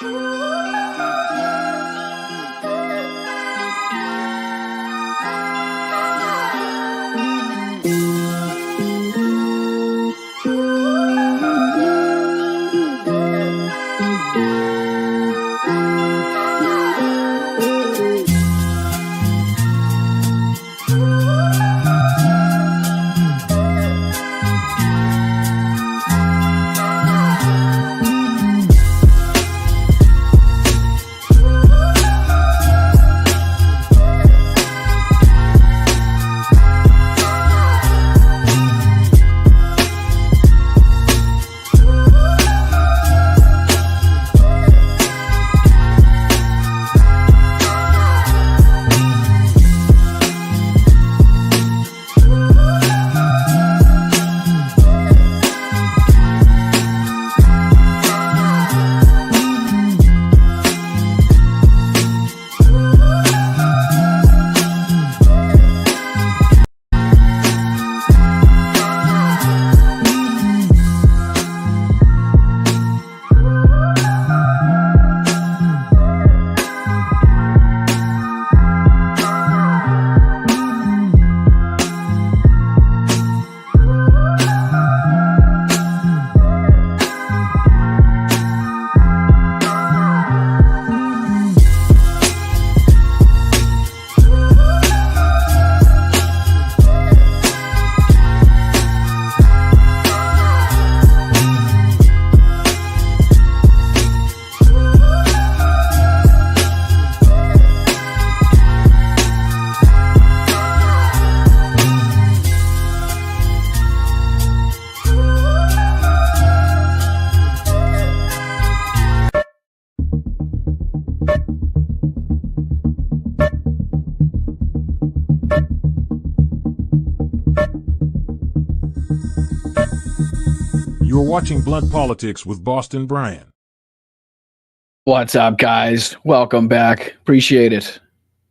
You're watching Blood Politics with Boston Brian. What's up, guys? Welcome back. Appreciate it.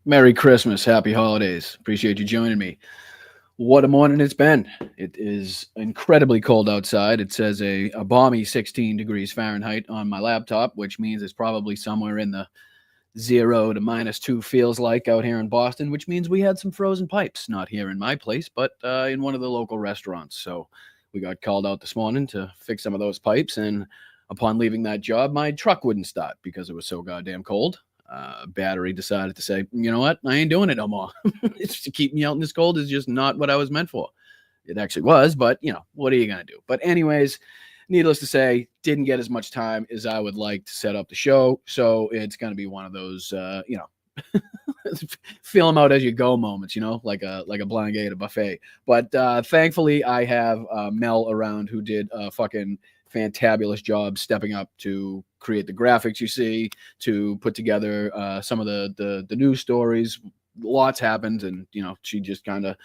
Merry Christmas. Happy holidays. Appreciate you joining me. What a morning it's been. It is incredibly cold outside. It says a balmy 16 degrees Fahrenheit on my laptop, which means it's probably somewhere in the 0 to -2 feels like out here in Boston, which means we had some frozen pipes, not here in my place, but in one of the local restaurants. So we got called out this morning to fix some of those pipes, and upon leaving that job, my truck wouldn't start because it was so goddamn cold. Battery decided to say, you know what, I ain't doing it no more. It's to keep me out in this cold is just not what I was meant for. It actually was, but you know, what are you going to do? But anyways, needless to say, didn't get as much time as I would like to set up the show. So it's going to be one of those, feel them out as you go moments, like a blind gate at a buffet. But thankfully I have Mel around who did a fucking fantabulous job stepping up to create the graphics you see, to put together some of the news stories. Lots happened, and she just kind of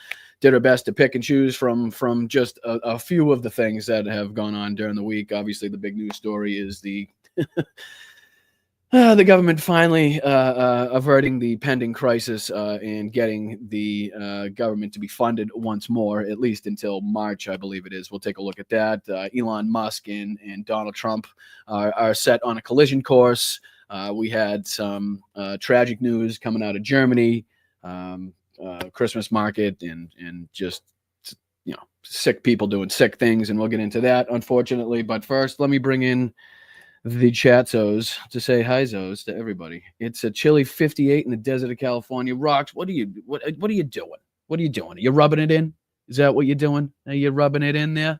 did her best to pick and choose from just a few of the things that have gone on during the week. Obviously, the big news story is the the government finally averting the pending crisis and getting the government to be funded once more, at least until March, I believe it is. We'll take a look at that. Elon Musk and Donald Trump are set on a collision course. We had some tragic news coming out of Germany, Christmas market, and just sick people doing sick things, and we'll get into that, unfortunately. But first, let me bring in the chatzos to say hi-zos to everybody. It's a chilly 58 in the desert of California. Rocks, what are you doing? What are you doing? Are you rubbing it in? Is that what you're doing? Are you rubbing it in there?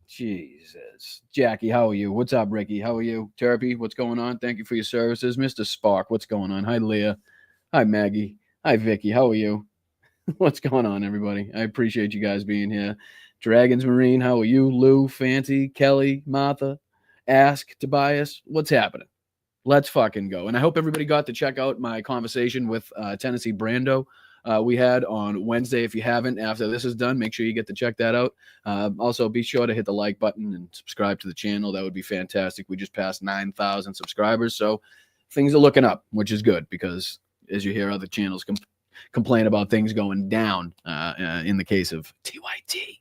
Jesus. Jackie, how are you? What's up, Ricky? How are you? Terpy, what's going on? Thank you for your services. Mr. Spark, what's going on? Hi, Leah. Hi, Maggie. Hi, Vicky. How are you? What's going on, everybody? I appreciate you guys being here. Dragons Marine, how are you? Lou, Fancy, Kelly, Martha, Ask, Tobias, what's happening? Let's fucking go. And I hope everybody got to check out my conversation with Tennessee Brando we had on Wednesday. If you haven't, after this is done, make sure you get to check that out. Also, be sure to hit the like button and subscribe to the channel. That would be fantastic. We just passed 9,000 subscribers, so things are looking up, which is good because, as you hear other channels complain about things going down in the case of TYT.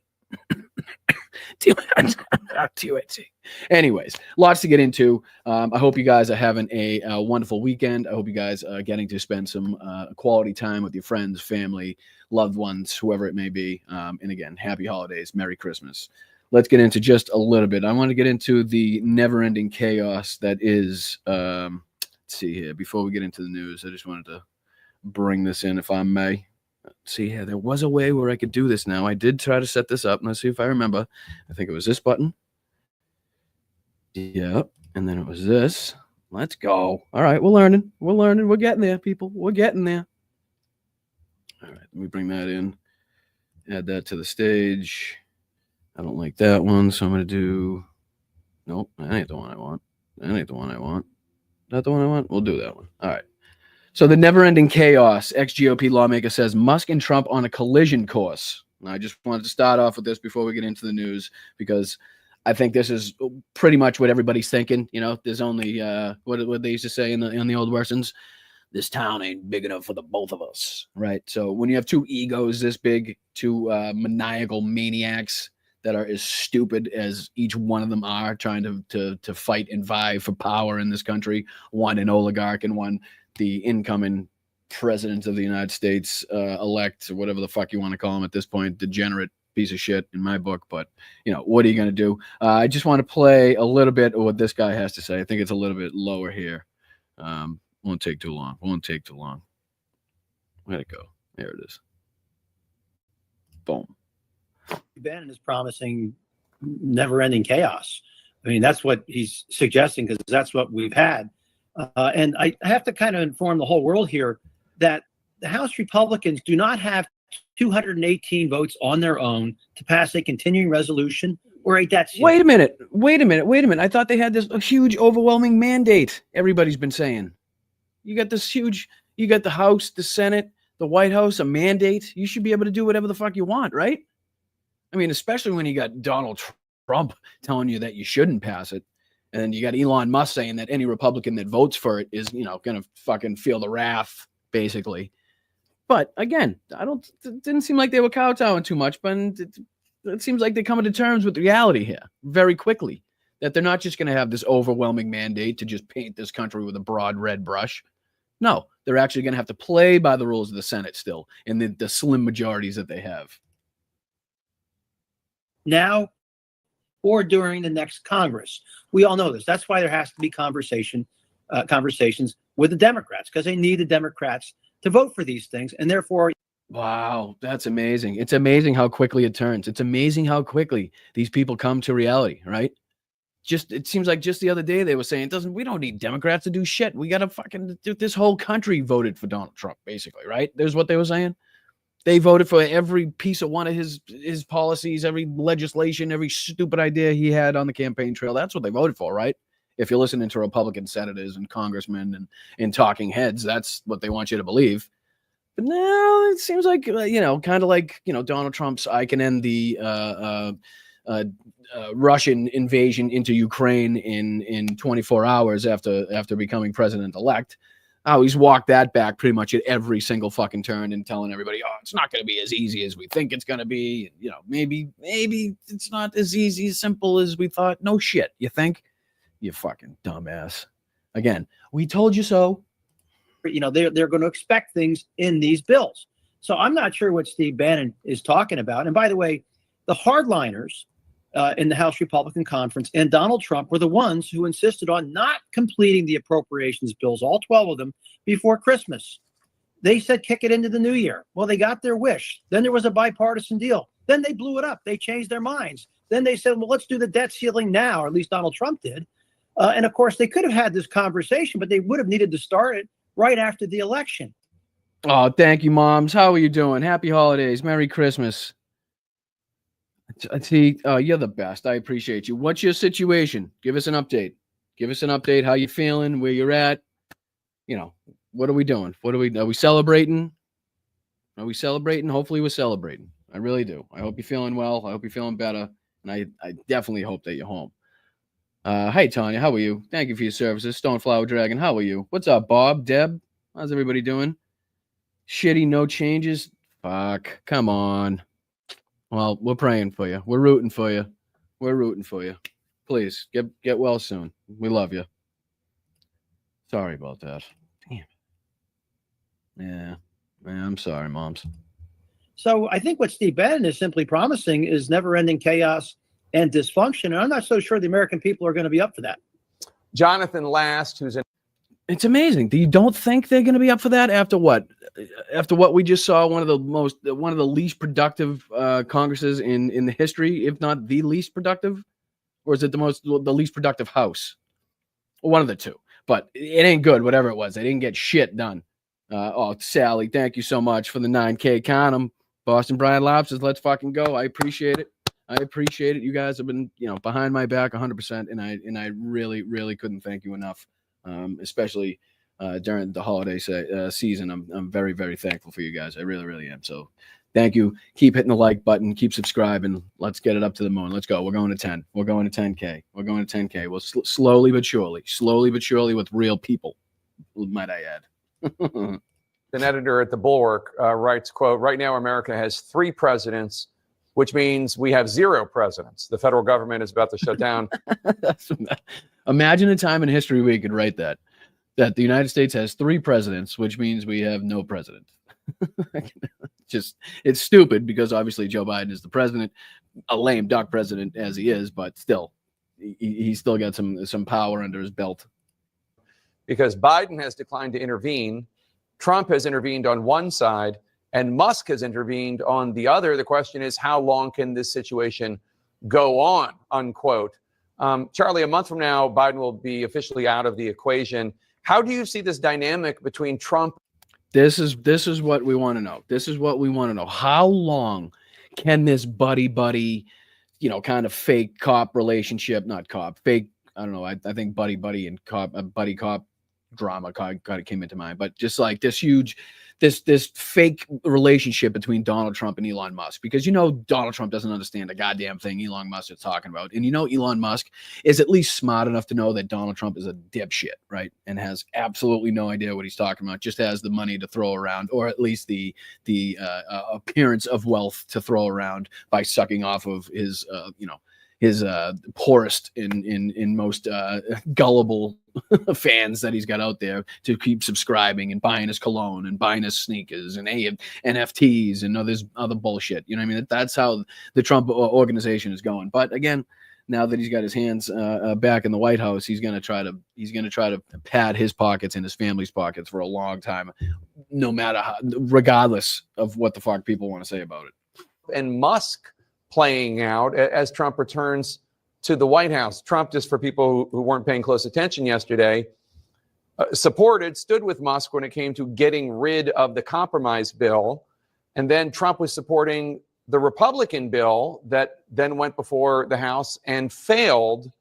Anyways, lots to get into. I hope you guys are having a wonderful weekend. I hope you guys are getting to spend some quality time with your friends, family, loved ones, whoever it may be. And again, happy holidays, Merry Christmas. Let's get into just a little bit. I want to get into the never-ending chaos that is. Let's see here. Before we get into the news, I just wanted to bring this in, if I may. See here, there was a way where I could do this now. I did try to set this up. Let's see if I remember. I think it was this button. Yep. And then it was this. Let's go. All right, we're learning. We're learning. We're getting there, people. We're getting there. All right, let me bring that in. Add that to the stage. I don't like that one, so I'm going to do... Nope, that ain't the one I want. That ain't the one I want. Not the one I want? We'll do that one. All right. So the never-ending chaos, ex-GOP lawmaker says Musk and Trump on a collision course. And I just wanted to start off with this before we get into the news, because I think this is pretty much what everybody's thinking. You know, there's only, what they used to say in the old Westerns, this town ain't big enough for the both of us, right? So when you have two egos this big, two maniacal maniacs that are as stupid as each one of them are, trying to fight and vie for power in this country, one an oligarch and one the incoming president of the United States, elect, or whatever the fuck you want to call him at this point, degenerate piece of shit in my book. But, you know, what are you going to do? I just want to play a little bit of what this guy has to say. I think it's a little bit lower here. Won't take too long. Won't take too long. Where'd it go? There it is. Boom. Bannon is promising never-ending chaos. I mean, that's what he's suggesting, because that's what we've had. And I have to kind of inform the whole world here that the House Republicans do not have 218 votes on their own to pass a continuing resolution or a debt ceiling. Wait a minute. I thought they had this huge, overwhelming mandate. Everybody's been saying. You got the House, the Senate, the White House, a mandate. You should be able to do whatever the fuck you want, right? I mean, especially when you got Donald Trump telling you that you shouldn't pass it. And you got Elon Musk saying that any Republican that votes for it is, you know, going to fucking feel the wrath, basically. But again, it didn't seem like they were kowtowing too much, but it seems like they're coming to terms with reality here very quickly, that they're not just going to have this overwhelming mandate to just paint this country with a broad red brush. No, they're actually going to have to play by the rules of the Senate still, and the slim majorities that they have. Now or during the next Congress. We all know this. That's why there has to be conversations with the Democrats, because they need the Democrats to vote for these things. And therefore... Wow, that's amazing. It's amazing how quickly it turns. It's amazing how quickly these people come to reality, right? It seems like just the other day they were saying, we don't need Democrats to do shit. We got to fucking, this whole country voted for Donald Trump, basically, right? There's what they were saying. They voted for every piece of one of his policies, every legislation, every stupid idea he had on the campaign trail. That's what they voted for, right? If you're listening to Republican senators and congressmen and talking heads, that's what they want you to believe. But now it seems like, kind of like, Donald Trump's, I can end the Russian invasion into Ukraine in 24 hours after becoming president-elect. Oh, he's walked that back pretty much at every single fucking turn and telling everybody, oh, it's not going to be as easy as we think it's going to be. Maybe it's not as easy, as simple as we thought. No shit. You think? You fucking dumbass. Again, we told you so. They're going to expect things in these bills. So I'm not sure what Steve Bannon is talking about. And by the way, the hardliners in the House Republican Conference and Donald Trump were the ones who insisted on not completing the appropriations bills, all 12 of them, before Christmas. They said kick it into the new year. Well, they got their wish. Then there was a bipartisan deal. Then they blew it up. They changed their minds. Then they said, well, let's do the debt ceiling now, or at least Donald Trump did. And of course, they could have had this conversation, but they would have needed to start it right after the election. Oh, thank you, Moms. How are you doing? Happy holidays. Merry Christmas. See, you're the best. I appreciate you. What's your situation? Give us an update. How you feeling? Where you're at? What are we doing? Are we celebrating? Hopefully we're celebrating. I really do. I hope you're feeling well. I hope you're feeling better. And I definitely hope that you're home. Hi, Tanya. How are you? Thank you for your services. Stoneflower Dragon. How are you? What's up, Bob? Deb? How's everybody doing? Shitty, no changes. Fuck. Come on. Well, we're praying for you. We're rooting for you. We're rooting for you. Please get well soon. We love you. Sorry about that. Damn. Yeah. Man, I'm sorry, moms. So I think what Steve Bannon is simply promising is never-ending chaos and dysfunction, and I'm not so sure the American people are going to be up for that. Jonathan Last, who's an It's amazing. You don't think they're going to be up for that after what? After what we just saw, one of the least productive Congresses in the history, if not the least productive, or is it the least productive House? One of the two. But it ain't good. Whatever it was, they didn't get shit done. Sally, thank you so much for the 9K. Count 'em. Boston Brian Lobs says, let's fucking go. I appreciate it. You guys have been, behind my back 100%, and I really, really couldn't thank you enough. Especially during the holiday season. I'm very, very thankful for you guys. I really, really am. So thank you. Keep hitting the like button. Keep subscribing. Let's get it up to the moon. Let's go. We're going to 10. We're going to 10K. We're going to 10K. Well, slowly but surely with real people, might I add. an editor at the Bulwark, writes, quote, right now America has 3 presidents, which means we have 0 presidents. The federal government is about to shut down. Imagine a time in history we could write that the United States has 3 presidents, which means we have no president. It's stupid because obviously Joe Biden is the president, a lame duck president as he is, but still, he's still got some power under his belt. Because Biden has declined to intervene, Trump has intervened on one side, and Musk has intervened on the other. The question is, how long can this situation go on, unquote. Charlie, a month from now, Biden will be officially out of the equation. How do you see this dynamic between Trump? This is what we want to know. This is what we want to know. How long can this buddy, kind of fake cop relationship, not cop, fake, I don't know. I think buddy and cop, buddy cop drama kind of came into mind, but just like this fake relationship between Donald Trump and Elon Musk, because Donald Trump doesn't understand a goddamn thing Elon Musk is talking about, and Elon Musk is at least smart enough to know that Donald Trump is a dipshit, right, and has absolutely no idea what he's talking about, just has the money to throw around, or at least the appearance of wealth to throw around by sucking off of his his poorest and most gullible fans that he's got out there to keep subscribing and buying his cologne and buying his sneakers and NFTs and other bullshit. You know what I mean? That's how the Trump organization is going. But again, now that he's got his hands back in the White House, he's gonna try to pad his pockets and his family's pockets for a long time, no matter regardless of what the fuck people want to say about it. And Musk playing out as Trump returns to the White House. Trump, just for people who weren't paying close attention yesterday, stood with Musk when it came to getting rid of the compromise bill. And then Trump was supporting the Republican bill that then went before the House and failed.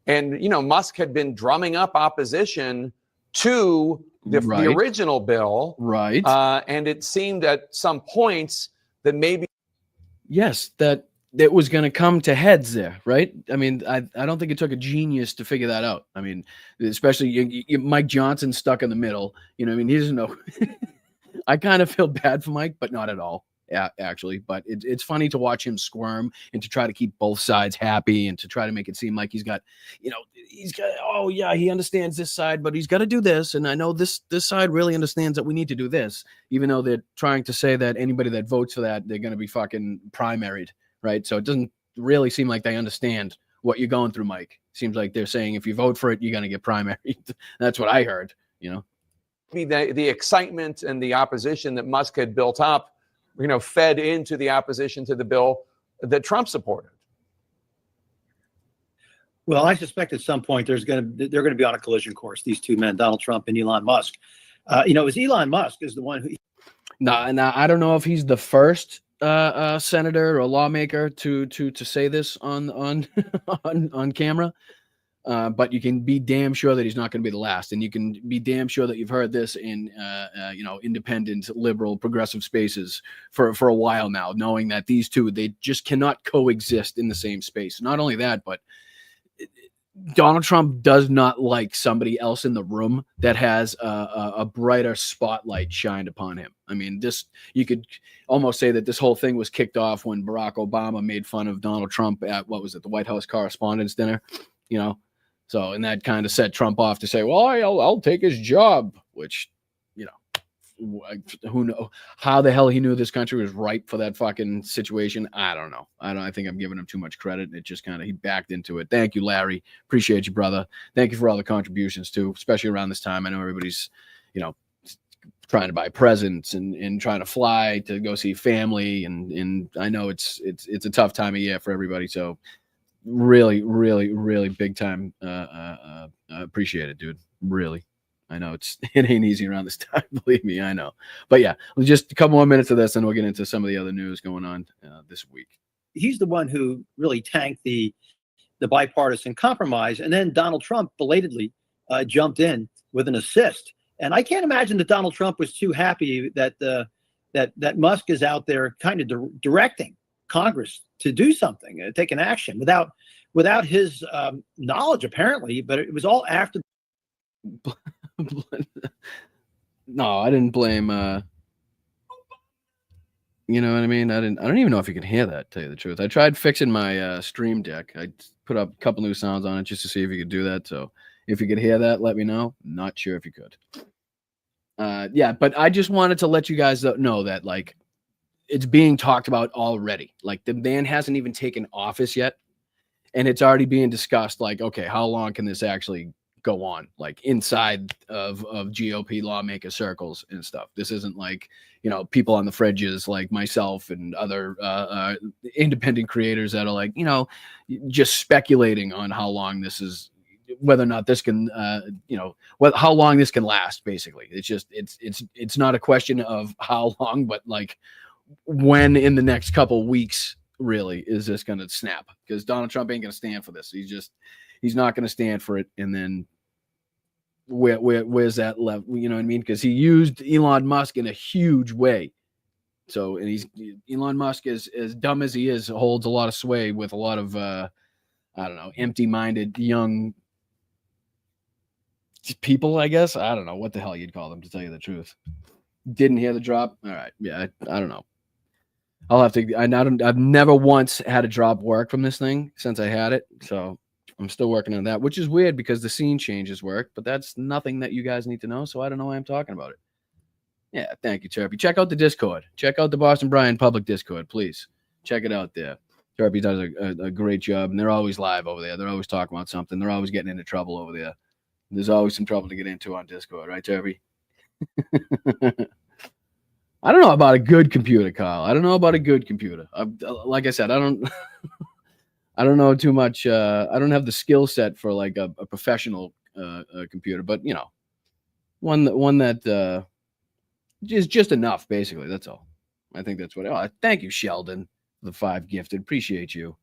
And, Musk had been drumming up opposition to the original bill. Right. And it seemed at some points that maybe. Yes, that it was going to come to heads there, right? I mean, I don't think it took a genius to figure that out. I mean, especially Mike Johnson stuck in the middle. He doesn't know. I kind of feel bad for Mike, but not at all, actually. But it's funny to watch him squirm and to try to keep both sides happy and to try to make it seem like he understands this side, but he's got to do this. And I know this side really understands that we need to do this, even though they're trying to say that anybody that votes for that, they're going to be fucking primaried. Right. So it doesn't really seem like they understand what you're going through, Mike. Seems like they're saying if you vote for it, you're going to get primary. That's what I heard, The excitement and the opposition that Musk had built up, fed into the opposition to the bill that Trump supported. Well, I suspect at some point they're going to be on a collision course, these two men, Donald Trump and Elon Musk. Is Elon Musk is the one who. Now, I don't know if he's the first senator or lawmaker to say this on camera, but you can be damn sure that he's not going to be the last, and you can be damn sure that you've heard this in independent, liberal, progressive spaces for a while now, knowing that these two, they just cannot coexist in the same space. Not only that, but Donald Trump does not like somebody else in the room that has a brighter spotlight shined upon him. I mean, you could almost say that this whole thing was kicked off when Barack Obama made fun of Donald Trump at, what was it, the White House Correspondents' Dinner, So, and that kind of set Trump off to say, well, I'll take his job, which, who know how the hell he knew this country was ripe for that fucking situation. I don't know. I think I'm giving him too much credit. It just he backed into it. Thank you, Larry. Appreciate you, brother. Thank you for all the contributions too, especially around this time. I know everybody's, trying to buy presents and trying to fly to go see family. And I know it's a tough time of year for everybody. So really, really, really big time. Appreciate it, dude. Really. I know it ain't easy around this time, believe me, I know. But yeah, just a couple more minutes of this and we'll get into some of the other news going on this week. He's the one who really tanked the bipartisan compromise. And then Donald Trump belatedly jumped in with an assist. And I can't imagine that Donald Trump was too happy that that Musk is out there kind of directing Congress to do something, take an action without his knowledge, apparently. But it was all after. No, I didn't blame you know what I mean? I don't even know if you can hear that, to tell you the truth. I tried fixing my stream deck. I put up a couple new sounds on it just to see if you could do that. So if you could hear that, let me know. Not sure if you could. Yeah, but I just wanted to let you guys know that it's being talked about already. The man hasn't even taken office yet, and it's already being discussed. Okay, how long can this actually go on, inside of GOP lawmaker circles and stuff? This isn't people on the fringes like myself and other independent creators that are just speculating on how long this is, whether or not this can how long this can last. Basically, it's just it's not a question of how long, but when in the next couple weeks really is this going to snap, because Donald Trump ain't going to stand for this. He's not going to stand for it. And then where's that level? You know what I mean? Because he used Elon Musk in a huge way. So, and Elon Musk, as dumb as he is, holds a lot of sway with a lot of I don't know, empty-minded young people, I guess. I don't know what the hell you'd call them, to tell you the truth. Didn't hear the drop? All right. Yeah, I don't know. I'll have to. I've never once had a drop work from this thing since I had it. So I'm still working on that, which is weird because the scene changes work, but that's nothing that you guys need to know. So I don't know why I'm talking about it. Yeah, thank you, Chirpy. Check out the Discord. Check out the Boston Brian public Discord, please. Check it out there. Chirpy does a great job, and they're always live over there. They're always talking about something. They're always getting into trouble over there. There's always some trouble to get into on Discord, right, Chirpy? I don't know about a good computer, Kyle. I don't know about a good computer. Like I said, I don't know too much. I don't have the skill set for a professional computer, but one that is just enough, basically. That's all. I think that's what. Thank you, Sheldon, for the 5 gifted. Appreciate you.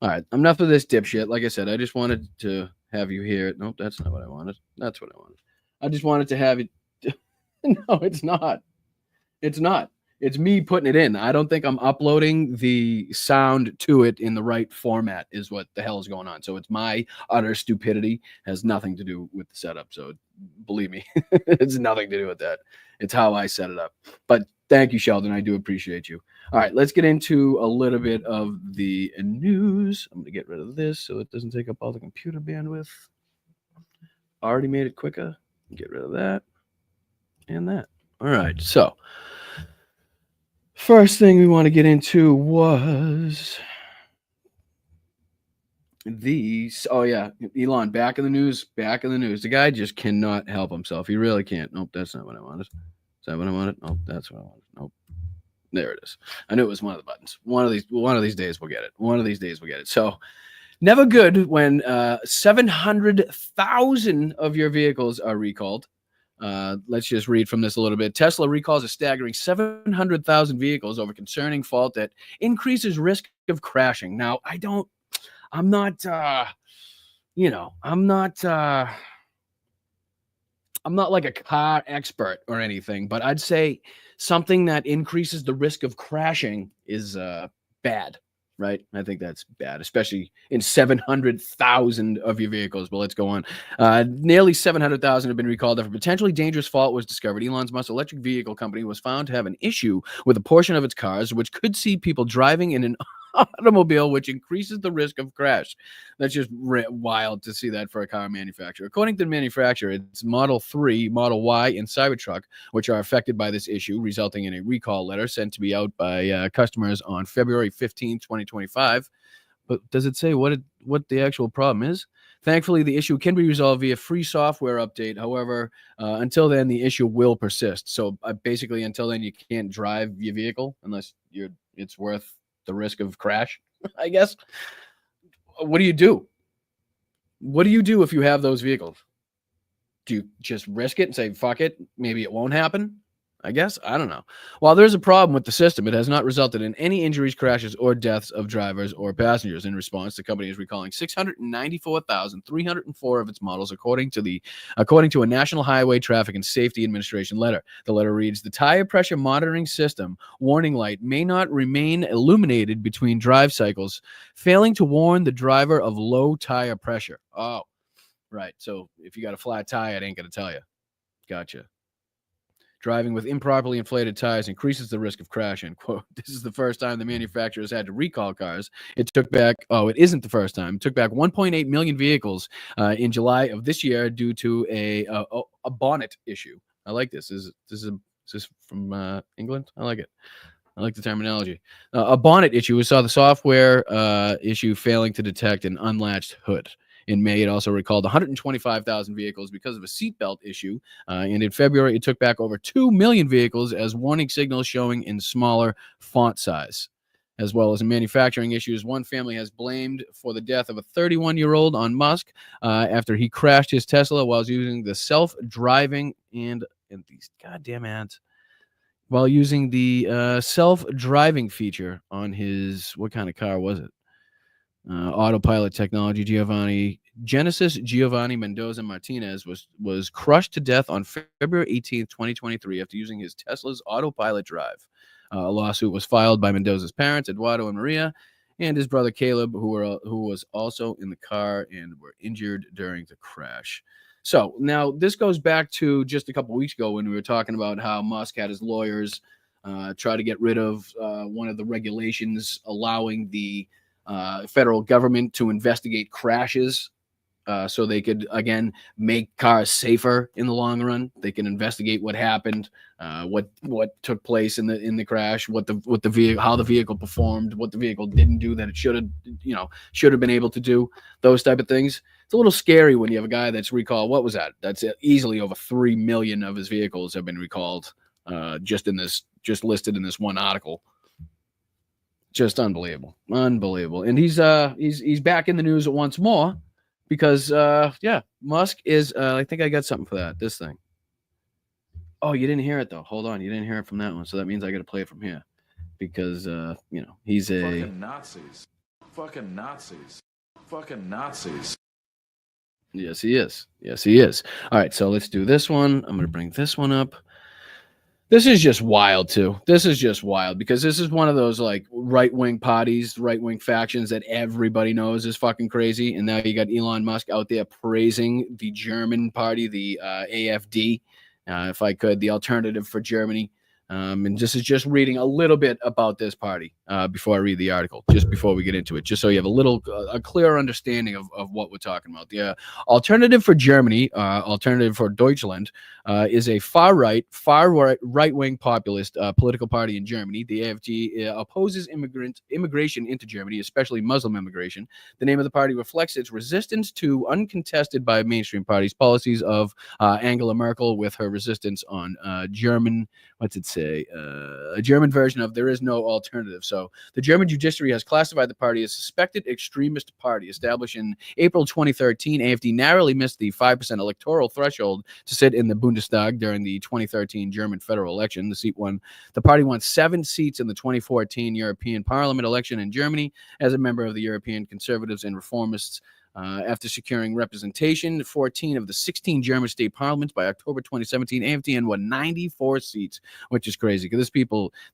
All right, enough of this dipshit. Like I said, I just wanted to have you hear. Nope, that's not what I wanted. That's what I wanted. I just wanted to have you. No, it's not. It's not. It's me putting it in. I don't think I'm uploading the sound to it in the right format is what the hell is going on. So it's my utter stupidity. Has nothing to do with the setup. So believe me, it's nothing to do with that. It's how I set it up. But thank you, Sheldon. I do appreciate you. All right, let's get into a little bit of the news. I'm going to get rid of this so it doesn't take up all the computer bandwidth. Already made it quicker. Get rid of that and that. All right, so first thing we want to get into was these. Oh yeah, Elon back in the news. Back in the news. The guy just cannot help himself. He really can't. Nope, that's not what I wanted. Is that what I wanted? Nope, that's what I wanted. Nope. There it is. I knew it was one of the buttons. One of these days we'll get it. One of these days we'll get it. So never good when 700,000 of your vehicles are recalled. Let's just read from this a little bit. Tesla recalls a staggering 700,000 vehicles over concerning fault that increases risk of crashing. Now, I'm not like a car expert or anything, but I'd say something that increases the risk of crashing is bad, right? I think that's bad, especially in 700,000 of your vehicles. But let's go on. Nearly 700,000 have been recalled after a potentially dangerous fault was discovered. Elon Musk's electric vehicle company was found to have an issue with a portion of its cars, which could see people driving in an automobile, which increases the risk of crash. That's just wild to see that for a car manufacturer. According to the manufacturer, it's Model 3, Model Y, and Cybertruck, which are affected by this issue, resulting in a recall letter sent to be out by customers on February 15, 2025. But does it say what the actual problem is? Thankfully, the issue can be resolved via free software update. However, until then, the issue will persist. So basically, until then, you can't drive your vehicle unless it's worth the risk of crash, I guess. What do you do? What do you do if you have those vehicles? Do you just risk it and say, fuck it, maybe it won't happen? I guess. I don't know. While there's a problem with the system, it has not resulted in any injuries, crashes, or deaths of drivers or passengers. In response, the company is recalling 694,304 of its models, according to a National Highway Traffic and Safety Administration letter. The letter reads, the tire pressure monitoring system warning light may not remain illuminated between drive cycles, failing to warn the driver of low tire pressure. Oh, right. So if you got a flat tire, it ain't going to tell you. Gotcha. Driving with improperly inflated tires increases the risk of crash, end quote. This is the first time the manufacturers had to recall cars. It isn't the first time. It took back 1.8 million vehicles in July of this year due to a bonnet issue. I like this. Is this from England? I like it. I like the terminology. A bonnet issue saw the software issue failing to detect an unlatched hood. In May, it also recalled 125,000 vehicles because of a seatbelt issue. And in February, it took back over 2 million vehicles as warning signals showing in smaller font size. As well as in manufacturing issues, one family has blamed for the death of a 31-year-old on Musk after he crashed his Tesla while using the self-driving and these goddamn ads. While using the self-driving feature on his, what kind of car was it? Autopilot technology. Genesis Giovanni Mendoza Martinez was crushed to death on February 18th, 2023 after using his Tesla's autopilot drive. A lawsuit was filed by Mendoza's parents, Eduardo and Maria, and his brother Caleb, who was also in the car and were injured during the crash. So now this goes back to just a couple weeks ago when we were talking about how Musk had his lawyers try to get rid of one of the regulations allowing the federal government to investigate crashes so they could, again, make cars safer in the long run. They can investigate what happened, what took place in the crash, what the vehicle, how the vehicle performed, what the vehicle didn't do that it should have been able to do, those type of things. It's a little scary when you have a guy that's recalled. What was that? That's easily over 3 million of his vehicles have been recalled just listed in this one article. Just unbelievable. And he's back in the news once more because Musk is I think I got something for that. This thing. Oh, you didn't hear it though. Hold on, you didn't hear it from that one. So that means I got to play it from here because he's a fucking Nazis. Fucking Nazis. Fucking Nazis. Yes, he is. Yes, he is. All right, so let's do this one. I'm going to bring this one up. This is just wild, too. This is just wild because this is one of those like right-wing parties, right-wing factions that everybody knows is fucking crazy. And now you got Elon Musk out there praising the German party, the AfD, if I could, the Alternative for Germany. And this is just reading a little bit about this party before I read the article, just before we get into it, just so you have a clear understanding of what we're talking about. The Alternative for Germany, Alternative for Deutschland, is a right-wing populist political party in Germany. The AfD opposes immigration into Germany, especially Muslim immigration. The name of the party reflects its resistance to uncontested by mainstream parties policies of Angela Merkel with her resistance on German, what's it say? A German version of there is no alternative. So the German judiciary has classified the party as suspected extremist party. Established in April 2013, AfD narrowly missed the 5% electoral threshold to sit in the Bundestag during the 2013 German federal election. The party won 7 seats in the 2014 European Parliament election in Germany as a member of the European Conservatives and Reformists After securing representation in 14 of the 16 German state parliaments by October 2017, AfD won 94 seats, which is crazy because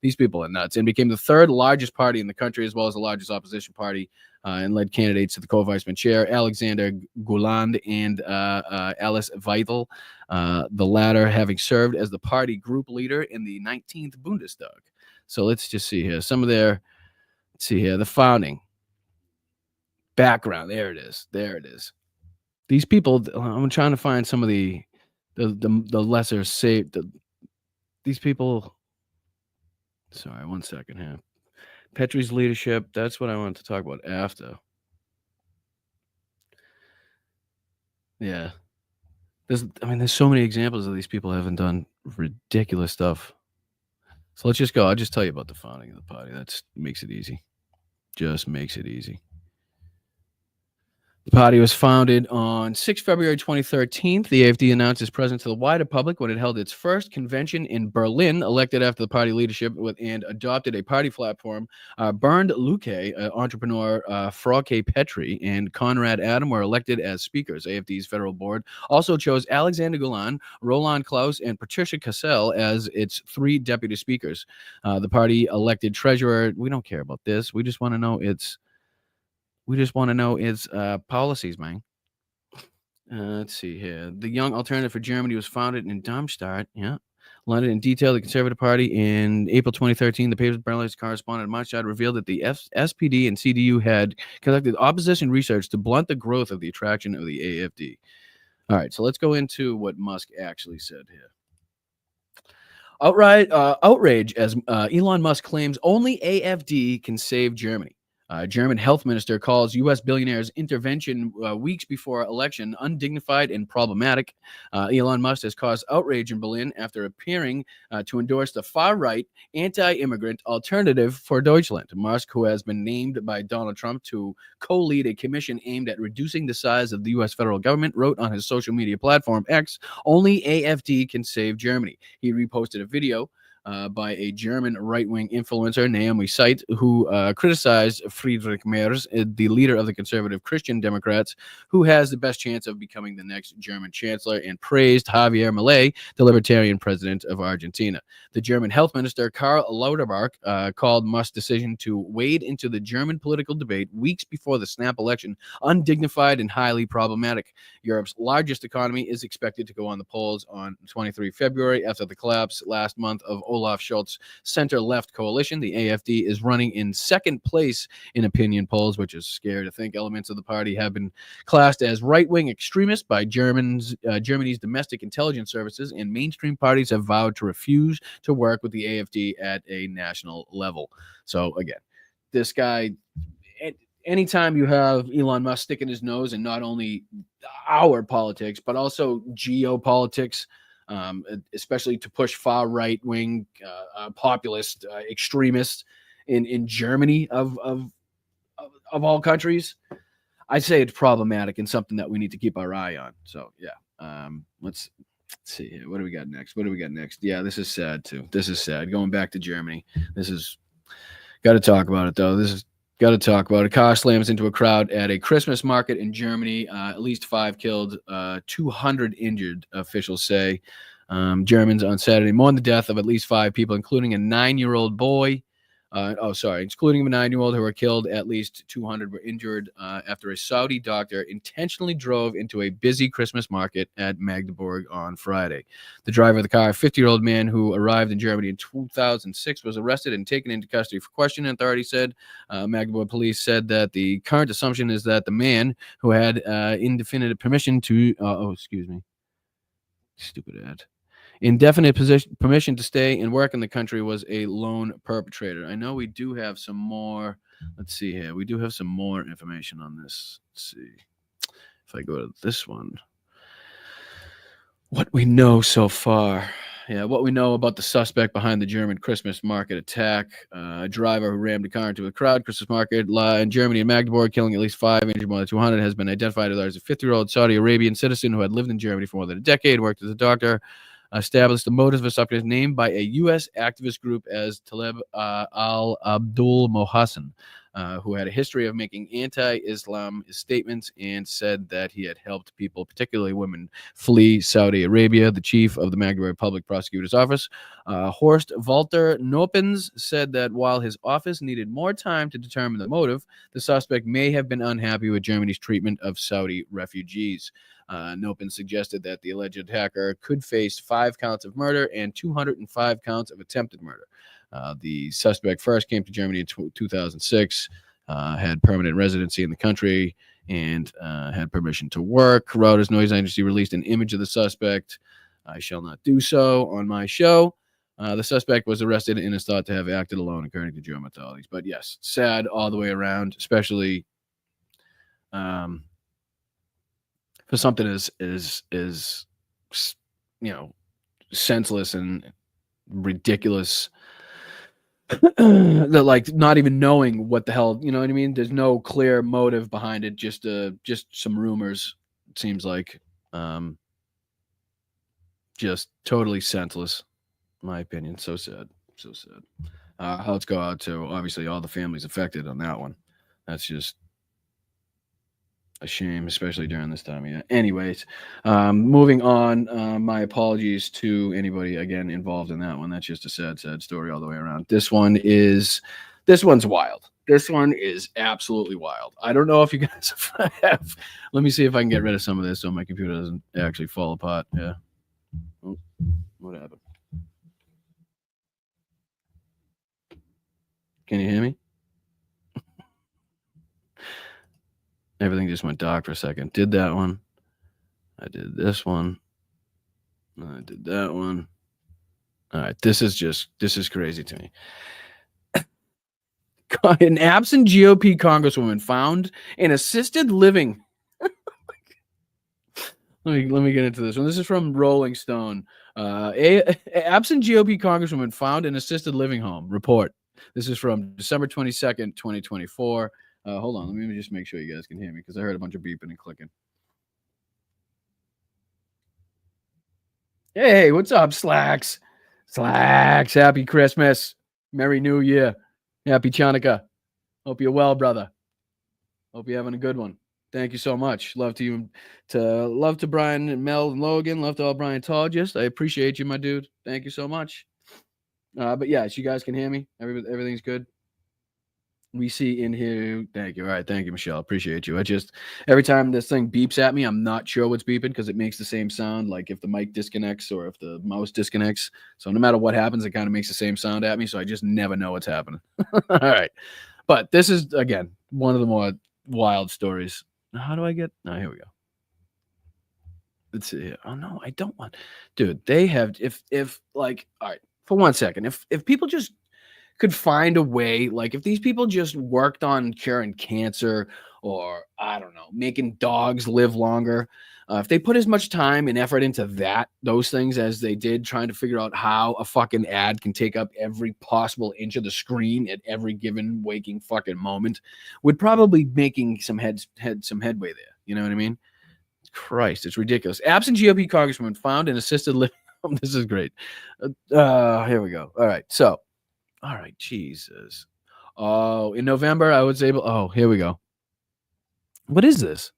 these people are nuts, and became the third largest party in the country as well as the largest opposition party, and led candidates to the co-vice chair, Alexander Guland and Alice Weitel, the latter having served as the party group leader in the 19th Bundestag. So let's just see here. The founding background. There it is. These people, I'm trying to find some of the lesser saved. These people. Sorry, 1 second here. Petrie's leadership. That's what I wanted to talk about after. Yeah. There's so many examples of these people having done ridiculous stuff. So let's just go. I'll just tell you about the founding of the party. That makes it easy. Just makes it easy. The party was founded on 6 February 2013. The AfD announced its presence to the wider public when it held its first convention in Berlin, elected after the party leadership and adopted a party platform. Bernd Lucke, entrepreneur Frauke Petrie, and Konrad Adam were elected as speakers. AfD's federal board also chose Alexander Gulan, Roland Klaus, and Patricia Kassel as its 3 deputy speakers. The party elected treasurer. We don't care about this. We just want to know its policies, man. Let's see here. The Young Alternative for Germany was founded in Darmstadt, London, in detail. The Conservative Party in April 2013. The paper's Berlin's correspondent Marchad revealed that the SPD and CDU had conducted opposition research to blunt the growth of the attraction of the AfD. All right, so let's go into what Musk actually said here. Outrage as Elon Musk claims only AfD can save Germany. German health minister calls U.S. billionaire's intervention weeks before election undignified and problematic. Elon Musk has caused outrage in Berlin after appearing to endorse the far-right anti-immigrant Alternative for Deutschland. Musk, who has been named by Donald Trump to co-lead a commission aimed at reducing the size of the U.S. federal government, wrote on his social media platform X, "Only AfD can save Germany." He reposted a video by a German right-wing influencer, Naomi Seitz, who criticized Friedrich Merz, the leader of the conservative Christian Democrats, who has the best chance of becoming the next German chancellor, and praised Javier Milei, the libertarian president of Argentina. The German health minister, Karl Lauterbach, called Musk's decision to wade into the German political debate weeks before the snap election undignified and highly problematic. Europe's largest economy is expected to go on the polls on 23 February after the collapse last month of Olaf Scholz's center-left coalition. The AfD is running in second place in opinion polls, which is scary to think. Elements of the party have been classed as right-wing extremists by Germany's domestic intelligence services, and mainstream parties have vowed to refuse to work with the AfD at a national level. So again, this guy, anytime you have Elon Musk sticking his nose in not only our politics, but also geopolitics, especially to push far right wing populist extremists in Germany of all countries, I'd say it's problematic and something that we need to keep our eye on. So yeah, let's see here. What do we got next? Yeah, this is sad too. This is sad. Going back to Germany. This is got to talk about it though. Got to talk about it. Car slams into a crowd at a Christmas market in Germany. At least 5 killed, 200 injured, officials say. Germans on Saturday mourned the death of at least 5 people, including a 9-year-old boy. Excluding a 9-year-old who were killed. At least 200 were injured after a Saudi doctor intentionally drove into a busy Christmas market at Magdeburg on Friday. The driver of the car, a 50-year-old man who arrived in Germany in 2006, was arrested and taken into custody for questioning, authorities said. Magdeburg police said that the current assumption is that the man, who had indefinite permission to indefinite permission to stay and work in the country, was a lone perpetrator. I know we do have some more. Let's see here. We do have some more information on this. Let's see. If I go to this one. What we know so far. Yeah, what we know about the suspect behind the German Christmas market attack. A driver who rammed a car into a crowd Christmas market in Germany and Magdeburg, killing at least 5, injured more than 200, has been identified as a 50-year-old Saudi Arabian citizen who had lived in Germany for more than a decade, worked as a doctor, established the motive of the suspect named by a U.S. activist group as Taleb al-Abdul Mohsen. who had a history of making anti-Islam statements and said that he had helped people, particularly women, flee Saudi Arabia. The chief of the Magdeburg Public Prosecutor's Office, Horst Walter Nopens, said that while his office needed more time to determine the motive, the suspect may have been unhappy with Germany's treatment of Saudi refugees. Nopens suggested that the alleged hacker could face 5 counts of murder and 205 counts of attempted murder. The suspect first came to Germany in 2006, had permanent residency in the country, and had permission to work. Reuters news agency released an image of the suspect. I shall not do so on my show. The suspect was arrested and is thought to have acted alone, according to German authorities. But yes, sad all the way around, especially for something as senseless and ridiculous. That, like, not even knowing what the hell, you know what I mean? There's no clear motive behind it, just some rumors, it seems like. Just totally senseless, in my opinion. So sad. Let's go out to, obviously, all the families affected on that one. That's just a shame, especially during this time of year. Anyways, moving on. My apologies to anybody again involved in that one. That's just a sad story all the way around. This one's wild. This one is absolutely wild. I don't know if you guys have. Let me see if I can get rid of some of this so my computer doesn't actually fall apart. Yeah. Oh, what happened? Can you hear me? Everything just went dark for a second. Did that one. I did this one. I did that one. All right. This is crazy to me. An absent GOP congresswoman found in assisted living. Let me get into this one. This is from Rolling Stone. Absent GOP congresswoman found in assisted living home. Report. This is from December 22nd, 2024. Hold on. Let me just make sure you guys can hear me because I heard a bunch of beeping and clicking. Hey, what's up, Slacks? Slacks, happy Christmas. Merry New Year. Happy Chanukah. Hope you're well, brother. Hope you're having a good one. Thank you so much. Love to Brian and Mel and Logan. Love to all Briantologists. I appreciate you, my dude. Thank you so much. But yes, you guys can hear me. Everything's good. We see in here. Thank you. All right. Thank you, Michelle. Appreciate you. Every time this thing beeps at me, I'm not sure what's beeping because it makes the same sound, like if the mic disconnects or if the mouse disconnects. So no matter what happens, it kind of makes the same sound at me. So I just never know what's happening. All right. But this is, again, one of the more wild stories. How do I get? Oh, here we go. Let's see here. Oh, no, I don't want. Dude, they have, if like, all right, for 1 second, if people just could find a way, like if these people just worked on curing cancer or, I don't know, making dogs live longer, if they put as much time and effort into those things as they did trying to figure out how a fucking ad can take up every possible inch of the screen at every given waking fucking moment, would probably making some headway there. You know what I mean? Christ, it's ridiculous. Absent GOP congresswoman found in assisted living home. This is great. Here we go. All right. So, all right, Jesus. Oh, in November, I was able. Oh, here we go. What is this?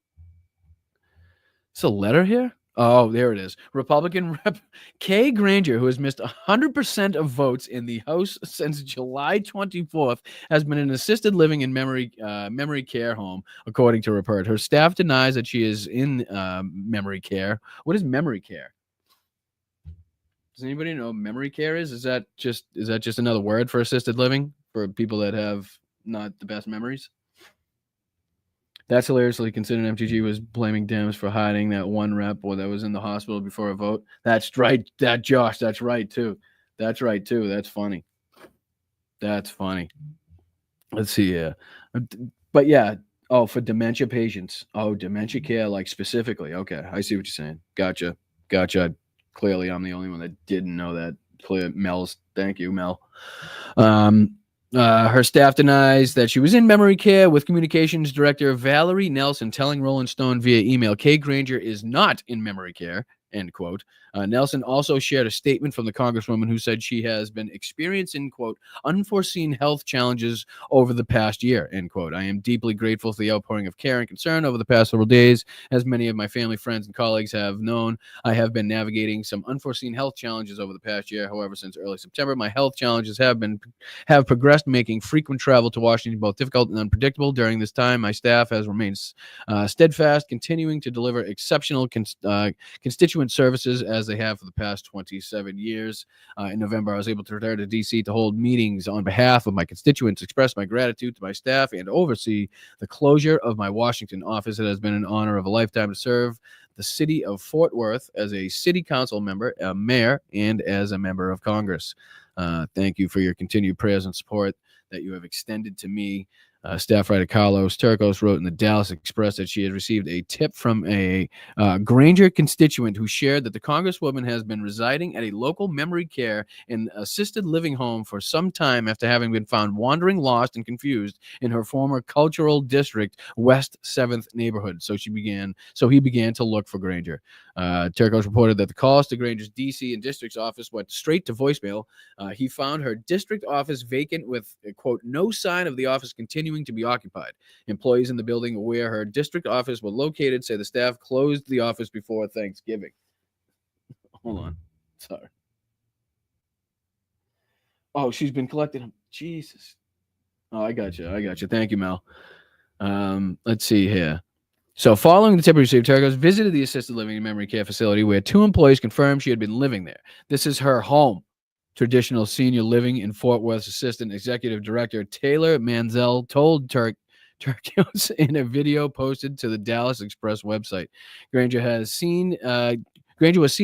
It's a letter here? Oh, there it is. Republican Rep. Kay Granger, who has missed 100% of votes in the House since July 24th, has been in assisted living and memory care home, according to a report. Her staff denies that she is in memory care. What is memory care? Does anybody know what memory care is? Is that just another word for assisted living for people that have not the best memories? That's hilariously considering MTG was blaming Dems for hiding that one rep or that was in the hospital before a vote. That's right. Josh, that's right too. That's funny. That's funny. Let's see here. But yeah. Oh, for dementia patients. Oh, dementia care, like specifically. Okay. I see what you're saying. Gotcha. Clearly, I'm the only one that didn't know that. Thank you, Mel. Her staff denies that she was in memory care, with communications director Valerie Nelson telling Rolling Stone via email, Kay Granger is not in memory care. end quote. Nelson also shared a statement from the Congresswoman who said she has been experiencing, quote, unforeseen health challenges over the past year, end quote. I am deeply grateful for the outpouring of care and concern over the past several days. As many of my family, friends, and colleagues have known, I have been navigating some unforeseen health challenges over the past year. However, since early September, my health challenges have progressed, making frequent travel to Washington both difficult and unpredictable. During this time, my staff has remained steadfast, continuing to deliver exceptional constituent services as they have for the past 27 years. In November, I was able to return to D.C. to hold meetings on behalf of my constituents, express my gratitude to my staff, and oversee the closure of my Washington office. It has been an honor of a lifetime to serve the city of Fort Worth as a city council member, a mayor, and as a member of Congress. Thank you for your continued prayers and support that you have extended to me. Staff writer Carlos Turcos wrote in the Dallas Express that she has received a tip from a Granger constituent who shared that the Congresswoman has been residing at a local memory care and assisted living home for some time after having been found wandering, lost, and confused in her former cultural district, West 7th neighborhood. So he began to look for Granger. Turcos reported that the calls to Granger's D.C. and district's office went straight to voicemail. He found her district office vacant with, quote, no sign of the office continuing to be occupied. Employees in the building where her district office was located say the staff closed the office before Thanksgiving. Hold on. Sorry. Oh, she's been collecting. Jesus. Oh, I got you. Thank you, Mel. Let's see here. So following the tip received, Turcos visited the assisted living and memory care facility where two employees confirmed she had been living there. This is her home. Traditional Senior Living in Fort Worth's Assistant Executive Director Taylor Manzel told Turcos in a video posted to the Dallas Express website. Granger was seen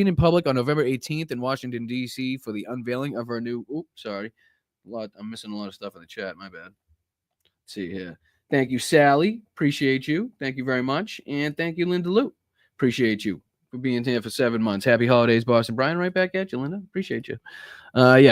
in public on November 18th in Washington, D.C. for the unveiling of her new... I'm missing a lot of stuff in the chat. My bad. Let's see here. Thank you, Sally. Appreciate you. Thank you very much. And thank you, Linda Lou. Appreciate you for being here for 7 months. Happy holidays, Boston. Brian, right back at you, Linda. Appreciate you.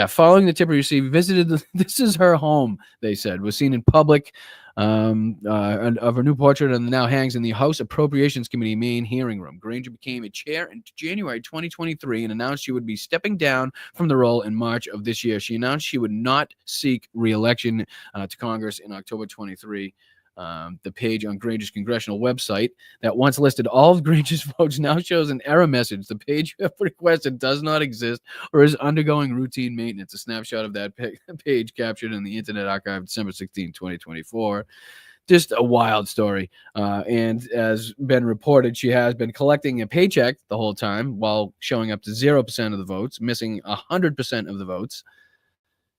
Following the tip received, this is her home, they said, was seen in public of her new portrait and now hangs in the House Appropriations Committee main hearing room. Granger became a chair in January 2023 and announced she would be stepping down from the role in March of this year. She announced she would not seek re-election to Congress in October 23. The page on Granger's congressional website that once listed all of Granger's votes now shows an error message. The page you have requested does not exist or is undergoing routine maintenance. A snapshot of that page captured in the Internet Archive December 16, 2024. Just a wild story. And as been reported, she has been collecting a paycheck the whole time while showing up to 0% of the votes, missing 100% of the votes.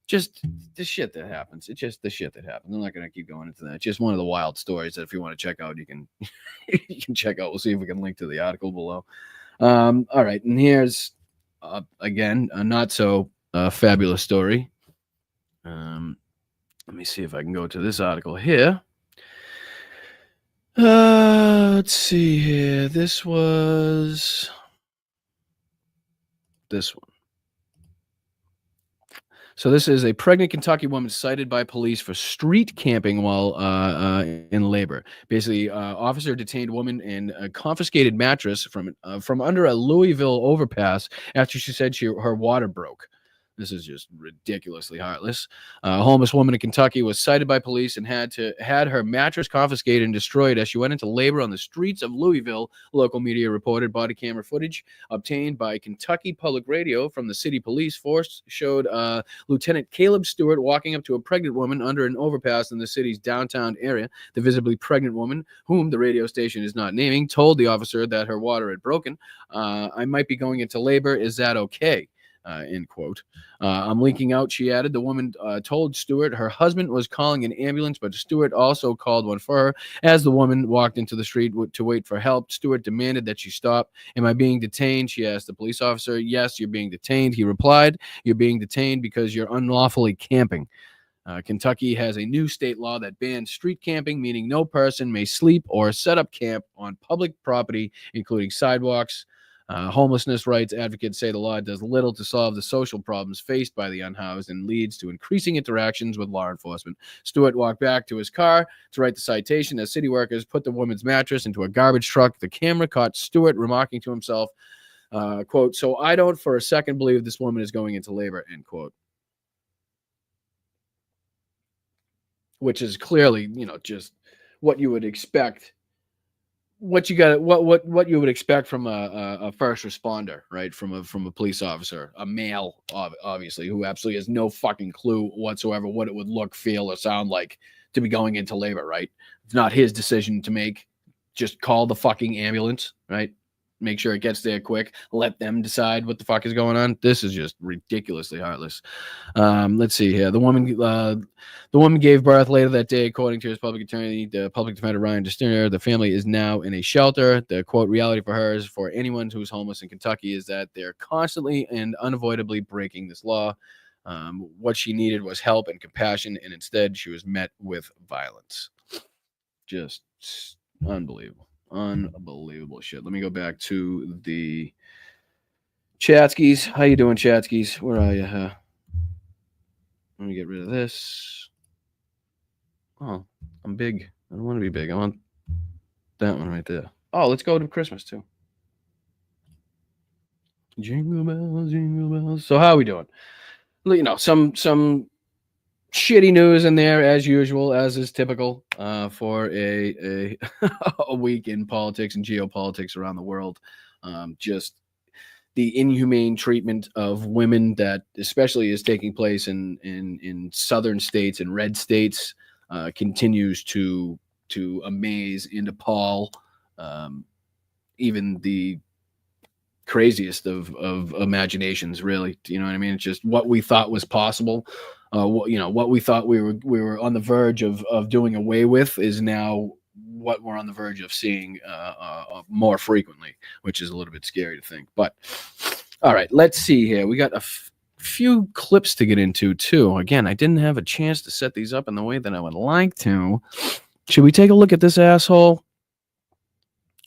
Just the shit that happens. It's just the shit that happens. I'm not going to keep going into that. It's just one of the wild stories that if you want to check out, you can check out. We'll see if we can link to the article below. All right. And here's, again, a not so fabulous story. Let me see if I can go to this article here. Let's see here. This was this one. So this is a pregnant Kentucky woman cited by police for street camping while in labor. Basically, officer detained woman in a confiscated mattress from under a Louisville overpass after she said her water broke. This is just ridiculously heartless. A homeless woman in Kentucky was cited by police and had her mattress confiscated and destroyed as she went into labor on the streets of Louisville. Local media reported body camera footage obtained by Kentucky Public Radio from the city police force showed Lieutenant Caleb Stewart walking up to a pregnant woman under an overpass in the city's downtown area. The visibly pregnant woman, whom the radio station is not naming, told the officer that her water had broken. I might be going into labor. Is that okay? End quote. I'm leaking out, she added. The woman told Stewart her husband was calling an ambulance, but Stewart also called one for her. As the woman walked into the street to wait for help, Stewart demanded that she stop. Am I being detained? She asked the police officer. Yes, you're being detained. He replied, you're being detained because you're unlawfully camping. Kentucky has a new state law that bans street camping, meaning no person may sleep or set up camp on public property, including sidewalks. Homelessness rights advocates say the law does little to solve the social problems faced by the unhoused and leads to increasing interactions with law enforcement. Stewart walked back to his car to write the citation as city workers put the woman's mattress into a garbage truck. The camera caught Stewart remarking to himself, Quote, so I don't for a second believe this woman is going into labor, end quote. Which is clearly, just what you would expect. What you would expect from a first responder, right? From a police officer, a male, obviously, who absolutely has no fucking clue whatsoever what it would look, feel, or sound like to be going into labor, right? It's not his decision to make. Just call the fucking ambulance, right? Make sure it gets there quick. Let them decide what the fuck is going on. This is just ridiculously heartless. Let's see here. The woman gave birth later that day, according to his public attorney, the public defender Ryan DeStiner. The family is now in a shelter. The quote reality for her is for anyone who's homeless in Kentucky is that they're constantly and unavoidably breaking this law. What she needed was help and compassion, and instead she was met with violence. Just unbelievable shit. Let me go back to the Chatskis. How you doing, Chatskis? Where are you? Let me get rid of this. Oh, I'm big. I don't want to be big. I want that one right there. Oh, let's go to Christmas too. Jingle bells, jingle bells. So how are we doing? Some shitty news in there as usual, as is typical for a a week in politics and geopolitics around the world. Just the inhumane treatment of women that especially is taking place in southern states and red states continues to amaze and appall even the craziest of imaginations, really. You know what I mean? It's just what we thought was possible. What we thought we were on the verge of doing away with is now what we're on the verge of seeing more frequently, which is a little bit scary to think. But all right, let's see here. We got a few clips to get into too. Again, I didn't have a chance to set these up in the way that I would like to. Should we take a look at this asshole?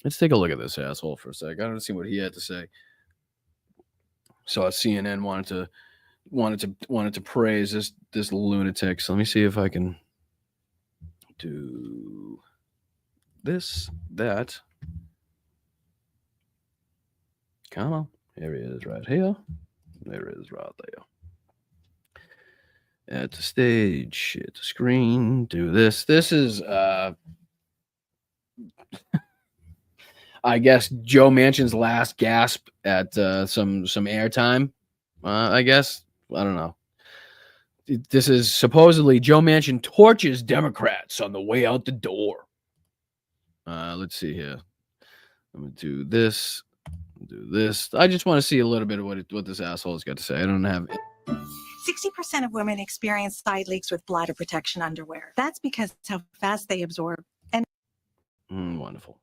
Let's take a look at this asshole for a sec. I don't see what he had to say. So CNN wanted to praise this lunatic. So let me see if I can do this, that. Come on. Here he is right here. There it is right there. At the stage, share the screen, do this. This is I guess Joe Manchin's last gasp at some airtime. I guess. I don't know. This is supposedly Joe Manchin torches Democrats on the way out the door. Let's see here. I'm gonna do this. Do this. I just want to see a little bit of what this asshole's got to say. I don't have 60% of women experience side leaks with bladder protection underwear. That's because how fast they absorb. And wonderful.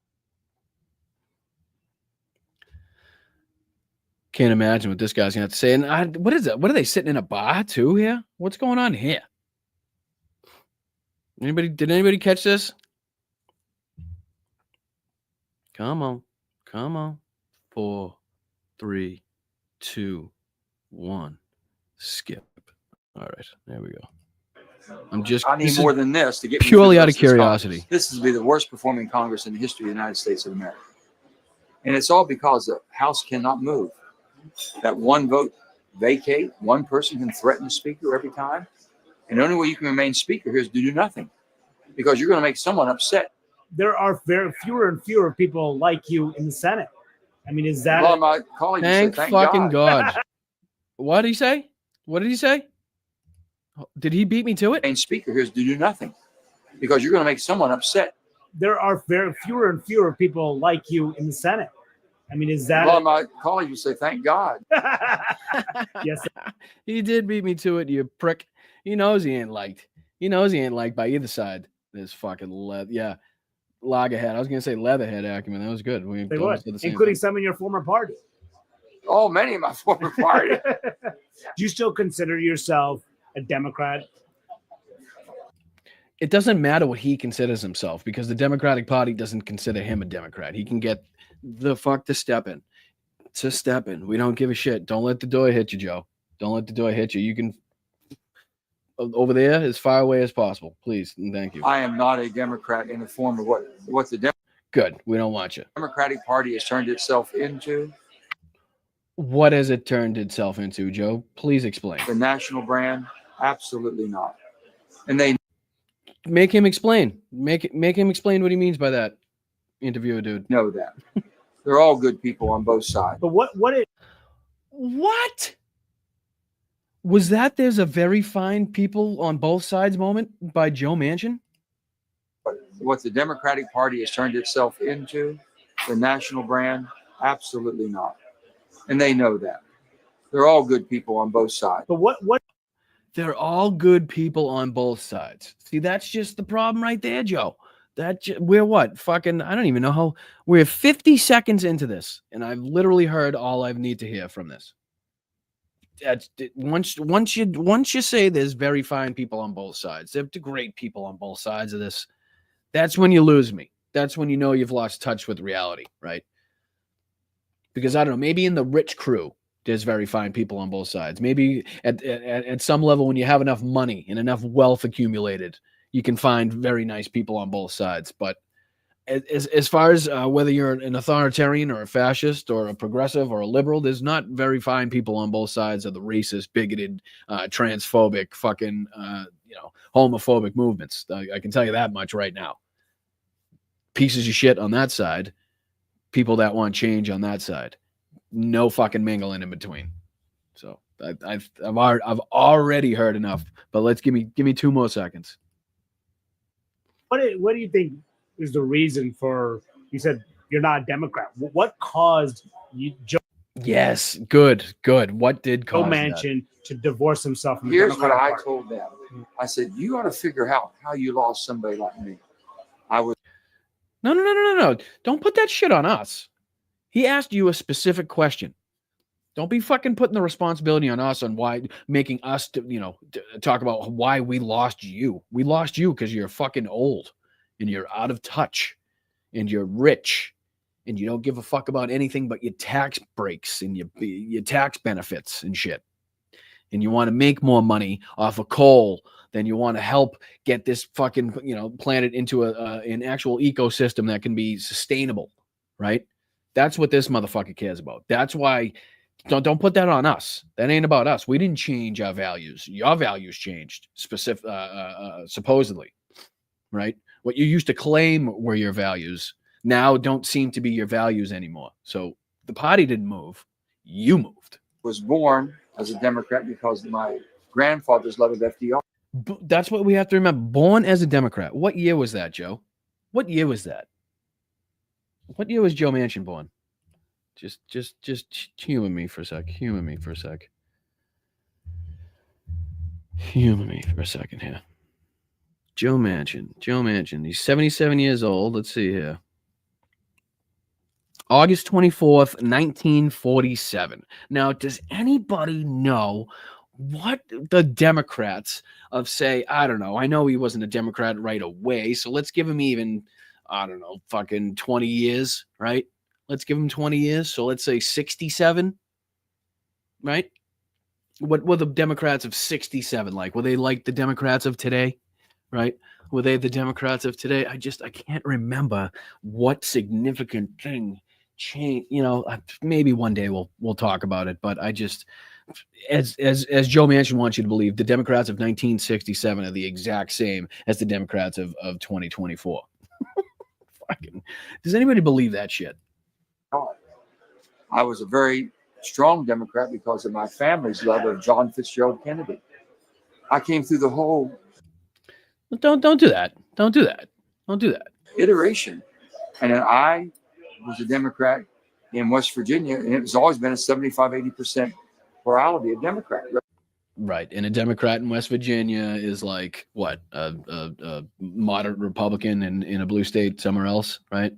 Can't imagine what this guy's gonna have to say. And what is that? What are they sitting in a bar too here? What's going on here? Did anybody catch this? Come on. 4, 3, 2, 1. Skip. All right, there we go. I need more than this to get purely out of curiosity. This is be the worst performing Congress in the history of the United States of America. And it's all because the House cannot move. That one vote vacate, one person can threaten the speaker every time. And the only way you can remain speaker here is to do nothing, because you're going to make someone upset. There are very fewer and fewer people like you in the Senate. I mean, is that? Well, my colleague Thank said, fucking God. What did he say? What did he say? Did he beat me to it? Remain speaker here is to do nothing, because you're going to make someone upset. There are very fewer and fewer people like you in the Senate. I mean, is that? Well, my colleague would say, thank God. Yes. He did beat me to it, you prick. He knows he ain't liked. He knows he ain't liked by either side. This fucking loggerhead. I was going to say leatherhead acumen. That was good. We They would, including some in your former party. Oh, many of my former party. Do you still consider yourself a Democrat? It doesn't matter what he considers himself, because the Democratic Party doesn't consider him a Democrat. He can get the fuck to step in. We don't give a shit. Don't let the door hit you, Joe. Don't let the door hit you. You can over there as far away as possible, please, and thank you. I am not a Democrat in the form of what the Good. We don't want you. Democratic Party has turned itself into. What has it turned itself into, Joe? Please explain. The national brand? Absolutely not. And they Make him explain. Make him explain what he means by that. Interviewer, dude. know that. They're all good people on both sides. But what What? Was that there's a very fine people on both sides moment by Joe Manchin? But what the Democratic Party has turned itself into, the national brand? Absolutely not. And they know that. They're all good people on both sides. but what They're all good people on both sides. See, that's just the problem right there, Joe. We're what? Fucking, I don't even know how. We're 50 seconds into this, and I've literally heard all I need to hear from this. Once you say there's very fine people on both sides, they're great people on both sides of this. That's when you lose me. That's when you know you've lost touch with reality, right? Because I don't know, maybe in the rich crew, there's very fine people on both sides. Maybe at some level, when you have enough money and enough wealth accumulated, you can find very nice people on both sides. But as far as whether you're an authoritarian or a fascist or a progressive or a liberal, there's not very fine people on both sides of the racist, bigoted, transphobic, fucking, homophobic movements. I can tell you that much right now. Pieces of shit on that side, people that want change on that side. No fucking mingling in between. So I've already heard enough. But let's give me 2 more seconds. what do you think is the reason for? You said you're not a Democrat. What caused Joe Yes, good. What did cause that? Manchin to divorce himself from the Here's what Democratic I Party? told them. I said, you ought to figure out how you lost somebody like me. I was No. Don't put that shit on us. He asked you a specific question. Don't be fucking putting the responsibility on us on why making us talk about why we lost you. We lost you because you're fucking old and you're out of touch and you're rich and you don't give a fuck about anything but your tax breaks and your tax benefits and shit. And you want to make more money off of coal than you want to help get this fucking planet into an actual ecosystem that can be sustainable, right? That's what this motherfucker cares about. That's why don't put that on us. That ain't about us. We didn't change our values. Your values changed, supposedly, right? What you used to claim were your values now don't seem to be your values anymore. So the party didn't move. You moved. was born as a Democrat because of my grandfather's love of FDR. That's what we have to remember. Born as a Democrat. What year was that, Joe? What year was that? What year was Joe Manchin born? Just humor me for a sec. Humor me for a second here. Joe Manchin. He's 77 years old. Let's see here. August 24th, 1947. Now, does anybody know what the Democrats of say, I don't know. I know he wasn't a Democrat right away, so let's give him even, I don't know, fucking 20 years, right? Let's give him 20 years. So let's say 67, right? What were the Democrats of 67 like? Were they like the Democrats of today, right? Were they the Democrats of today? I can't remember what significant thing changed. Maybe one day we'll talk about it, but I just, as Joe Manchin wants you to believe, the Democrats of 1967 are the exact same as the Democrats of 2024. Fucking, does anybody believe that shit? I was a very strong Democrat because of my family's love of John Fitzgerald Kennedy. I came through the whole Don't do that. Don't do that. iteration. And then I was a Democrat in West Virginia, and it's always been a 75-80% plurality of Democrat. Right. And a Democrat in West Virginia is like what? A moderate Republican in a blue state somewhere else, right?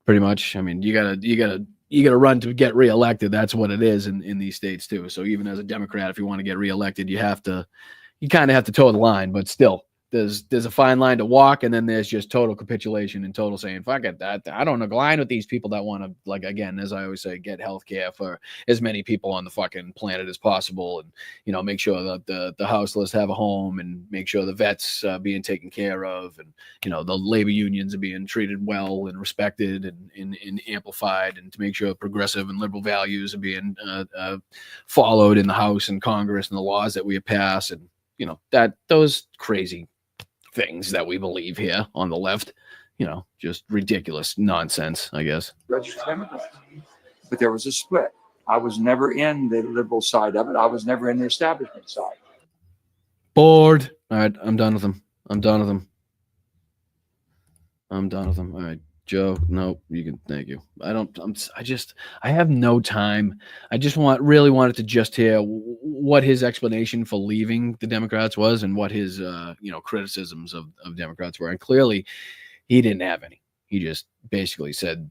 Pretty much. I mean, you gotta run to get reelected. That's what it is in these states too. So even as a Democrat, if you want to get reelected, you kind of have to toe the line, but still, there's a fine line to walk, and then there's just total capitulation and total saying, fuck it, that I don't align with these people that want to, like, again, as I always say, get health care for as many people on the fucking planet as possible, and, you know, make sure that the houseless have a home, and make sure the vets being taken care of, and, you know, the labor unions are being treated well and respected and amplified, and to make sure progressive and liberal values are being followed in the House and Congress and the laws that we pass, and, you know, that those crazy things that we believe here on the left, you know, just ridiculous nonsense, I guess. Registered Democrat. But there was a split. I was never in the liberal side of it. I was never in the establishment side. Bored. All right, I'm done with them. I'm done with them. All right, Joe. No, you can. Thank you. I have no time. I just really wanted to just hear what his explanation for leaving the Democrats was, and what his, criticisms of Democrats were. And clearly, he didn't have any. He just basically said,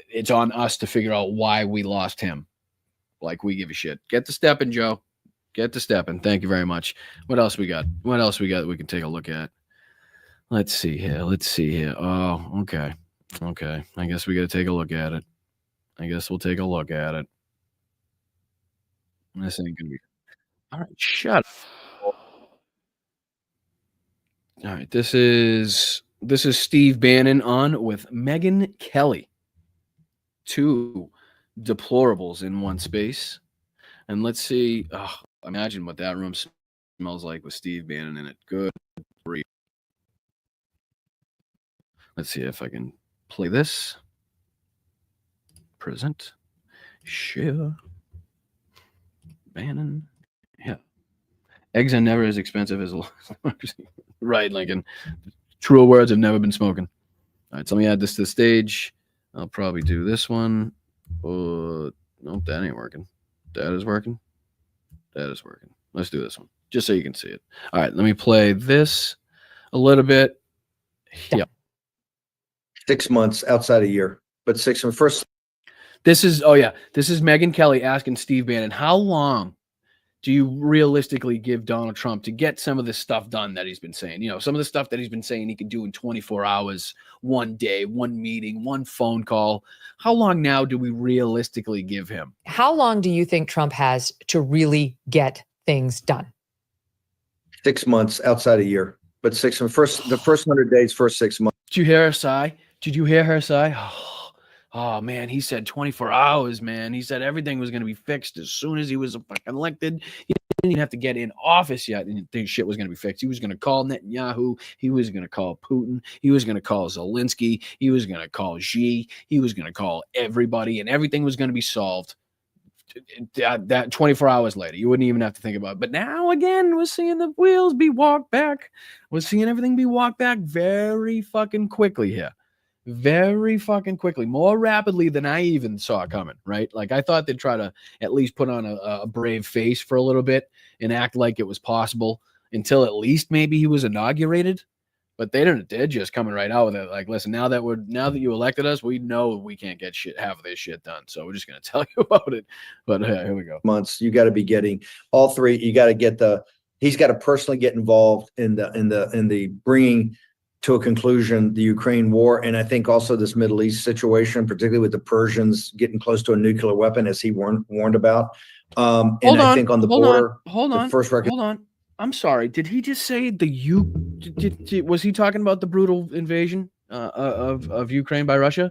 it's on us to figure out why we lost him. Like, we give a shit. Get to stepping, Joe. Get to stepping. Thank you very much. What else we got? That we can take a look at? Let's see here. Oh, okay. Okay. I guess we got to take a look at it. I guess we'll take a look at it. This ain't going to be. All right. Shut up. All right. This is Steve Bannon on with Megyn Kelly. Two deplorables in one space. And let's see. Oh, imagine what that room smells like with Steve Bannon in it. Good grief. Let's see if I can play this. Present. Share. Bannon. Yeah. Eggs are never as expensive as right, Lincoln. Truer words have never been spoken. All right, so let me add this to the stage. I'll probably do this one. Nope, that ain't working. That is working. Let's do this one, just so you can see it. All right, let me play this a little bit. Yeah. 6 months outside a year, but 6 months first. This is Megyn Kelly asking Steve Bannon, how long do you realistically give Donald Trump to get some of this stuff done that he's been saying? You know, some of the stuff that he's been saying he can do in 24 hours, one day, one meeting, one phone call. How long now do we realistically give him? How long do you think Trump has to really get things done? 6 months outside a year, but the first 100 days, first 6 months. Did you hear her sigh? Oh, man, he said 24 hours, man. He said everything was going to be fixed as soon as he was fucking elected. He didn't even have to get in office yet, and the shit was going to be fixed. He was going to call Netanyahu. He was going to call Putin. He was going to call Zelensky. He was going to call Xi. He was going to call everybody, and everything was going to be solved. That 24 hours later, you wouldn't even have to think about it. But now, again, we're seeing the wheels be walked back. We're seeing everything be walked back very fucking quickly here. Very fucking quickly, more rapidly than I even saw coming, right? Like, I thought they'd try to at least put on a brave face for a little bit and act like it was possible until at least maybe he was inaugurated. But they're just coming right out with it. Like, listen, now that you elected us, we know we can't get half of this shit done. So we're just going to tell you about it. But here we go. Months, you got to be getting all three. You got to get he's got to personally get involved in the bringing to a conclusion the Ukraine war, and I think also this Middle East situation, particularly with the Persians getting close to a nuclear weapon, as he warned about. I think on the border, hold on. I'm sorry. Did he just say was he talking about the brutal invasion of Ukraine by Russia?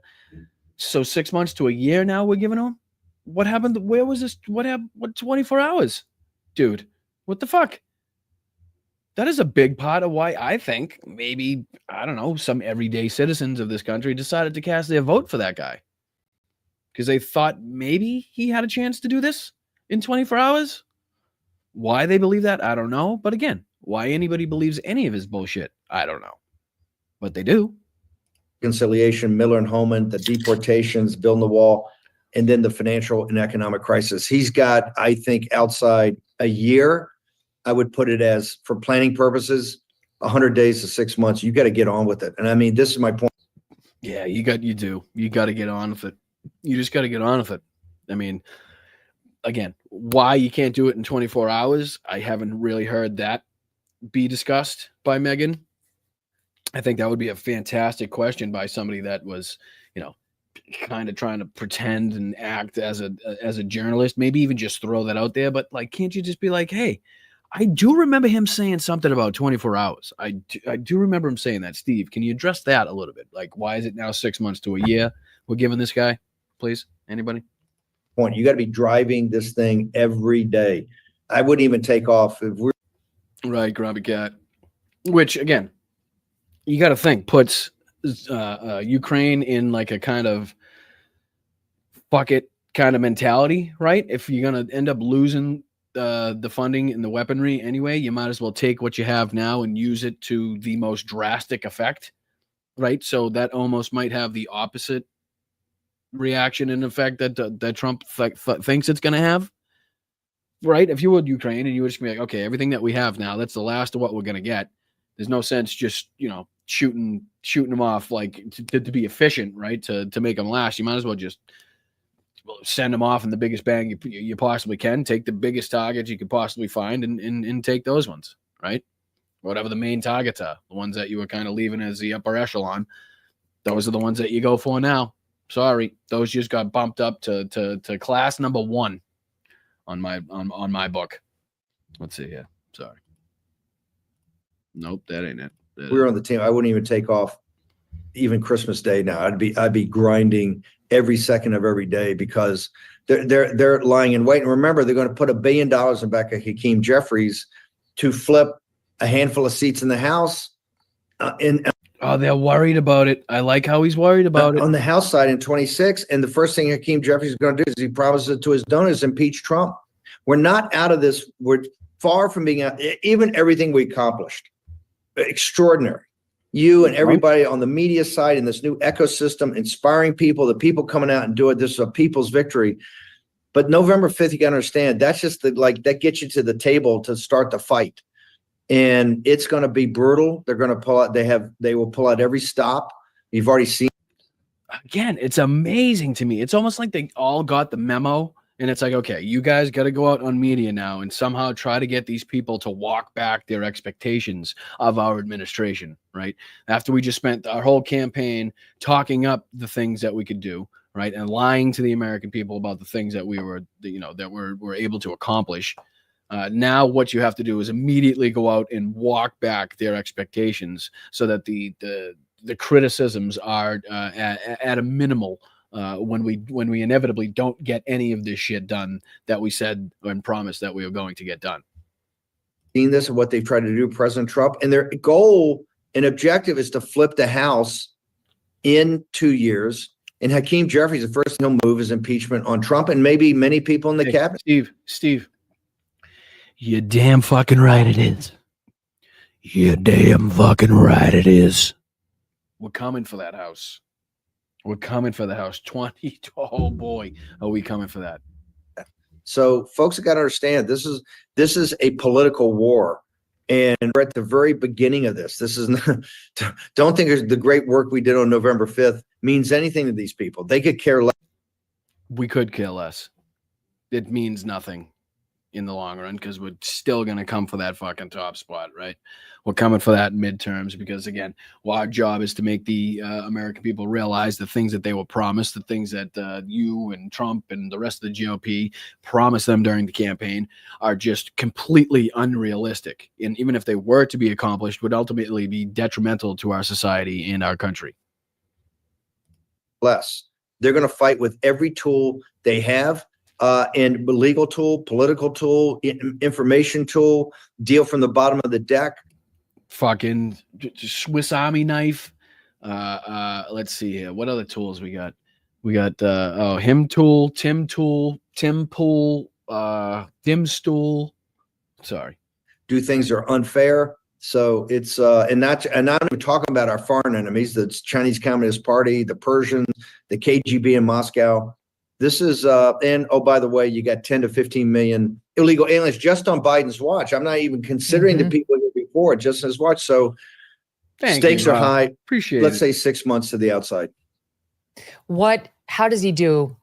So 6 months to a year now we're giving him? What happened? Where was this? What happened? What 24 hours? Dude, what the fuck? That is a big part of why I think maybe, I don't know, some everyday citizens of this country decided to cast their vote for that guy. Because they thought maybe he had a chance to do this in 24 hours. Why they believe that, I don't know. But again, why anybody believes any of his bullshit, I don't know. But they do. Reconciliation, Miller and Homan, the deportations, building the wall, and then the financial and economic crisis. He's got, I think, outside a year. I would put it as, for planning purposes, 100 days to 6 months. You got to get on with it. And I mean, this is my point. Yeah, you got to get on with it. You just got to get on with it. I mean, again, why you can't do it in 24 hours, I haven't really heard that be discussed by Megyn. I think that would be a fantastic question by somebody that was, you know, kind of trying to pretend and act as a journalist. Maybe even just throw that out there. But like, can't you just be like, hey, I do remember him saying something about 24 hours. I do remember him saying that. Steve, can you address that a little bit? Like, why is it now 6 months to a year we're giving this guy? Please, anybody? Point. You got to be driving this thing every day. I wouldn't even take off if we're right. Grumpy cat. Which again, you got to think puts Ukraine in like a kind of fuck it kind of mentality, right? If you're gonna end up losing the funding and the weaponry anyway, you might as well take what you have now and use it to the most drastic effect, right? So that almost might have the opposite reaction and effect that Trump thinks it's going to have, right? If you were Ukraine and you would just be like, okay, everything that we have now, that's the last of what we're going to get. There's no sense just, you know, shooting them off like to be efficient, right? To make them last, you might as well just send them off in the biggest bang you possibly can. Take the biggest targets you could possibly find and take those ones, right? Whatever the main targets are, the ones that you were kind of leaving as the upper echelon, those are the ones that you go for now. Sorry, those just got bumped up to class number 1 on my book. Let's see here. Sorry. Nope, that ain't it. we were on the team, I wouldn't even take off even Christmas Day now. I'd be grinding every second of every day because they're lying in wait. And remember, they're going to put $1 billion in the back of Hakeem Jeffries to flip a handful of seats in the House. Oh, they're worried about it. I like how he's worried about it. On the House side in 26. And the first thing Hakeem Jeffries is going to do is he promises to his donors, impeach Trump. We're not out of this. We're far from being out. Even everything we accomplished, extraordinary. You and everybody on the media side in this new ecosystem, inspiring people, the people coming out and do it. This is a people's victory. But November 5th, you got to understand, that's just that gets you to the table to start the fight. And it's going to be brutal. They're going to pull out. They will pull out every stop. You've already seen. Again, it's amazing to me. It's almost like they all got the memo. And it's like, okay, you guys got to go out on media now and somehow try to get these people to walk back their expectations of our administration, right? After we just spent our whole campaign talking up the things that we could do, right? And lying to the American people about the things that we were, that we're able to accomplish. Now what you have to do is immediately go out and walk back their expectations so that the criticisms are at a minimal when we inevitably don't get any of this shit done that we said and promised that we were going to get done. Seen this and what they've tried to do, President Trump, and their goal and objective is to flip the House in 2 years. And Hakeem Jeffries, the first thing he'll move is impeachment on Trump and maybe many people in the cabinet. Steve, you're damn fucking right it is. You're damn fucking right it is. We're coming for that House. We're coming for the House. 20. Oh boy, are we coming for that? So folks have got to understand this is a political war. And we're at the very beginning of this. This is not, don't think the great work we did on November 5th means anything to these people. They could care less. We could care less. It means nothing in the long run because we're still going to come for that fucking top spot, right? We're coming for that midterms because, again, our job is to make the American people realize the things that they were promised, the things that you and Trump and the rest of the GOP promised them during the campaign are just completely unrealistic. And even if they were to be accomplished, would ultimately be detrimental to our society and our country. Less. They're going to fight with every tool they have. And legal tool, political tool, information tool, deal from the bottom of the deck. Fucking Swiss Army knife. Let's see here. What other tools we got? We got him tool, Tim pool, dim stool. Sorry. Do things that are unfair. So it's and not even talking about our foreign enemies, the Chinese Communist Party, the Persians, the KGB in Moscow. This is, and oh, by the way, you got 10 to 15 million illegal aliens just on Biden's watch. I'm not even considering the people here before, just his watch. So stakes are high. Appreciate Let's it. say 6 months to the outside. How does he do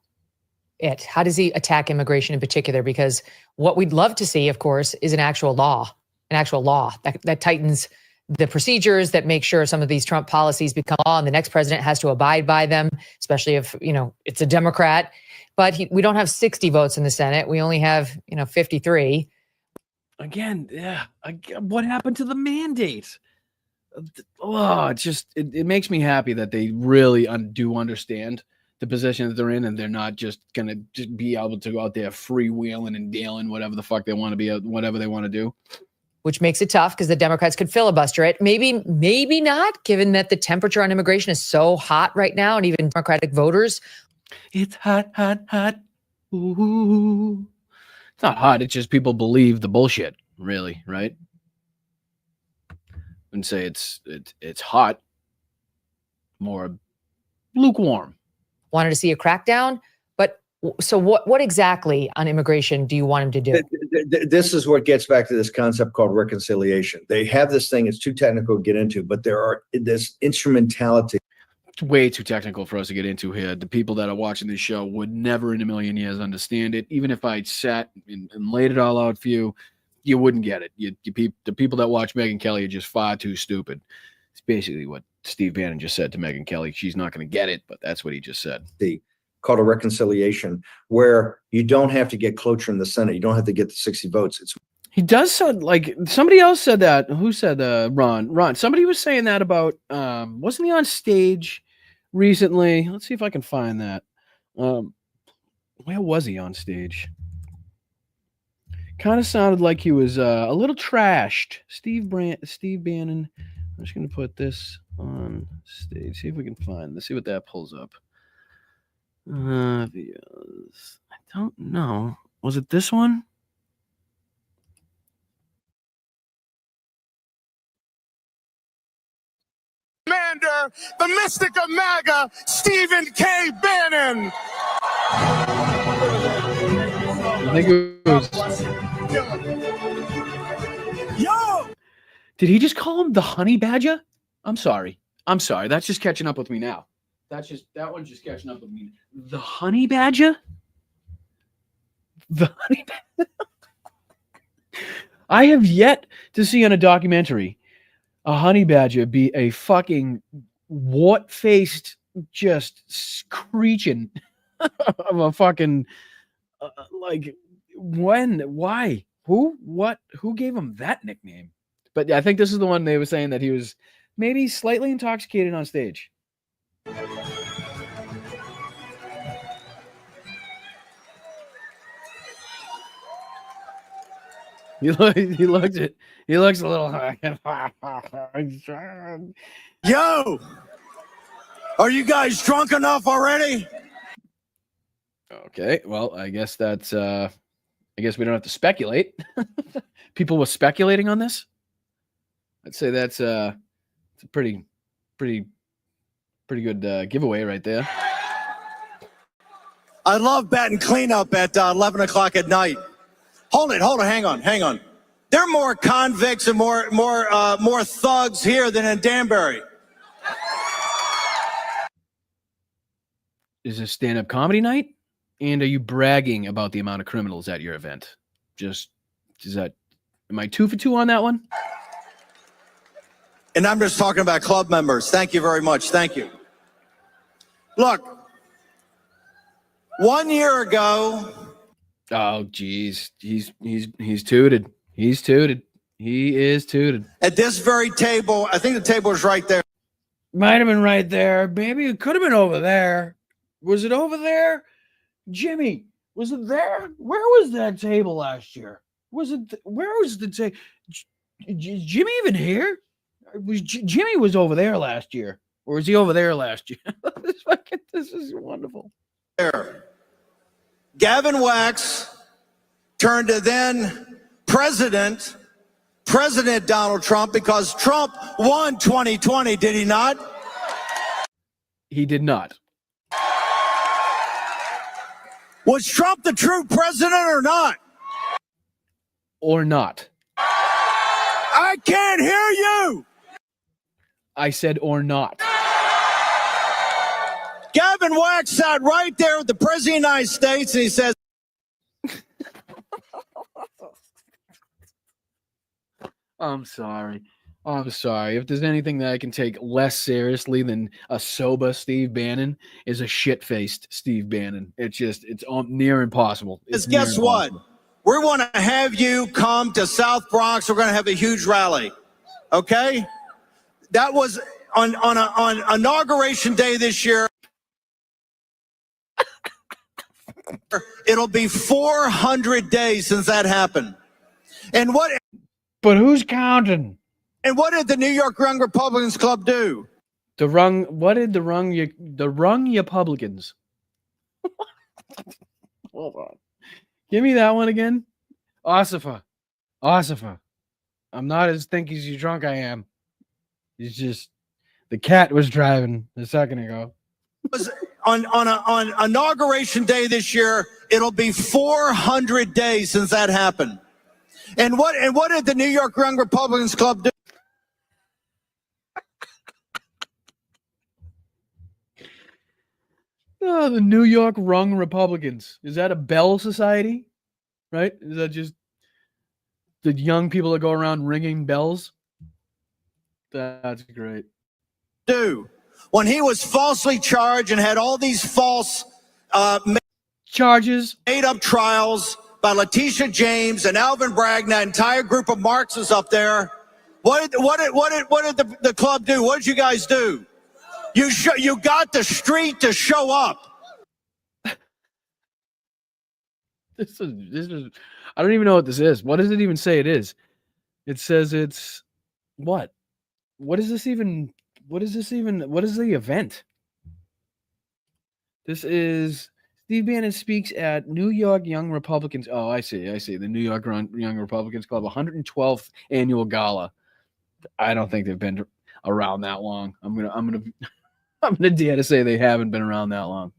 it? How does he attack immigration in particular? Because what we'd love to see, of course, is an actual law that tightens the procedures that make sure some of these Trump policies become law, and the next president has to abide by them, especially if, it's a Democrat. But we don't have 60 votes in the Senate. We only have, 53. Again, what happened to the mandate? Oh, it makes me happy that they really do understand the position that they're in, and they're not just going to just be able to go out there freewheeling and dealing whatever the fuck they want to be, whatever they want to do. Which makes it tough because the Democrats could filibuster it. Maybe not, given that the temperature on immigration is so hot right now, and even Democratic voters. It's hot, hot, hot. Ooh. It's not hot. It's just people believe the bullshit, really, right? And say it's hot, more lukewarm. Wanted to see a crackdown, but so what exactly on immigration do you want him to do? This is what gets back to this concept called reconciliation. They have this thing, it's too technical to get into, but there are this instrumentality. It's way too technical for us to get into here. The people that are watching this show would never in a million years understand it. Even if I sat and laid it all out for you, you wouldn't get it. The people that watch Megyn Kelly are just far too stupid. It's basically what Steve Bannon just said to Megyn Kelly. She's not going to get it, but that's what he just said. Called a reconciliation, where you don't have to get cloture in the Senate. You don't have to get the 60 votes. He does sound like somebody else said that. Who said Ron? Somebody was saying that about, wasn't he on stage recently? Let's see if I can find that. Where was he on stage? Kind of sounded like he was a little trashed. Steve Bannon. I'm just going to put this on stage. See if we can find. Let's see what that pulls up. I don't know. Was it this one? Commander, the mystic of MAGA, Stephen K. Bannon. I think it was. Yo! Did he just call him the honey badger? I'm sorry. That's just catching up with me now. That one's just catching up with me. The honey badger? The honey badger? I have yet to see on a documentary a honey badger be a fucking wart-faced, just screeching of a fucking like when, why, who, what, who gave him that nickname? But I think this is the one they were saying that he was maybe slightly intoxicated on stage. He looks a little. Yo! Are you guys drunk enough already? Okay, well, I guess that's. I guess we don't have to speculate. People were speculating on this. I'd say that's it's a pretty good giveaway right there. I love batting cleanup at 11 o'clock at night. Hold it, hang on. There are more convicts and more thugs here than in Danbury. Is this stand-up comedy night? And are you bragging about the amount of criminals at your event? Am I 2 for 2 on that one? And I'm just talking about club members. Thank you very much. Thank you. Look, 1 year ago. Oh, geez. He's tooted. He's tooted. He is tooted. At this very table, I think the table is right there. Might have been right there. Maybe it could have been over there. Was it over there? Jimmy, was it there? Where was that table last year? Where was the table? Is Jimmy even here? Jimmy was over there last year. Or was he over there last year? This is wonderful. There. Gavin Wax turned to then President Donald Trump, because Trump won 2020, did he not? He did not. Was Trump the true president or not? Or not. I can't hear you. I said or not. Gavin Wax sat right there with the President of the United States, and he says, I'm sorry. I'm sorry. If there's anything that I can take less seriously than a sober Steve Bannon, is a shit-faced Steve Bannon. It's near impossible. It's near Guess what? impossible. We want to have you come to South Bronx. We're going to have a huge rally. Okay? That was on Inauguration Day this year. It'll be 400 days since that happened. And what? But who's counting? And what did the New York Young Republicans Club do? What did the Young Republicans? Hold on. Give me that one again. Ossifer. I'm not as thinky as you drunk I am. It's just the cat was driving a second ago. On Inauguration Day this year, it'll be 400 days since that happened. And what did the New York Young Republicans Club do? Oh, the New York Young Republicans. Is that a Bell Society? Right? Is that just the young people that go around ringing bells? That's great. When he was falsely charged and had all these false charges, made-up trials by Letitia James and Alvin Bragg, that entire group of Marxists up there. What did the club do? What did you guys do? You got the street to show up. This is. I don't even know what this is. What does it even say it is? It says it's what? What is this even? What is the event? This is Steve Bannon speaks at New York Young Republicans. Oh, I see. The New York Young Republicans Club 112th annual gala. I don't think they've been around that long. I'm gonna dare to say they haven't been around that long.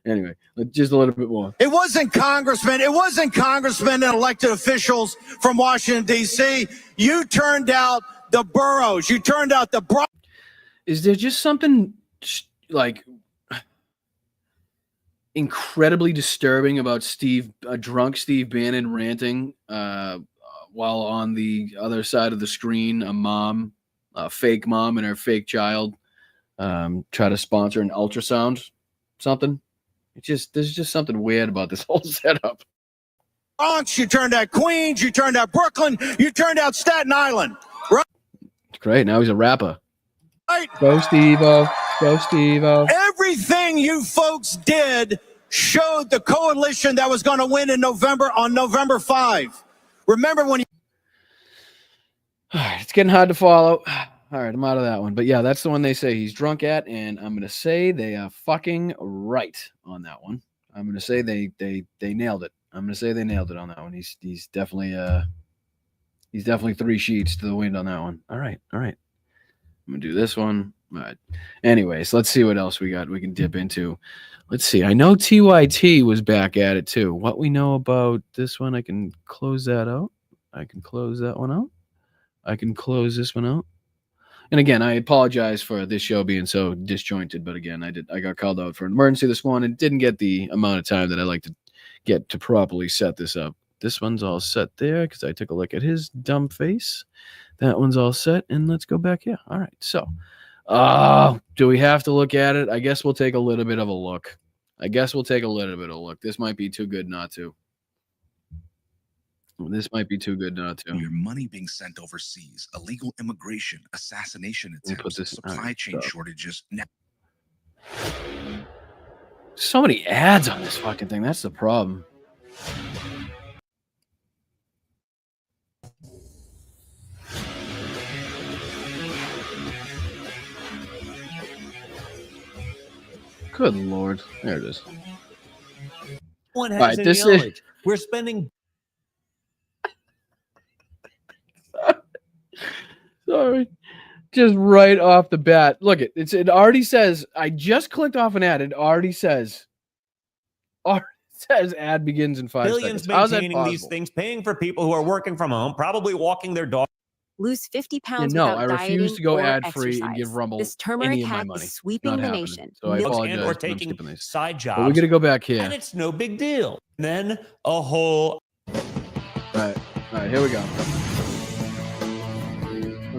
Anyway, just a little bit more. It wasn't congressmen and elected officials from Washington, D.C. You turned out the boroughs. You turned out the... Is there just something like incredibly disturbing about drunk Steve Bannon ranting while on the other side of the screen, a fake mom and her fake child try to sponsor an ultrasound, something? There's just something weird about this whole setup. Bronx, you turned out Queens, you turned out Brooklyn, you turned out Staten Island. Right? Great. Now he's a rapper. Right. Go Steve-O. Go Steve-O. Everything you folks did showed the coalition that was going to win in November on November 5. Remember when you... All right, it's getting hard to follow. All right, I'm out of that one. But yeah, that's the one they say he's drunk at, and I'm going to say they are fucking right on that one. I'm going to say they nailed it. I'm going to say they nailed it on that one. He's definitely three sheets to the wind on that one. All right. I'm going to do this one. All right. Anyways, let's see what else we got we can dip into. Let's see. I know TYT was back at it too. What we know about this one, I can close that out. I can close that one out. I can close this one out. And again, I apologize for this show being so disjointed, but again, I got called out for an emergency this morning. Didn't get the amount of time that I like to get to properly set this up. This one's all set there because I took a look at his dumb face. That one's all set, and let's go back here. All right, so do we have to look at it? I guess we'll take a little bit of a look. This might be too good not to. Your money being sent overseas, illegal immigration, assassination attempts, supply chain shortages. So many ads on this fucking thing. That's the problem. Good Lord. There it is. One has any knowledge. We're spending... Sorry. Just right off the bat. Look, it already says, I just clicked off an ad. It already says ad begins in 5 billions seconds. Maintaining these things, paying for people who are working from home, probably walking their dog. Lose 50 pounds no, without I refuse dieting to go or ad-free and exercise. give Rumble This turmeric any of my hack money. is sweeping the nation. So I apologize. And we're but I'm taking skipping these. side jobs. But we're going to go back here. And it's no big deal. And then a whole... All right, here we go.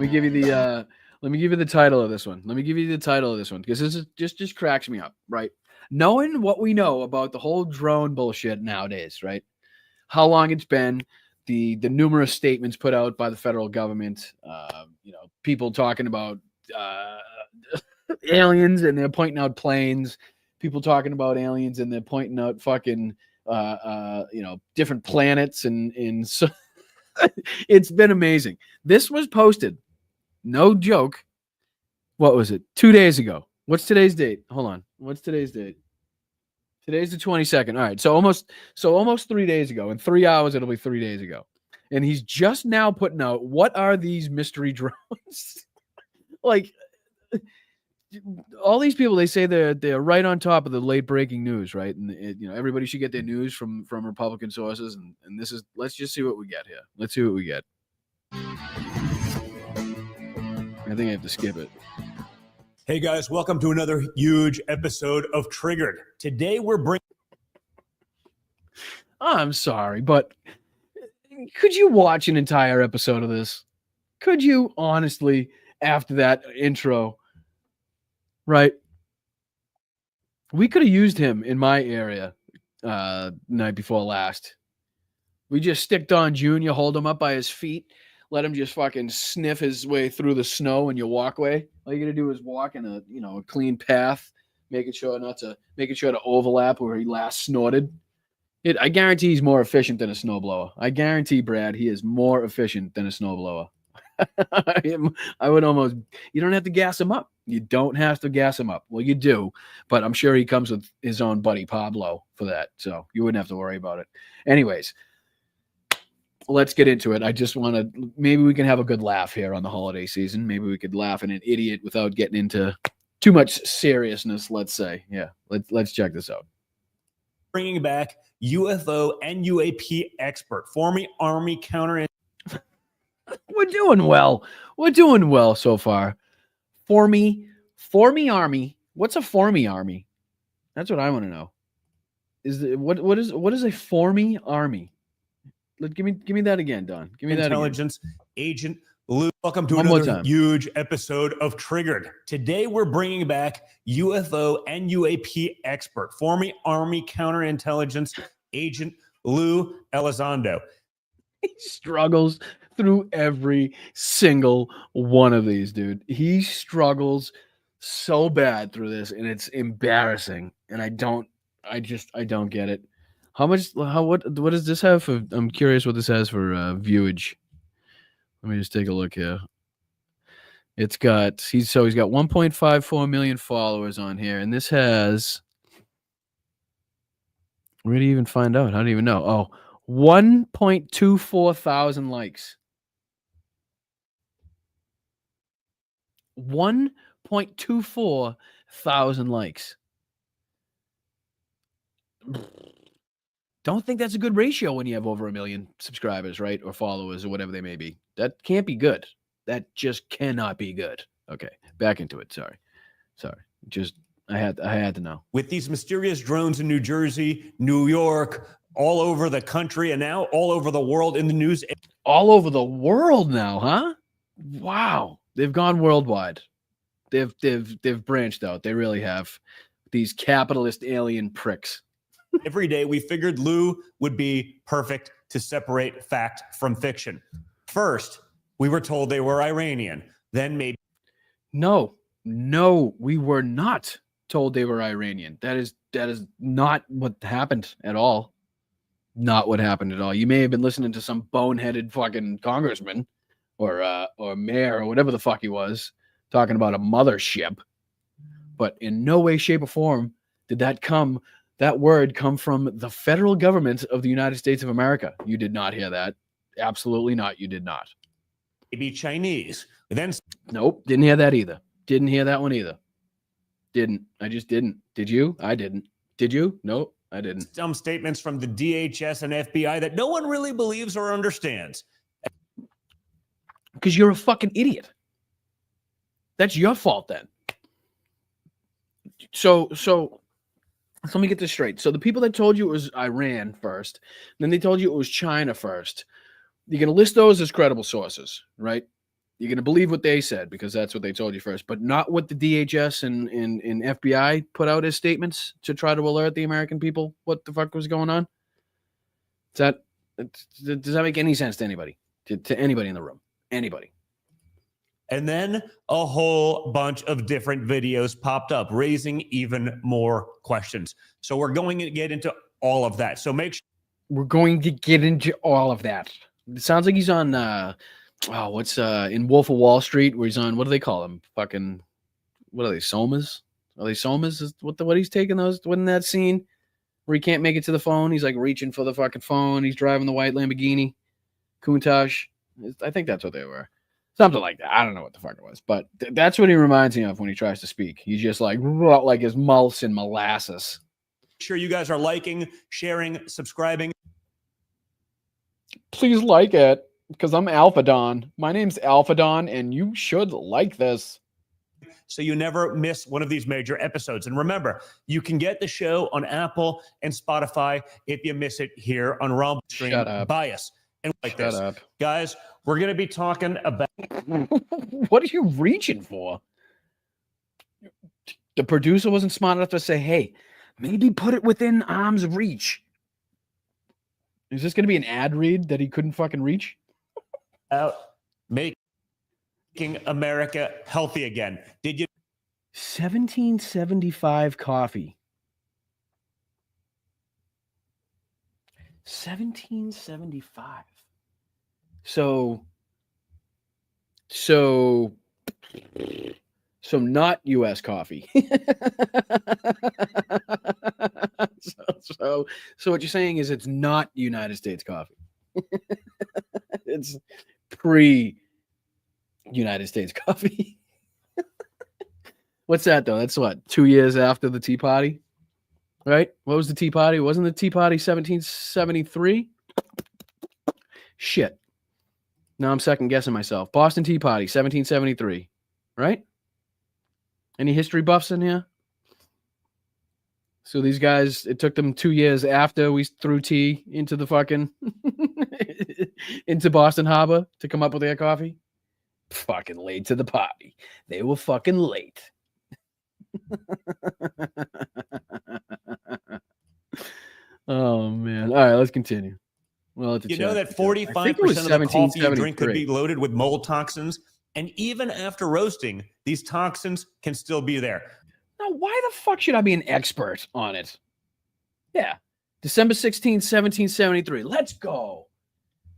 Let me give you the title of this one. Let me give you the title of this one because this is just cracks me up, right? Knowing what we know about the whole drone bullshit nowadays, right? How long it's been, the numerous statements put out by the federal government, people talking about aliens and they're pointing out planes, people talking about aliens and they're pointing out fucking different planets and so it's been amazing. This was posted, no joke. What was it? 2 days ago. What's today's date? Hold on. What's today's date? Today's the 22nd. All right. So almost 3 days ago. In 3 hours, it'll be 3 days ago. And he's just now putting out, what are these mystery drones? Like, all these people, they say they're right on top of the late breaking news, right? And everybody should get their news from Republican sources. And this is, let's just see what we get here. Let's see what we get. I think I have to skip it. Hey guys, welcome to another huge episode of Triggered. Today we're bringing... I'm sorry, but could you watch an entire episode of this? Could you honestly, after that intro, right? We could have used him in my area night before last. We just sticked on Junior, hold him up by his feet, let him just fucking sniff his way through the snow in your walkway. All you gotta do is walk in a clean path, making sure to overlap where he last snorted. I guarantee he's more efficient than a snowblower. I guarantee, Brad, he is more efficient than a snowblower. I would almost, you don't have to gas him up. You don't have to gas him up. Well, you do, but I'm sure he comes with his own buddy Pablo for that. So you wouldn't have to worry about it. Anyways, let's get into it. I just want to, maybe we can have a good laugh here on the holiday season. Maybe we could laugh at an idiot without getting into too much seriousness, let's say. Yeah, let's check this out. Bringing back UFO and UAP expert, former Army counter... We're doing well. We're doing well so far. Formy Army. What's a Formy Army? That's what I want to know. What is a Formy Army? Give me that again, Don. Give me that again. Intelligence agent Lou. Welcome to another huge episode of Triggered. Today we're bringing back UFO and UAP expert, former Army counterintelligence agent Lou Elizondo. He struggles through every single one of these, dude. He struggles so bad through this, and it's embarrassing. And I don't get it. What does this have for? I'm curious what this has for viewage. Let me just take a look here. He's got 1.54 million followers on here, and this has, where do you even find out? I don't even know. Oh, 1.24 thousand likes. 1.24 thousand likes. Don't think that's a good ratio when you have over 1 million subscribers, right? Or followers or whatever they may be. That can't be good. That just cannot be good. Okay, back into it. Sorry. Just I had to know. With these mysterious drones in New Jersey, New York, all over the country, and now all over the world in the news. All over the world now, huh? Wow. They've gone worldwide. They've branched out. They really have. These capitalist alien pricks. Every day we figured Lou would be perfect to separate fact from fiction. First, we were told they were Iranian. Then maybe... No, we were not told they were Iranian. That is not what happened at all. Not what happened at all. You may have been listening to some boneheaded fucking congressman or mayor or whatever the fuck he was talking about a mothership. But in no way, shape, or form did that word come from the federal government of the United States of America. You did not hear that. Absolutely not. You did not. Maybe Chinese. Then nope, didn't hear that either. Didn't hear that one either. Didn't. I just didn't. Did you? I didn't. Did you? Nope, I didn't. Some statements from the DHS and FBI that no one really believes or understands. Because you're a fucking idiot. That's your fault then. So let me get this straight. So the people that told you it was Iran first, then they told you it was China first. You're going to list those as credible sources, right? You're going to believe what they said because that's what they told you first, but not what the DHS and FBI put out as statements to try to alert the American people what the fuck was going on. Does that make any sense to anybody? To anybody in the room? Anybody? And then a whole bunch of different videos popped up, raising even more questions. So we're going to get into all of that. So make sure. We're going to get into all of that. It sounds like he's on what's in Wolf of Wall Street, where he's on, what do they call them? Fucking, what are they, somas? Are they somas? Is what he's taking those? Wasn't that scene where he can't make it to the phone? He's like reaching for the fucking phone. He's driving the white Lamborghini Countach. I think that's what they were. Something like that. I don't know what the fuck it was, but that's what he reminds me of when he tries to speak. He's just like his mouth's in molasses. Sure you guys are liking, sharing, subscribing. Please like it. Because I'm Alpha Don. My name's Alpha Don, and you should like this. So you never miss one of these major episodes. And remember, you can get the show on Apple and Spotify if you miss it here on Rumble Stream. Shut up. Bias. And like Shut this. up. Guys, we're going to be talking about... What are you reaching for? The producer wasn't smart enough to say, hey, maybe put it within arm's reach. Is this going to be an ad read that he couldn't fucking reach? Out making America healthy again. Did you 1775 coffee? 1775. So not U.S. coffee. so what you're saying is it's not United States coffee. It's pre-United States coffee. What's that, though? That's what, 2 years after the Tea Party? Right? What was the Tea Party? Wasn't the Tea Party 1773? Shit. Now I'm second-guessing myself. Boston Tea Party, 1773. Right? Any history buffs in here? So these guys, it took them 2 years after we threw tea into the fucking... into Boston Harbor to come up with their coffee. Fucking late to the party. They were fucking late. Oh man. All right, let's continue. Well, you know that 45% of the coffee you drink could be loaded with mold toxins, and even after roasting, these toxins can still be there. Now, why the fuck should I be an expert on it? Yeah. December 16th, 1773. Let's go.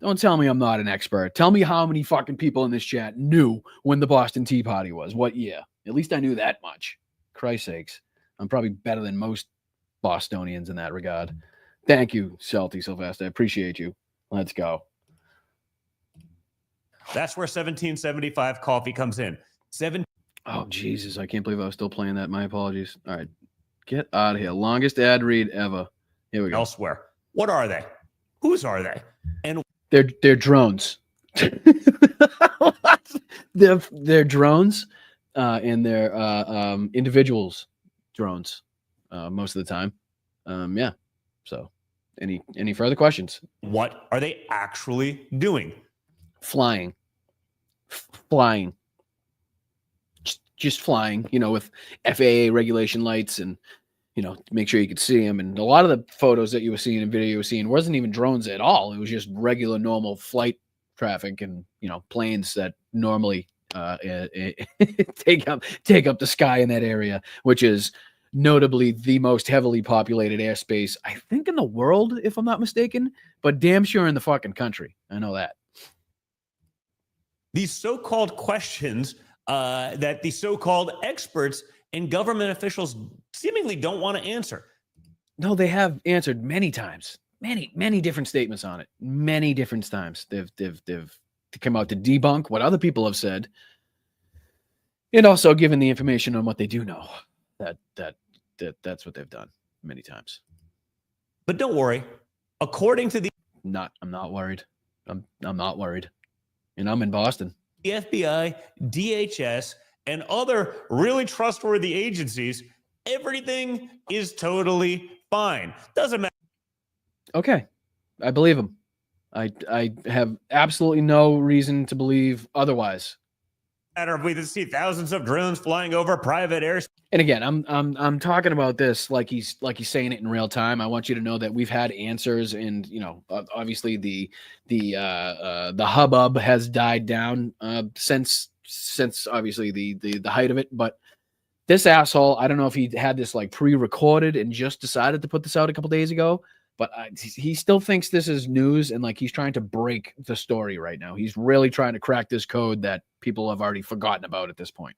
Don't tell me I'm not an expert. Tell me how many fucking people in this chat knew when the Boston Tea Party was. What year? At least I knew that much. Christ's sakes. I'm probably better than most Bostonians in that regard. Thank you, Celty Sylvester. I appreciate you. Let's go. That's where 1775 coffee comes in. Oh, Jesus. I can't believe I was still playing that. My apologies. All right. Get out of here. Longest ad read ever. Here we go. Elsewhere. What are they? Whose are they? And they're drones. they're drones, and they're individuals drones most of the time. Yeah. So, any further questions? What are they actually doing? Flying. Just flying. You know, with FAA regulation lights and. You know, make sure you could see them. And a lot of the photos that you were seeing and video you were seeing wasn't even drones at all. It was just regular, normal flight traffic and, you know, planes that normally take up the sky in that area, which is notably the most heavily populated airspace, I think, in the world, if I'm not mistaken, but damn sure in the fucking country. I know that. These so-called questions that the so-called experts and government officials seemingly don't want to answer. No, they have answered many times, many different statements on it. Many different times they've come out to debunk what other people have said, and also given the information on what they do know. That's what they've done many times. But don't worry, according to the I'm not worried. I'm not worried, and I'm in Boston. The FBI, DHS, and other really trustworthy agencies, everything is totally fine. Doesn't matter. Okay. I believe him. I have absolutely no reason to believe otherwise. Matter if we see thousands of drones flying over private airspace. And again, I'm talking about this like he's saying it in real time. I want you to know that we've had answers, and obviously the hubbub has died down since obviously the height of it. But this asshole, I don't know if he had this like pre-recorded and just decided to put this out a couple days ago, but he still thinks this is news, and like he's trying to break the story right now. He's really trying to crack this code that people have already forgotten about at this point.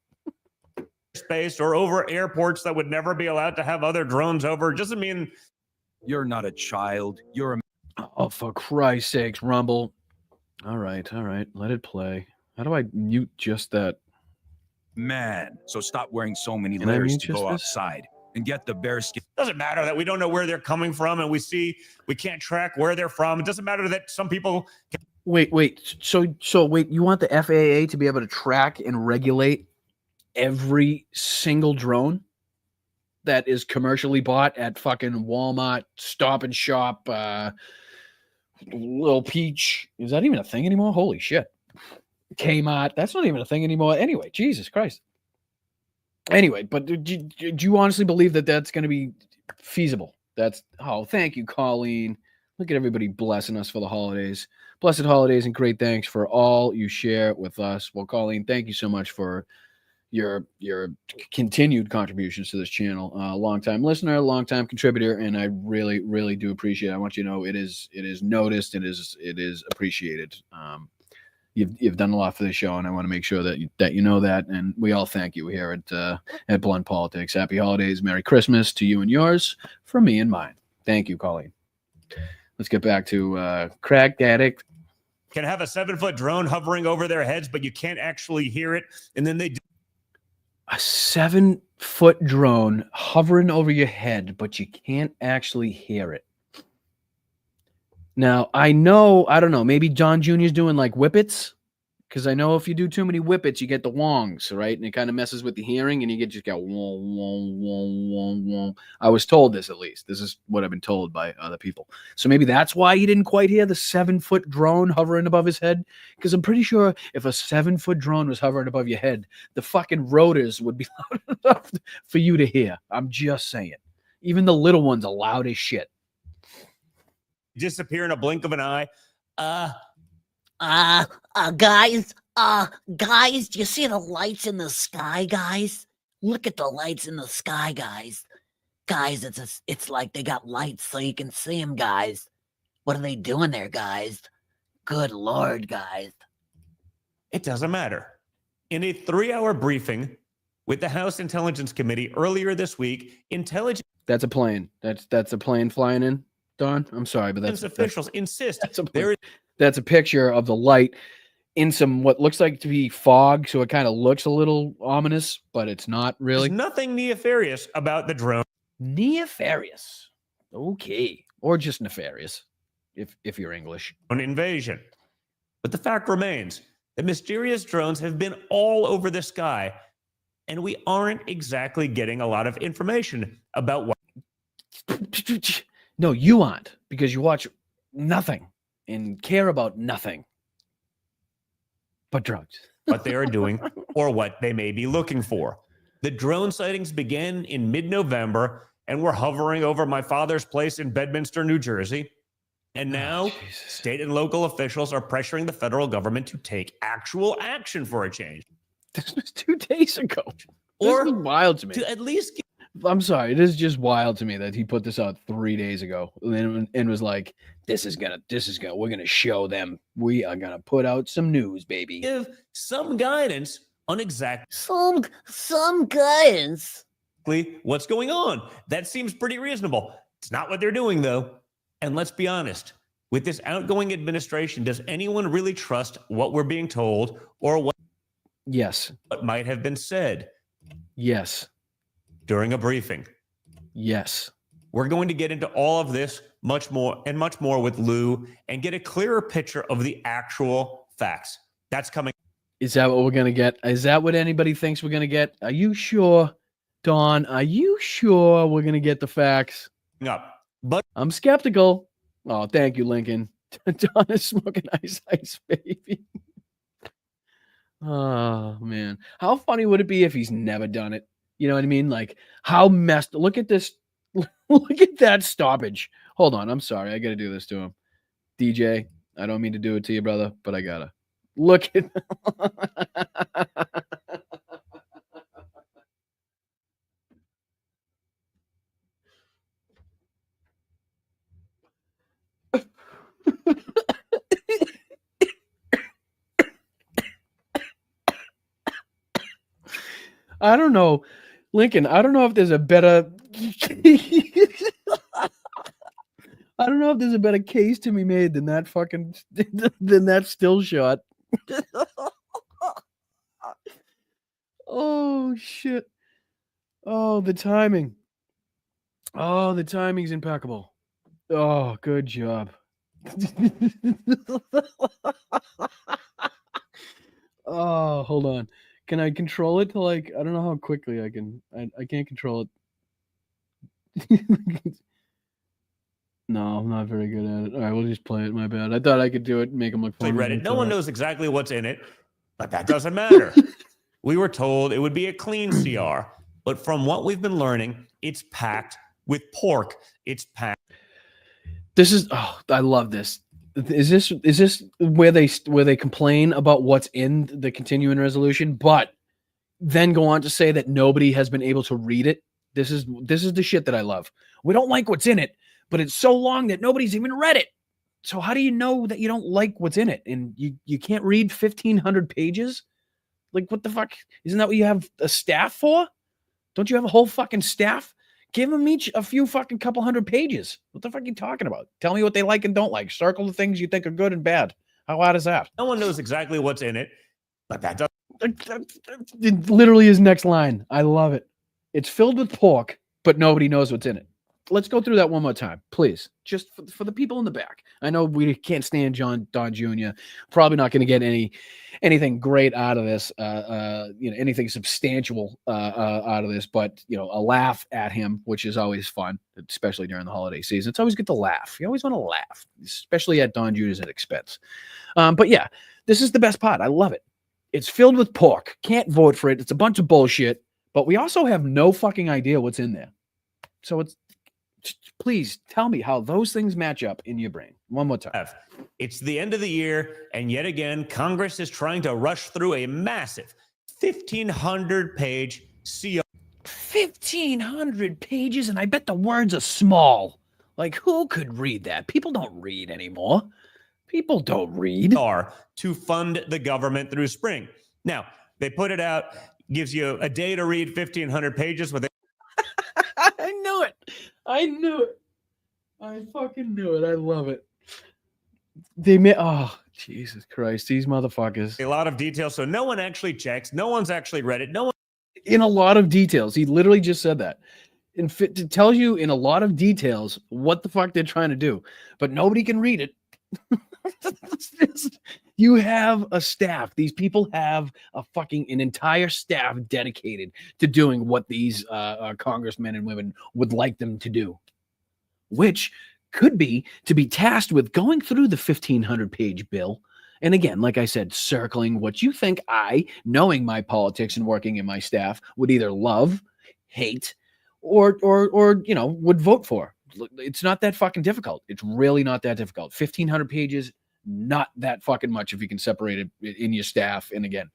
Space or over airports that would never be allowed to have other drones over doesn't mean you're not a child. You're a Oh, for Christ's sakes, Rumble. All right, let it play. How do I mute just that? man. So stop wearing so many Can I layers mute to just go this? outside and get the bear skin. doesn't matter that we don't know where they're coming from, and we can't track where they're from. It doesn't matter that some people Wait. So wait, you want the FAA to be able to track and regulate every single drone that is commercially bought at fucking Walmart, Stop and Shop, Little Peach? Is that even a thing anymore? Holy shit. Kmart, that's not even a thing anymore. Anyway, Jesus Christ. Anyway, but do you honestly believe that that's going to be feasible? Thank you, Colleen. Look at everybody blessing us for the holidays. Blessed holidays and great thanks for all you share with us. Well, Colleen, thank you so much for your continued contributions to this channel. Long-time listener, long-time contributor, and I really, really do appreciate it. I want you to know it is noticed, it is appreciated. You've done a lot for this show, and I want to make sure that you know that. And we all thank you here at Blunt Politics. Happy holidays, Merry Christmas to you and yours, from me and mine. Thank you, Colleen. Let's get back to Cracked Addict. can have a 7-foot drone hovering over their heads, but you can't actually hear it. And then they do A 7-foot drone hovering over your head, but you can't actually hear it. Now, I don't know, maybe John Jr.'s doing like whippets, because I know if you do too many whippets, you get the wongs, right? And it kind of messes with the hearing, and you just got wong, wong, wong, wong, wong. I was told this, at least. This is what I've been told by other people. So maybe that's why he didn't quite hear the 7-foot drone hovering above his head, because I'm pretty sure if a 7-foot drone was hovering above your head, the fucking rotors would be loud enough for you to hear. I'm just saying. Even the little ones are loud as shit. disappear in a blink of an eye. Guys, do you see the lights in the sky, guys? Look at the lights in the sky, guys. Guys, it's like they got lights so you can see them, guys. What are they doing there, guys? Good Lord, guys. It doesn't matter. In a 3-hour briefing with the House Intelligence Committee earlier this week, intelligence That's a plane. That's a plane flying in, Don. I'm sorry, but officials insist that's a picture of the light in some what looks like to be fog, so it kind of looks a little ominous, but it's not really. There's nothing nefarious about the drone. Nefarious. Okay. Or just nefarious, if you're English. An invasion. But the fact remains that mysterious drones have been all over the sky, and we aren't exactly getting a lot of information about what. No, you aren't, because you watch nothing and care about nothing but drugs. What they are doing or what they may be looking for. The drone sightings began in mid-November and were hovering over my father's place in Bedminster, New Jersey. And now state and local officials are pressuring the federal government to take actual action for a change. This was 2 days ago. Or this is wild to me. To at least I'm sorry. It is just wild to me that he put this out 3 days ago and was like, we're gonna show them. We are gonna put out some news, baby. give some guidance on exactly Some guidance. what's going on. That seems pretty reasonable. It's not what they're doing, though. And let's be honest, with this outgoing administration, does anyone really trust what we're being told or what Yes. might have been said Yes. during a briefing? Yes. We're going to get into all of this much more with Lou and get a clearer picture of the actual facts. That's coming. Is that what we're gonna get? Is that what anybody thinks we're gonna get? Are you sure, Dawn? Are you sure we're gonna get the facts? Up. But I'm skeptical. Oh, thank you, Lincoln. Dawn is smoking ice, baby. Oh man, how funny would it be if he's never done it? You know what I mean? Like how messed. Look at this. Look at that stoppage. Hold on, I'm sorry. I got to do this to him. DJ, I don't mean to do it to you, brother, but I gotta. Look at. I don't know, Lincoln. I don't know if there's a better. I don't know if there's a better case to be made than that fucking than that still shot. Oh shit. Oh, the timing. Oh, the timing's impeccable. Oh, good job. Oh, hold on. Can I control it to like I don't know how quickly I can. I can't control it. No, I'm not very good at it. All right, we'll just play it. My bad. I thought I could do it and make them look They fun. read it. No one knows exactly what's in it, but that doesn't matter. We were told it would be a clean CR, but from what we've been learning, it's packed with pork. It's packed. This is I love this. Is this where they complain about what's in the continuing resolution, but then go on to say that nobody has been able to read it? This is the shit that I love. We don't like what's in it, but it's so long that nobody's even read it. So how do you know that you don't like what's in it? And you can't read 1,500 pages? Like, what the fuck? Isn't that what you have a staff for? Don't you have a whole fucking staff? Give them each a few fucking couple hundred pages. What the fuck are you talking about? Tell me what they like and don't like. Circle the things you think are good and bad. How hard is that? No one knows exactly what's in it, but that doesn't. It literally is next line. I love it. It's filled with pork, but nobody knows what's in it. Let's go through that one more time, please. Just for the people in the back. I know we can't stand Don Jr. Probably not going to get anything great out of this, anything substantial out of this, but a laugh at him, which is always fun, especially during the holiday season. It's always good to laugh. You always want to laugh, especially at Don Jr.'s expense. But yeah, this is the best part. I love it. It's filled with pork. Can't vote for it. It's a bunch of bullshit. But we also have no fucking idea what's in there. So please tell me how those things match up in your brain. One more time. It's the end of the year, and yet again, Congress is trying to rush through a massive 1,500-page CR. 1,500 pages, and I bet the words are small. Like, who could read that? People don't read anymore. People don't read. To fund the government through spring. Now, they put it out, gives you a day to read 1,500 pages with it. I knew it. I knew it. I fucking knew it. I love it. Jesus Christ, these motherfuckers. A lot of detail, so no one actually checks. No one's actually read it. No one. In a lot of details. He literally just said that. It tells you in a lot of details what the fuck they're trying to do, but nobody can read it. You have a staff. These people have an entire staff dedicated to doing what these congressmen and women would like them to do, which could be to be tasked with going through the 1,500-page bill. And again, like I said, circling what you think I, knowing my politics and working in my staff, would either love, hate, or would vote for. It's not that fucking difficult. It's really not that difficult. 1,500 pages, not that fucking much if you can separate it in your staff. And again,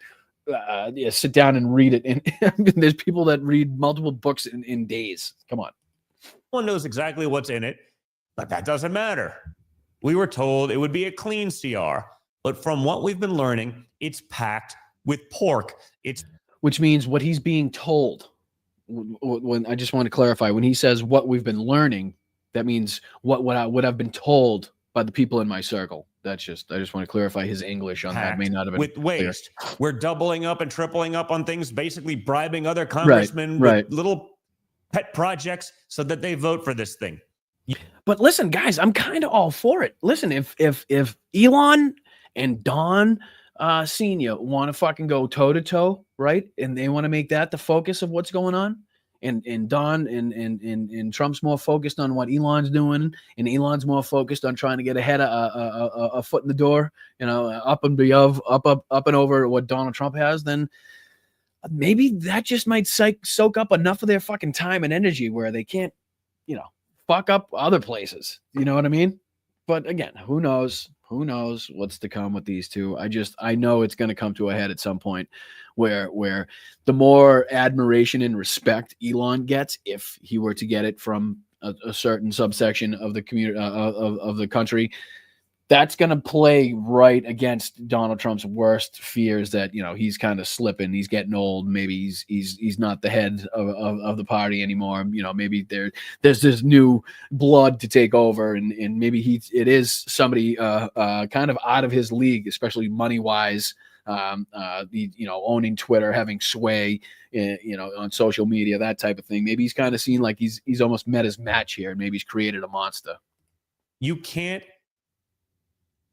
sit down and read it. And there's people that read multiple books in days. Come on. No one knows exactly what's in it, but that doesn't matter. We were told it would be a clean CR, but from what we've been learning, it's packed with pork. Which means what he's being told. When I just want to clarify, when he says what we've been learning, that means what I've been told by the people in my circle. I just want to clarify his English on that. May not have been with waste. Clear. We're doubling up and tripling up on things, basically bribing other congressmen with little pet projects so that they vote for this thing. But listen, guys, I'm kind of all for it. Listen, if Elon and Don Senior want to fucking go toe to toe, right, and they want to make that the focus of what's going on, And Don and Trump's more focused on what Elon's doing, and Elon's more focused on trying to get ahead of a foot in the door, up and over what Donald Trump has, then maybe that just might soak up enough of their fucking time and energy where they can't, fuck up other places. You know what I mean? But again, who knows? Who knows what's to come with these two? I know it's going to come to a head at some point where the more admiration and respect Elon gets, if he were to get it from a certain subsection of the community, of the country, that's going to play right against Donald Trump's worst fears that, he's kind of slipping. He's getting old. Maybe he's not the head of the party anymore. Maybe there's this new blood to take over, and maybe it is somebody kind of out of his league, especially money wise. Owning Twitter, having sway, on social media, that type of thing. Maybe he's kind of seen like he's almost met his match here, and maybe he's created a monster. You can't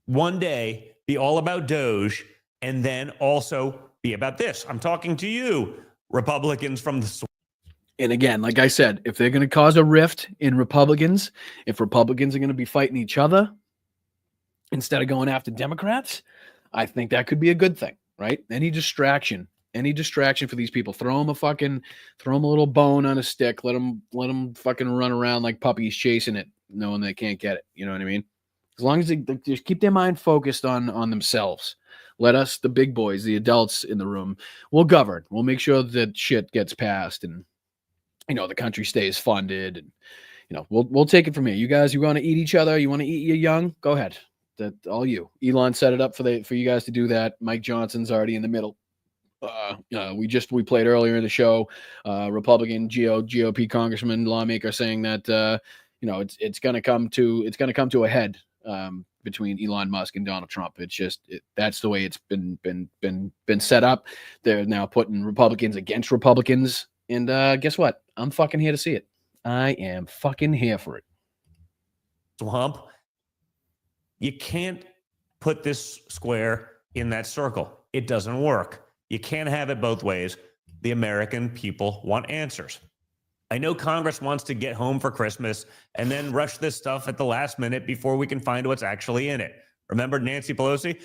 one day be all about Doge and then also be about this. I'm talking to you, Republicans from the. And again, like I said, if they're going to cause a rift in Republicans, if Republicans are going to be fighting each other instead of going after Democrats, I think that could be a good thing, right? Any distraction for these people, throw them a little bone on a stick, let them fucking run around like puppies chasing it, knowing they can't get it. You know what I mean? As long as they just keep their mind focused on themselves. Let us, the big boys, the adults in the room, we'll govern. We'll make sure that shit gets passed and, the country stays funded. And, we'll take it from here. You guys, you want to eat each other? You want to eat your young? Go ahead. That all you. Elon set it up for you guys to do that. Mike Johnson's already in the middle. We played earlier in the show, Republican GOP congressman, lawmaker saying that, it's going to come to a head. Between Elon Musk and Donald Trump. It's just that's the way it's been set up. They're now putting Republicans against Republicans, and guess what? I'm fucking here to see it. I am fucking here for it. Swamp. You can't put this square in that circle. It doesn't work. You can't have it both ways. The American people want answers. I know Congress wants to get home for Christmas and then rush this stuff at the last minute before we can find what's actually in it. Remember Nancy Pelosi?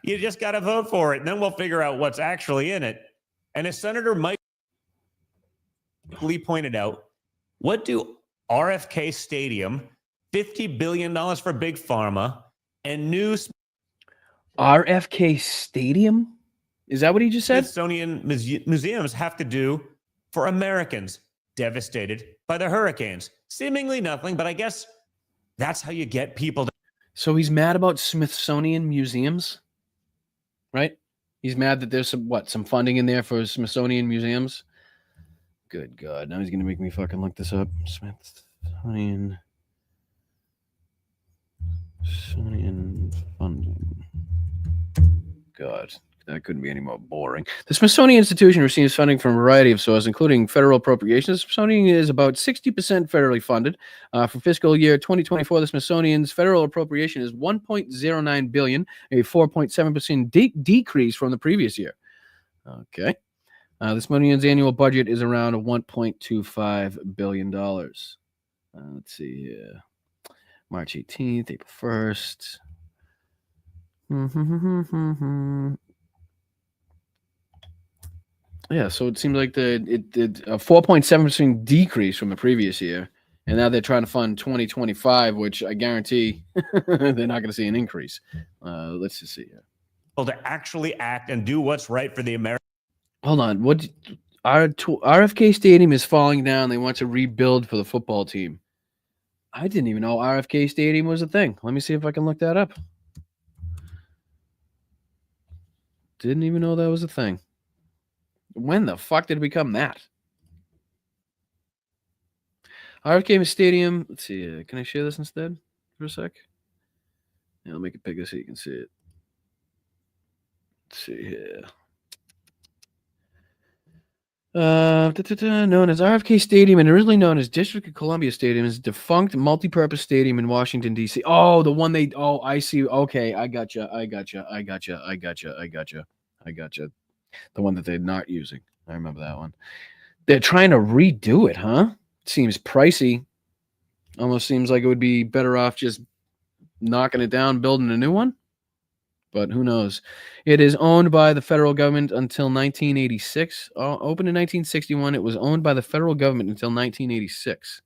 You just got to vote for it, and then we'll figure out what's actually in it. And as Senator Mike Lee pointed out, what do RFK Stadium, $50 billion for Big Pharma, and new RFK Stadium? Is that what he just said? Smithsonian museums have to do for Americans devastated by the hurricanes? Seemingly nothing, but I guess that's how you get people to. So he's mad about Smithsonian museums, right? He's mad that there's some funding in there for Smithsonian museums. Good God. Now he's going to make me fucking look this up. Smithsonian funding. God. That couldn't be any more boring. The Smithsonian Institution receives funding from a variety of sources, including federal appropriations. The Smithsonian is about 60% federally funded. For fiscal year 2024, the Smithsonian's federal appropriation is $1.09 billion, a 4.7% decrease from the previous year. Okay. The Smithsonian's annual budget is around $1.25 billion. Let's see here. March 18th, April 1st. Yeah, so it seems like a 4.7% decrease from the previous year, and now they're trying to fund 2025, which I guarantee they're not going to see an increase. Let's just see here. To actually act and do what's right for the American. Hold on, RFK Stadium is falling down. They want to rebuild for the football team. I didn't even know RFK Stadium was a thing. Let me see if I can look that up. Didn't even know that was a thing. When the fuck did it become that? RFK Stadium. Let's see. Can I share this instead for a sec? Yeah, I'll make it bigger so you can see it. Let's see here. Known as RFK Stadium and originally known as District of Columbia Stadium, is a defunct multi-purpose stadium in Washington, D.C. Oh, the one I see. Okay, I gotcha. The one that they're not using. I remember that one. They're trying to redo it, huh? Seems pricey. Almost seems like it would be better off just knocking it down, building a new one. But who knows? It is owned by the federal government until 1986. Opened in 1961, it was owned by the federal government until 1986.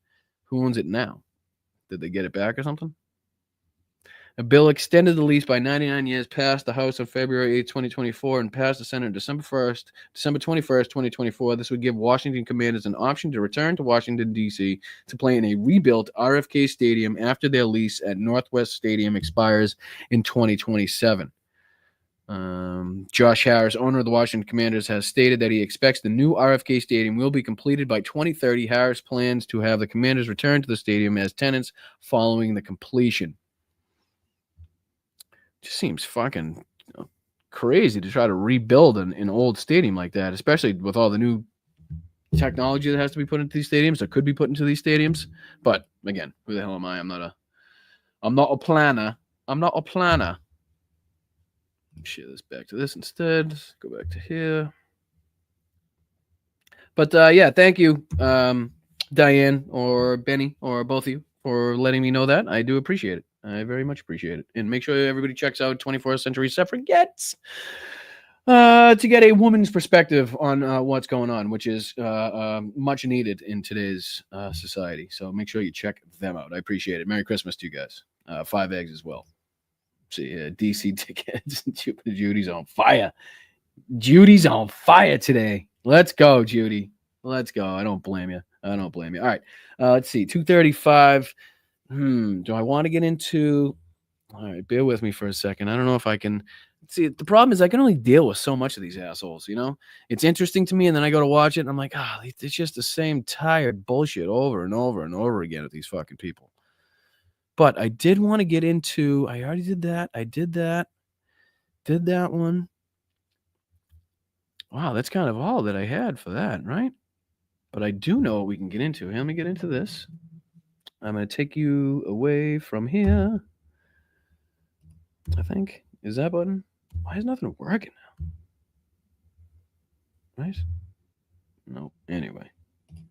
Who owns it now? Did they get it back or something? A bill extended the lease by 99 years, passed the House on February 8, 2024, and passed the Senate on December 21st, 2024. This would give Washington Commanders an option to return to Washington, D.C. to play in a rebuilt RFK Stadium after their lease at Northwest Stadium expires in 2027. Josh Harris, owner of the Washington Commanders, has stated that he expects the new RFK Stadium will be completed by 2030. Harris plans to have the Commanders return to the stadium as tenants following the completion. Just seems fucking crazy to try to rebuild an old stadium like that, especially with all the new technology that has to be put into these stadiums or could be put into these stadiums. But again, who the hell am I? I'm not a planner. Share this back to this instead. Let's go back to here. But yeah, thank you, Diane or Benny or both of you for letting me know that. I do appreciate it. I very much appreciate it. And make sure everybody checks out 24th Century Suffragettes to get a woman's perspective on what's going on, which is much needed in today's society. So make sure you check them out. I appreciate it. Merry Christmas to you guys. 5 eggs as well. See, DC tickets. Judy's on fire. Judy's on fire today. Let's go, Judy. Let's go. I don't blame you. All right. Let's see. 235. Do I want to get into? All right, bear with me for a second. I don't know if I can. See, the problem is I can only deal with so much of these assholes, you know? It's interesting to me, and then I go to watch it, and I'm like, it's just the same tired bullshit over and over and over again with these fucking people. But I did want to get into. I already did that. I did that. Did that one. Wow, that's kind of all that I had for that, right? But I do know what we can get into. Let me get into this. I'm going to take you away from here. I think. Is that button? Why is nothing working now? Right? No. Anyway.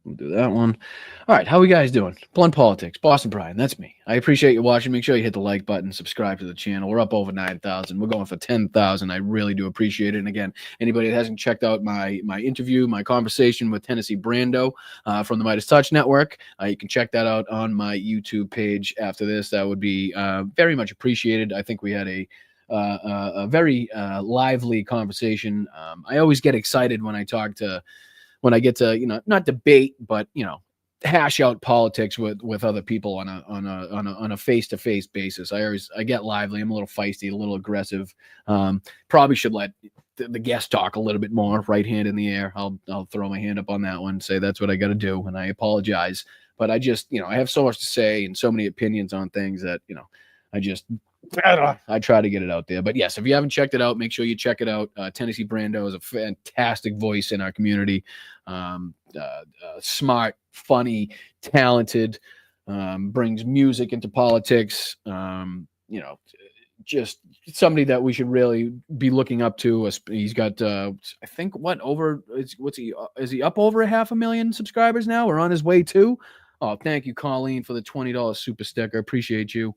We'll do that one. All right. How are we guys doing? Blunt Politics. Boston Brian. That's me. I appreciate you watching. Make sure you hit the like button. Subscribe to the channel. We're up over 9,000. We're going for 10,000. I really do appreciate it. And again, anybody that hasn't checked out my interview, my conversation with Tennessee Brando from the Midas Touch Network, you can check that out on my YouTube page after this. That would be very much appreciated. I think we had a very lively conversation. I always get excited when I get to, not debate, but, hash out politics with other people on a face-to-face basis. I get lively. I'm a little feisty, a little aggressive. Probably should let the guest talk a little bit more. Right hand in the air. I'll throw my hand up on that one, say that's what I got to do. And I apologize, but I just, I have so much to say and so many opinions on things that, I try to get it out there. But yes, if you haven't checked it out, make sure you check it out. Tennessee Brando is a fantastic voice in our community. Smart, funny, talented, brings music into politics. Just somebody that we should really be looking up to. He's got, I think, is he up over 500,000 subscribers now? We're on his way to. Oh, thank you, Colleen, for the $20 super sticker. Appreciate you.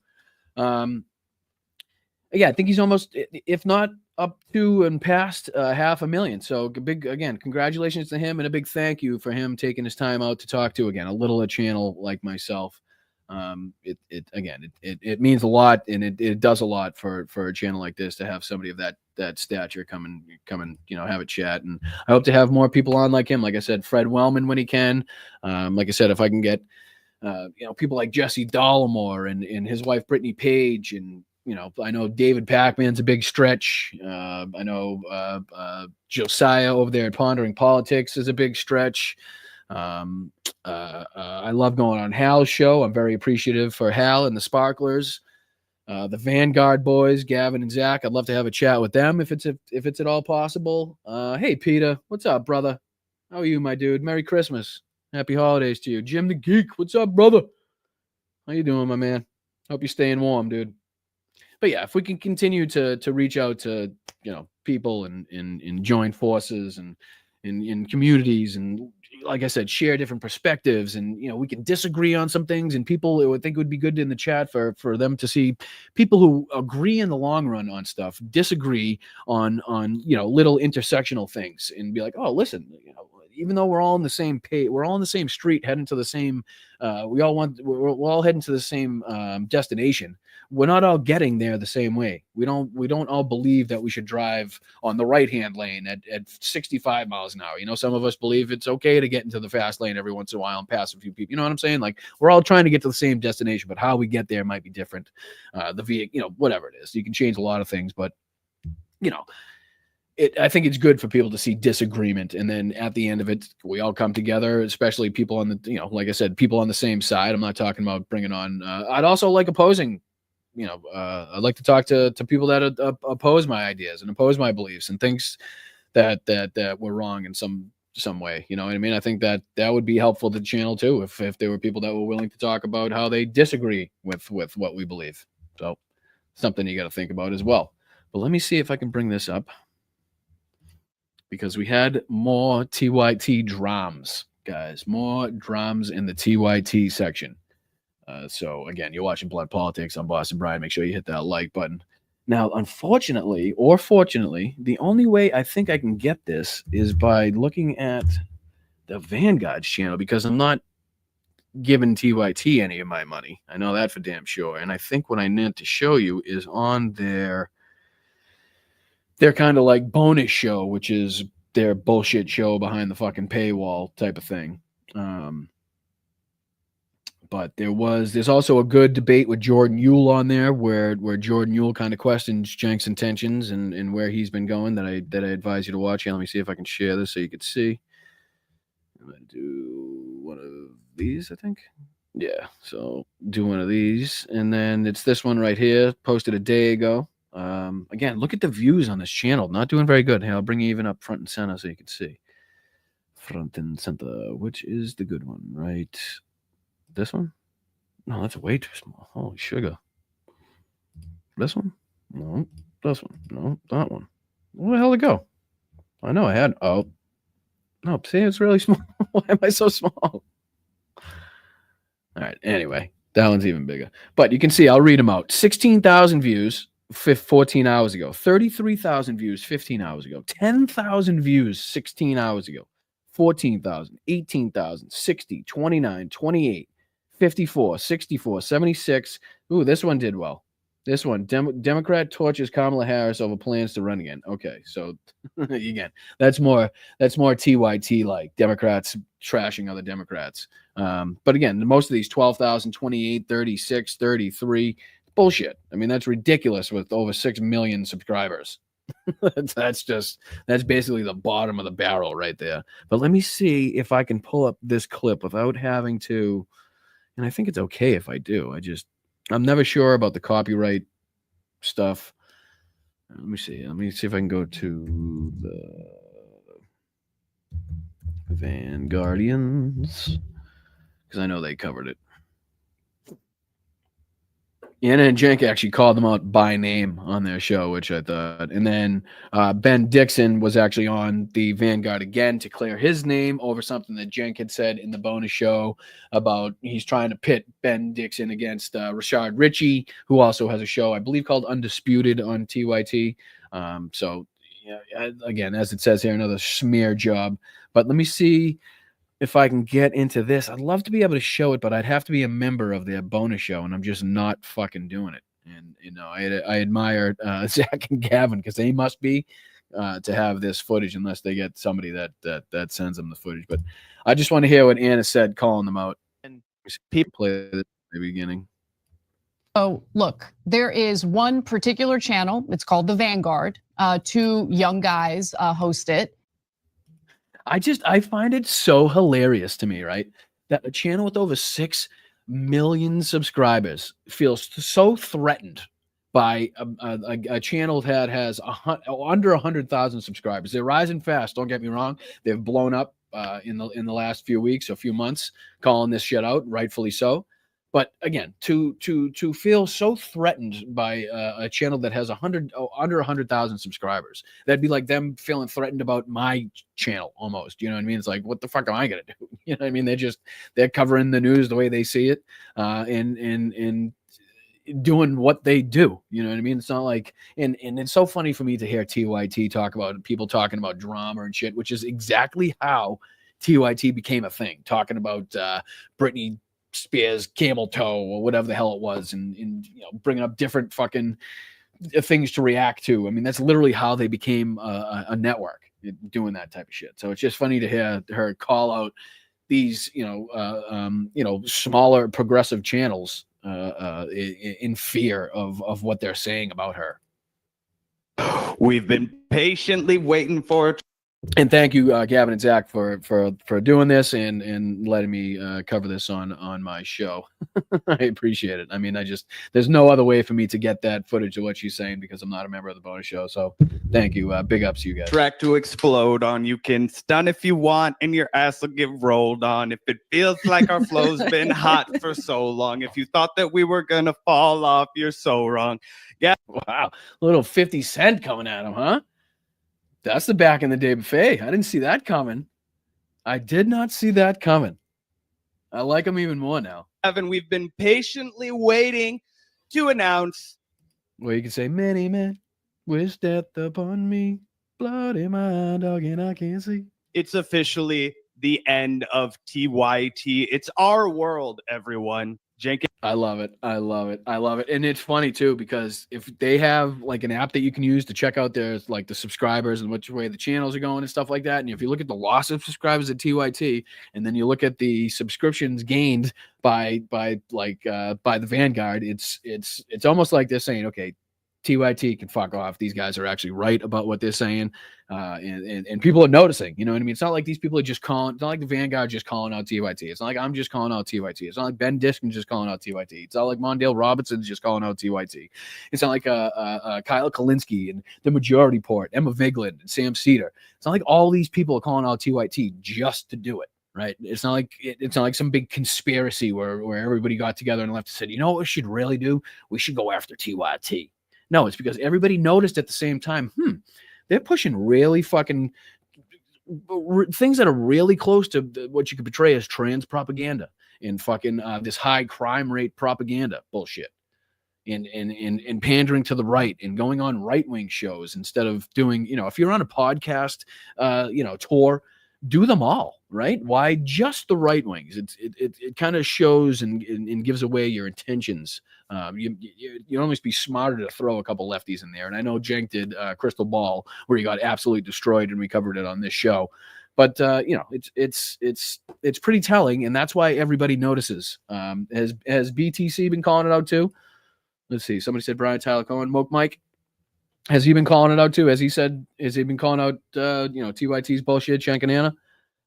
Yeah, I think he's almost, if not up to and past 500,000. So again, congratulations to him and a big thank you for him taking his time out to talk to, again, a channel like myself. It means a lot, and it does a lot for a channel like this to have somebody of that stature come and have a chat. And I hope to have more people on like him. Like I said, Fred Wellman when he can. Like I said, if I can get people like Jesse Dollimore and his wife Brittany Page, and I know David Packman's a big stretch. I know Josiah over there at Pondering Politics is a big stretch. I love going on Hal's show. I'm very appreciative for Hal and the Sparklers. The Vanguard boys, Gavin and Zach. I'd love to have a chat with them if it's at all possible. Hey, Peter. What's up, brother? How are you, my dude? Merry Christmas. Happy holidays to you. Jim the Geek. What's up, brother? How you doing, my man? Hope you're staying warm, dude. But yeah, if we can continue to reach out to people and join forces and in communities, and like I said, share different perspectives, and we can disagree on some things, and people, I would think it would be good in the chat for them to see people who agree in the long run on stuff disagree on little intersectional things, and be like, oh, listen, even though we're all on the same page, we're all on the same street heading to the same we're all heading to the same destination. We're not all getting there the same way. We don't all believe that we should drive on the right hand lane at 65 miles an hour. Some of us believe it's okay to get into the fast lane every once in a while and pass a few people. You know what I'm saying? Like, we're all trying to get to the same destination, but how we get there might be different. The vehicle, whatever it is, you can change a lot of things, but I think it's good for people to see disagreement, and then at the end of it, we all come together, especially people on the, like I said, people on the same side. I'm not talking about bringing on, I'd also like opposing, I'd like to talk to people that oppose my ideas and oppose my beliefs and things that were wrong in some way. You know what I mean? I think that would be helpful to the channel too, if there were people that were willing to talk about how they disagree with what we believe. So something you got to think about as well. But let me see if I can bring this up, because we had more TYT drums, guys, more drums in the TYT section. So again, you're watching Blood Politics on Boston Brian. Make sure you hit that like button. Now, unfortunately or fortunately, the only way I think I can get this is by looking at the Vanguard's channel, because I'm not giving TYT any of my money. I know that for damn sure. And I think what I meant to show you is on their kind of like bonus show, which is their bullshit show behind the fucking paywall type of thing. But there's also a good debate with Jordan Yule on there, where Jordan Yule kind of questions Jenk's intentions and where he's been going, that I advise you to watch. Here, let me see if I can share this so you can see. I'm gonna do one of these, I think. Yeah, so do one of these, and then it's this one right here, posted a day ago. Again, look at the views on this channel. Not doing very good. Hey, I'll bring you even up front and center so you can see. Front and center, which is the good one, right? This one? No, that's way too small. Holy sugar. This one? No. This one? No. That one. Where the hell did it go? I know I had. Oh. No, see, it's really small. Why am I so small? All right. Anyway, that one's even bigger. But you can see, I'll read them out. 16,000 views 14 hours ago. 33,000 views 15 hours ago. 10,000 views 16 hours ago. 14,000, 18,000, 60, 29, 28. 54, 64, 76. Ooh, this one did well. This one, Democrat torches Kamala Harris over plans to run again. Okay, so again, that's more TYT, like Democrats trashing other Democrats. But again, most of these 12,000, 28, 36, 33, bullshit. I mean, that's ridiculous with over 6 million subscribers. That's basically the bottom of the barrel right there. But let me see if I can pull up this clip without having to. And I think it's okay if I do. I'm never sure about the copyright stuff. Let me see. Let me see if I can go to the Vanguardians, because I know they covered it. Anna and Jenk actually called them out by name on their show, which I thought. And then Ben Dixon was actually on the Vanguard again to clear his name over something that Jenk had said in the bonus show about he's trying to pit Ben Dixon against Rashard Ritchie, who also has a show, I believe, called Undisputed on TYT. So, yeah, again, as it says here, another smear job. But let me see if I can get into this. I'd love to be able to show it, but I'd have to be a member of their bonus show, and I'm just not fucking doing it. And, I admire Zach and Gavin, because they must be to have this footage, unless they get somebody that sends them the footage. But I just want to hear what Anna said, calling them out. And people play this at the beginning. Oh, look, there is one particular channel. It's called The Vanguard. Two young guys host it. I find it so hilarious to me, right? That a channel with over 6 million subscribers feels so threatened by a channel that has under 100,000 subscribers. They're rising fast. Don't get me wrong. They've blown up in the last few weeks or few months, calling this shit out, rightfully so. But again, to feel so threatened by a channel that has under 100,000 subscribers, that'd be like them feeling threatened about my channel almost. You know what I mean? It's like, what the fuck am I gonna do? You know what I mean? They're covering the news the way they see it, and doing what they do. You know what I mean? It's not like, and it's so funny for me to hear TYT talk about people talking about drama and shit, which is exactly how TYT became a thing, talking about Britney Spears camel toe or whatever the hell it was, and bringing up different fucking things to react to. I mean, that's literally how they became a network, doing that type of shit. So it's just funny to hear her call out these smaller progressive channels in fear of what they're saying about her. We've been patiently waiting for it. And thank you, Gavin and Zach, for doing this and letting me cover this on my show. I appreciate it. I mean, there's no other way for me to get that footage of what she's saying because I'm not a member of the bonus show. So thank you. Big ups to you guys. Track to explode on. You can stun if you want, and your ass will get rolled on. If it feels like our flow's been hot for so long, if you thought that we were gonna fall off, you're so wrong. Yeah. Wow. A little 50 Cent coming at him, huh? That's the back in the day buffet. I didn't see that coming. I did not see that coming. I like him even more now. Evan, we've been patiently waiting to announce. Well, you can say, many men wish death upon me. Blood in my dog and I can't see. It's officially the end of TYT. It's our world, everyone. Jenkins. I love it. I love it. I love it. And it's funny too, because if they have like an app that you can use to check out their like the subscribers and which way the channels are going and stuff like that. And if you look at the loss of subscribers at TYT, and then you look at the subscriptions gained by the Vanguard, it's almost like they're saying, okay, TYT can fuck off. These guys are actually right about what they're saying. And people are noticing, you know what I mean? It's not like these people are just calling, it's not like the Vanguard just calling out TYT. It's not like I'm just calling out TYT. It's not like Ben Diskin's just calling out TYT. It's not like Mondale Robinson's just calling out TYT. It's not like Kyle Kalinske and the Majority Report, Emma Vigeland and Sam Cedar. It's not like all these people are calling out TYT just to do it. Right. It's not like some big conspiracy where everybody got together and left and said, you know what we should really do? We should go after TYT. No, it's because everybody noticed at the same time, they're pushing really fucking things that are really close to what you could portray as trans propaganda and fucking this high crime rate propaganda bullshit and pandering to the right and going on right-wing shows instead of doing, if you're on a podcast, tour, do them all, right? Why just the right wings? It kind of shows and gives away your intentions. You almost be smarter to throw a couple lefties in there. And I know Jenk did Crystal Ball, where he got absolutely destroyed, and we covered it on this show. But it's pretty telling, and that's why everybody notices. Has BTC been calling it out too? Let's see. Somebody said Brian Tyler Cohen, Moke Mike. Has he been calling it out too? Has he been calling out TYT's bullshit, Shank and Anna?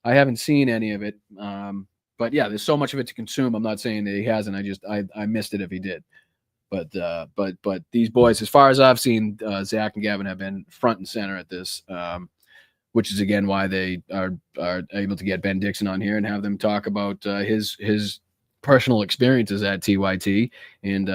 I haven't seen any of it. But yeah, there's so much of it to consume. I'm not saying that he hasn't. I missed it if he did. But these boys, as far as I've seen, Zach and Gavin have been front and center at this, which is again why they are able to get Ben Dixon on here and have them talk about his personal experiences at TYT and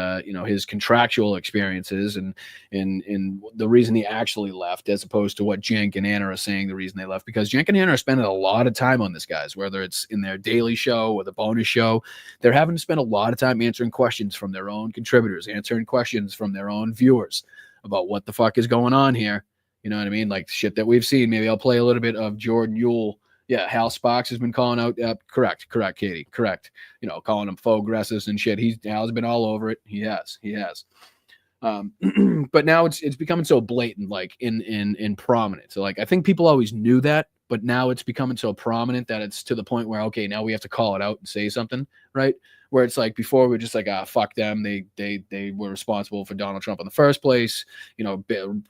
his contractual experiences and the reason he actually left, as opposed to what Jenk and Anna are saying the reason they left, because Jenk and Anna are spending a lot of time on this, guys, whether it's in their daily show or the bonus show. They're having to spend a lot of time answering questions from their own contributors, answering questions from their own viewers about what the fuck is going on here. You know what I mean? Like shit that we've seen. Maybe I'll play a little bit of Jordan Yule. Yeah, Hal Sparks has been calling out. Correct, Katie. Correct. Calling him faux aggressives and shit. Hal's been all over it. He has. But now it's becoming so blatant, like in prominent. So like I think people always knew that, but now it's becoming so prominent that it's to the point where okay, now we have to call it out and say something, right? Where it's like before we were just like fuck them. They were responsible for Donald Trump in the first place,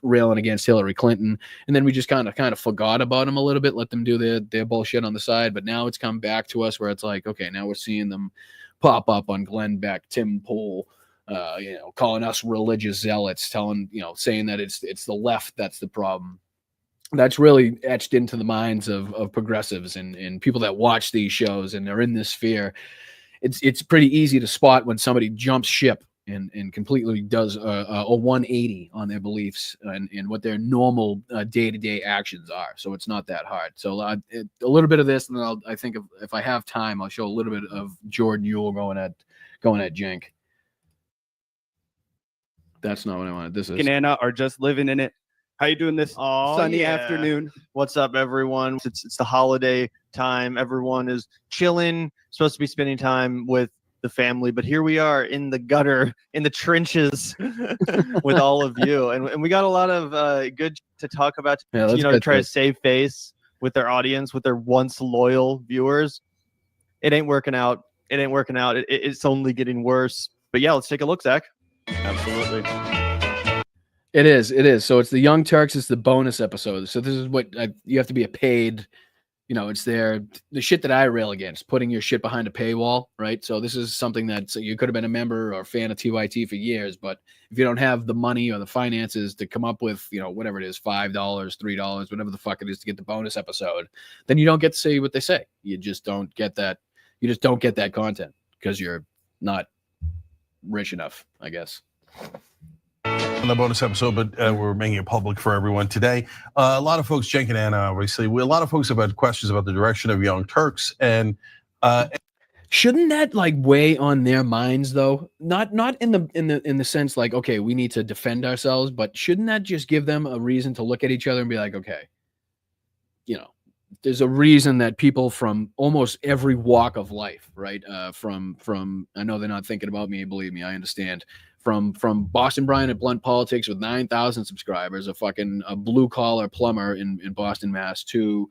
railing against Hillary Clinton, and then we just kind of forgot about them a little bit, let them do their bullshit on the side. But now it's come back to us where it's like okay, now we're seeing them pop up on Glenn Beck, Tim Pool, calling us religious zealots, saying that it's the left that's the problem. That's really etched into the minds of progressives and people that watch these shows and they're in this sphere. it's pretty easy to spot when somebody jumps ship and completely does a 180 on their beliefs and what their normal day-to-day actions are. So it's not that hard. So a little bit of this, and then I think if I have time, I'll show a little bit of Jordan Ewell going at Cenk. That's not what I wanted. This is Anna are just living in it. How you doing this sunny afternoon? What's up, everyone? It's the holiday time. Everyone is chilling, supposed to be spending time with the family, but here we are in the gutter, in the trenches with all of you. And we got a lot of good to talk about, to try to save face with their audience, with their once loyal viewers. It ain't working out. It's only getting worse. But yeah, let's take a look, Zach. Absolutely. It is. So it's the Young Turks. It's the bonus episode. So this is what you have to be a paid, it's the shit that I rail against, putting your shit behind a paywall, right? So this is something that you could have been a member or fan of TYT for years, but if you don't have the money or the finances to come up with, whatever it is, $5, $3, whatever the fuck it is to get the bonus episode, then you don't get to see what they say. You just don't get that. You just don't get that content because you're not rich enough, I guess. On the bonus episode, but we're making it public for everyone today. A lot of folks, Cenk and Anna, obviously, a lot of folks have had questions about the direction of Young Turks, and shouldn't that weigh on their minds though? Not in the sense okay, we need to defend ourselves, but shouldn't that just give them a reason to look at each other and be like, okay, there's a reason that people from almost every walk of life, right? From I know they're not thinking about me, believe me, I understand. From Boston Brian at Blunt Politics with 9,000 subscribers, a blue collar plumber in Boston, Mass, to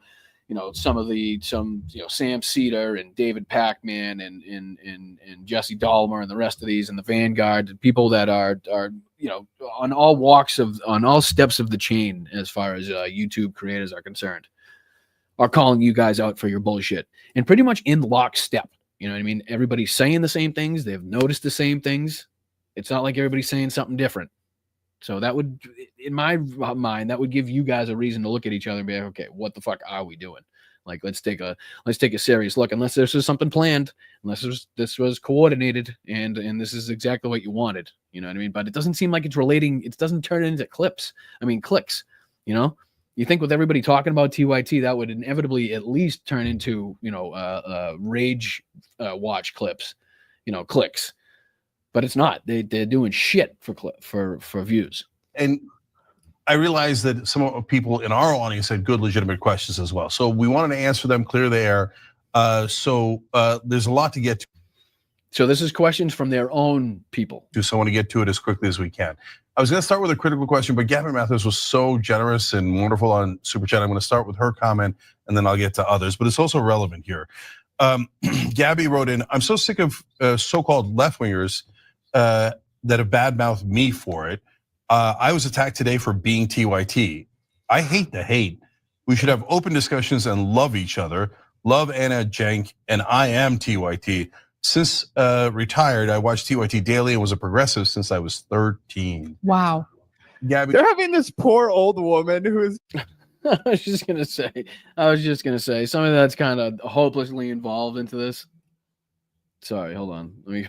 some Sam Cedar and David Packman and Jesse Dolmer and the rest of these and the Vanguard, people that are on all steps of the chain as far as YouTube creators are concerned, are calling you guys out for your bullshit and pretty much in lockstep. You know what I mean? Everybody's saying the same things. They've noticed the same things. It's not like everybody's saying something different. So that would, in my mind, that would give you guys a reason to look at each other and be like, okay, what the fuck are we doing? Let's take a serious look. Unless this was something planned, unless this was coordinated, and this is exactly what you wanted. You know what I mean? But it doesn't seem like it's relating. It doesn't turn into clicks. You think with everybody talking about TYT, that would inevitably at least turn into rage watch clips, clicks. But it's not. They're doing shit for views. And I realize that some people in our audience had good, legitimate questions as well. So we wanted to answer them, clear the air. So there's a lot to get to. So this is questions from their own people. So I want to get to it as quickly as we can. I was going to start with a critical question, but Gavin Mathis was so generous and wonderful on Super Chat. I'm going to start with her comment, and then I'll get to others. But it's also relevant here. Gabby wrote in, I'm so sick of so-called left-wingers that have badmouthed me for it. I was attacked today for being TYT. I hate the hate. We should have open discussions and love each other. Love Anna, Cenk, and I am TYT. Since retired, I watched TYT daily and was a progressive since I was 13. Wow. Gabby, they're having this poor old woman who is. I was just gonna say something that's kind of hopelessly involved into this. Sorry, hold on. Let me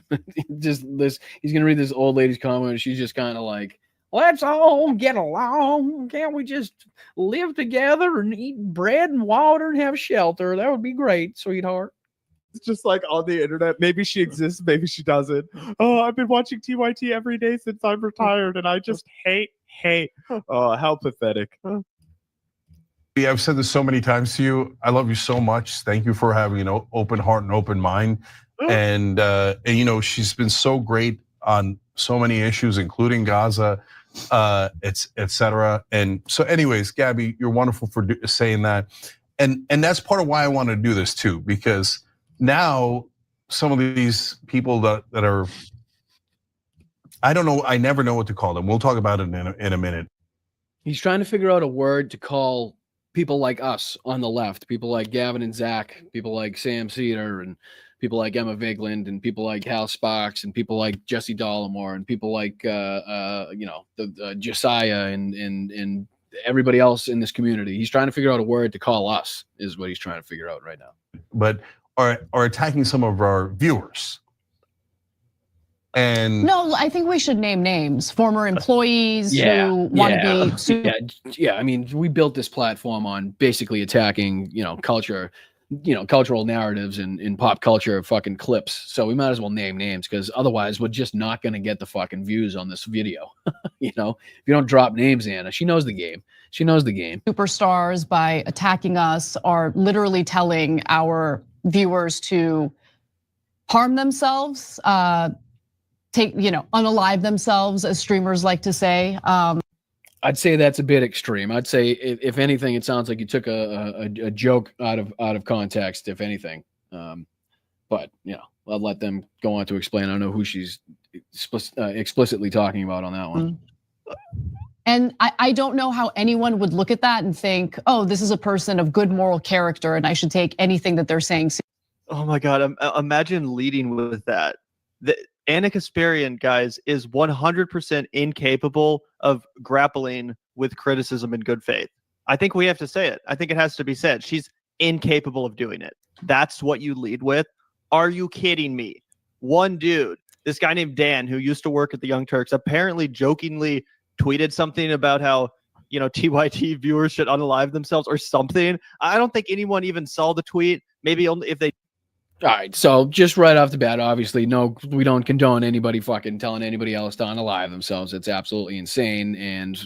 he's gonna read this old lady's comment, and she's just kind of like, let's all get along. Can't we just live together and eat bread and water and have shelter? That would be great, sweetheart. It's just like on the internet. Maybe she exists, maybe she doesn't. Oh, I've been watching TYT every day since I'm retired, and I just hate. Oh, how pathetic. Yeah, I've said this so many times to you. I love you so much. Thank you for having an open heart and open mind. And she's been so great on so many issues, including Gaza, etc. And so, anyways, Gabby, you're wonderful for saying that, and that's part of why I want to do this too, because now some of these people that are, I don't know, I never know what to call them. We'll talk about it in a minute. He's trying to figure out a word to call people like us on the left, people like Gavin and Zach, people like Sam Cedar, and people like Emma Vigland, and people like Hal Sparks, and people like Jesse Dollemore, and people like Josiah, and everybody else in this community. He's trying to figure out a word to call us, is what he's trying to figure out right now. But are attacking some of our viewers. And no, I think we should name names. Former employees who want to be. Yeah. I mean, we built this platform on basically attacking, culture, cultural narratives and pop culture fucking clips. So we might as well name names because otherwise we're just not going to get the fucking views on this video. If you don't drop names, Anna, she knows the game. She knows the game. Superstars, by attacking us, are literally telling our viewers to harm themselves, unalive themselves, as streamers like to say. I'd say that's a bit extreme. I'd say if anything, it sounds like you took a joke out of context, if anything. But I'll let them go on to explain. I don't know who she's explicitly talking about on that one. And I don't know how anyone would look at that and think, oh, this is a person of good moral character and I should take anything that they're saying seriously. Oh my God, imagine leading with that. Anna Kasparian, guys, is 100% incapable of grappling with criticism in good faith. I think we have to say it. I think it has to be said. She's incapable of doing it. That's what you lead with. Are you kidding me? One dude, this guy named Dan, who used to work at the Young Turks, apparently jokingly tweeted something about how, TYT viewers should unalive themselves or something. I don't think anyone even saw the tweet. Maybe only if they. All right, so just right off the bat, obviously, no, we don't condone anybody fucking telling anybody else to unalive themselves. It's absolutely insane. And,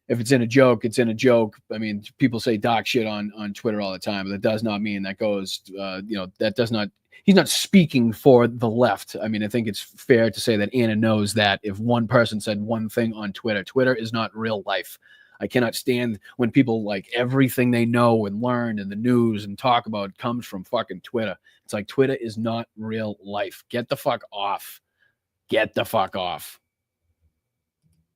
if it's in a joke, it's in a joke. I mean, people say doc shit on Twitter all the time, but that does not mean that goes, that does not, he's not speaking for the left. I mean, I think it's fair to say that Anna knows that if one person said one thing on Twitter, Twitter is not real life. I cannot stand when people like everything they know and learn in the news and talk about comes from fucking Twitter. It's like Twitter is not real life. Get the fuck off. Get the fuck off.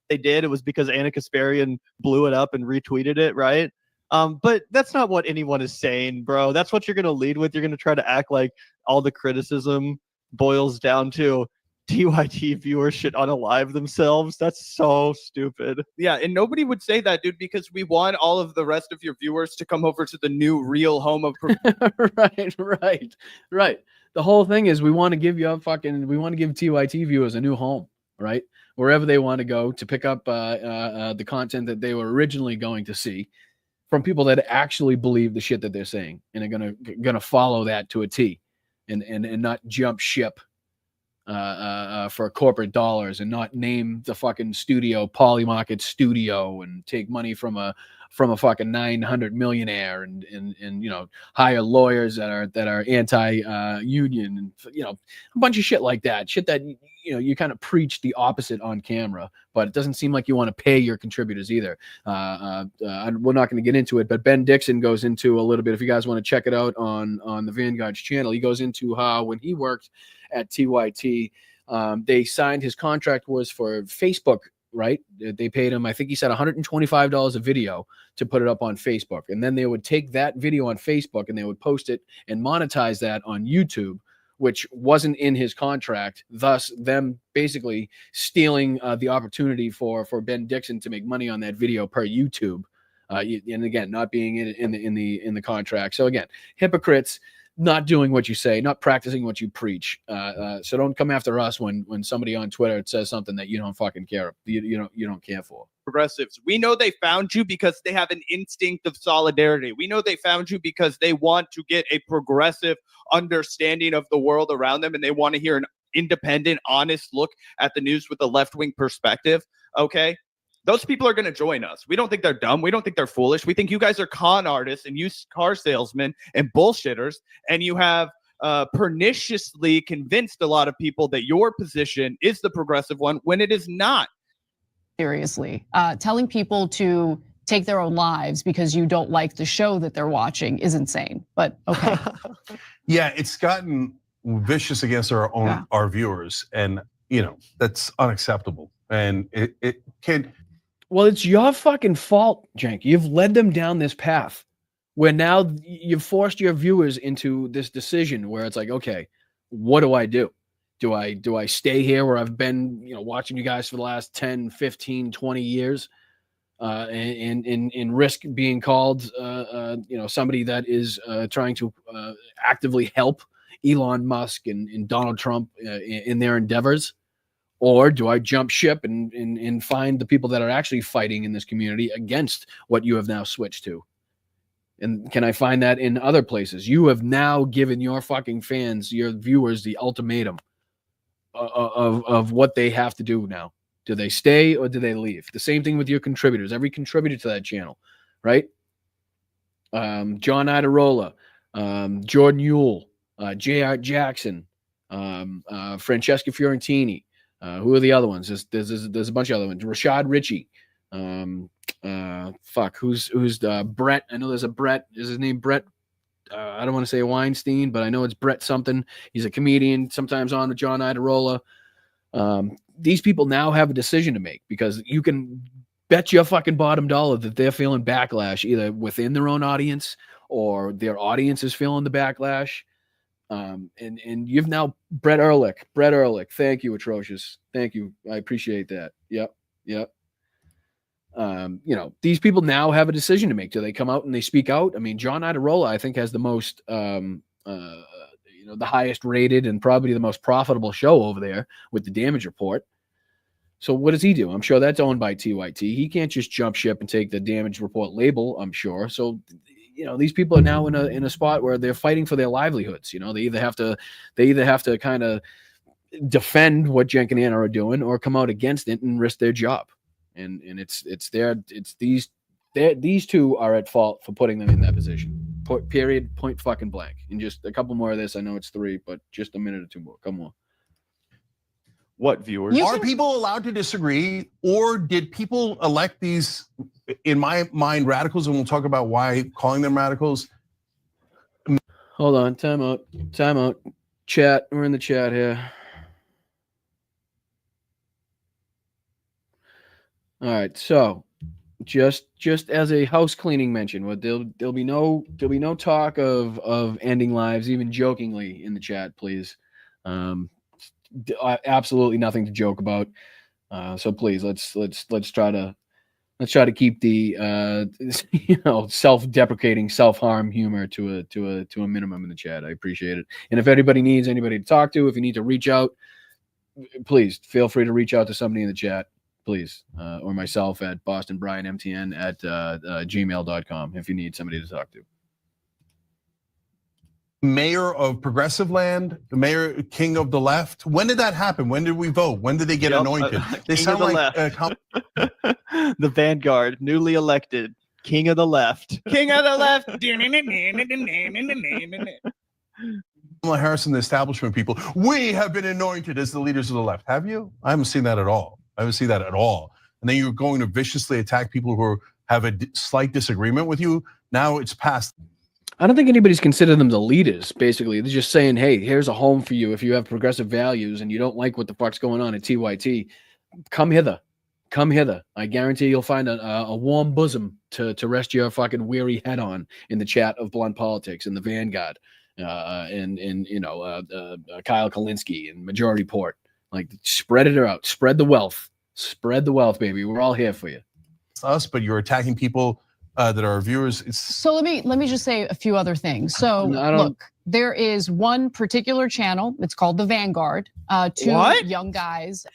They did. It was because Anna Kasparian blew it up and retweeted it, right? But that's not what anyone is saying, bro. That's what you're going to lead with. You're going to try to act like all the criticism boils down to TYT viewers should unalive themselves. That's so stupid. Yeah, and nobody would say that, dude, because we want all of the rest of your viewers to come over to the new real home of right. The whole thing is we want to give TYT viewers a new home, right? Wherever they want to go to pick up the content that they were originally going to see from people that actually believe the shit that they're saying and are gonna follow that to a T and not jump ship for corporate dollars and not name the fucking studio Polymarket Studio and take money from a fucking 900 millionaire and hire lawyers that are anti-union and a bunch of shit like that. Shit that you kind of preach the opposite on camera, but it doesn't seem like you want to pay your contributors either. We're not going to get into it, but Ben Dixon goes into a little bit. If you guys want to check it out on the Vanguard's channel, he goes into how when he worked at TYT, they signed his contract was for Facebook, right? They paid him, I think he said $125 a video to put it up on Facebook. And then they would take that video on Facebook and they would post it and monetize that on YouTube, which wasn't in his contract, thus them basically stealing the opportunity for Ben Dixon to make money on that video per YouTube. And again, not being in the contract. So again, hypocrites, not doing what you say, not practicing what you preach. So don't come after us when somebody on Twitter says something that you don't fucking care. You don't care for. Progressives. We know they found you because they have an instinct of solidarity. We know they found you because they want to get a progressive understanding of the world around them, and they want to hear an independent, honest look at the news with a left-wing perspective. Okay? Those people are going to join us. We don't think they're dumb. We don't think they're foolish. We think you guys are con artists and used car salesmen and bullshitters, and you have perniciously convinced a lot of people that your position is the progressive one when it is not. Seriously, telling people to take their own lives because you don't like the show that they're watching is insane, but okay. Yeah, it's gotten vicious against our viewers, and that's unacceptable. And it can. Well, it's your fucking fault, Jank. You've led them down this path where now you've forced your viewers into this decision where it's like, okay, what do I do? Do I stay here where I've been, watching you guys for the last 10, 15, 20 years? and risk being called, somebody that is trying to actively help Elon Musk and Donald Trump in their endeavors? Or do I jump ship and find the people that are actually fighting in this community against what you have now switched to? And can I find that in other places? You have now given your fucking fans, your viewers, the ultimatum of what they have to do now. Do they stay or do they leave? The same thing with your contributors. Every contributor to that channel, right? John Idarola, Jordan Ewell, J.R. Jackson, Francesca Fiorentini. Who are the other ones? There's a bunch of other ones. Rashad Ritchie. Who's Brett? I know there's a Brett. Is his name Brett? I don't want to say Weinstein, but I know it's Brett something. He's a comedian, sometimes on with John Idarola. These people now have a decision to make, because you can bet your fucking bottom dollar that they're feeling backlash either within their own audience or their audience is feeling the backlash. And you've now Brett Ehrlich. Thank you, Atrocious. Thank you. I appreciate that. Yep. These people now have a decision to make. Do they come out and they speak out? I mean, John Idarola, I think, has the most, the highest rated and probably the most profitable show over there with the Damage Report. So what does he do? I'm sure that's owned by TYT. He can't just jump ship and take the Damage Report label, I'm sure. So, these people are now in a spot where they're fighting for their livelihoods. They either have to kind of defend what Cenk and Anna are doing or come out against it and risk their job. And these two are at fault for putting them in that position. Period. Point fucking blank. And just a couple more of this. I know it's 3, but just a minute or 2 more. Come on. What, viewers? Are people allowed to disagree, or did people elect these, in my mind, radicals? And we'll talk about why calling them radicals. Hold on. Time out. Chat. We're in the chat here. All right. So just as a house cleaning mention, there'll be no talk of ending lives, even jokingly, in the chat, please. Absolutely nothing to joke about. So please, let's try to keep the self-deprecating, self-harm humor to a minimum in the chat. I appreciate it. And if anybody needs anybody to talk to, if you need to reach out, please feel free to reach out to somebody in the chat, please, or myself at BostonBrianMTN at gmail.com if you need somebody to talk to. Mayor of Progressive Land, the mayor, king of the left. When did that happen? When did we vote? When did they get anointed? They sound like the Vanguard, newly elected king of the left. King of the left. Kamala Harris and the establishment people. We have been anointed as the leaders of the left. Have you? I haven't seen that at all. And then you're going to viciously attack people who have a slight disagreement with you. Now it's past. I don't think anybody's considered them the leaders, basically. They're just saying, hey, here's a home for you if you have progressive values and you don't like what the fuck's going on at TYT. Come hither. I guarantee you'll find a warm bosom to rest your fucking weary head on in the chat of Blunt Politics and the Vanguard and Kyle Kalinske and Majority Report. Like, spread it out. Spread the wealth. Spread the wealth, baby. We're all here for you. It's us, but you're attacking people that are viewers. So let me just say a few other things. So look, there is one particular channel. It's called the Vanguard. Two young guys.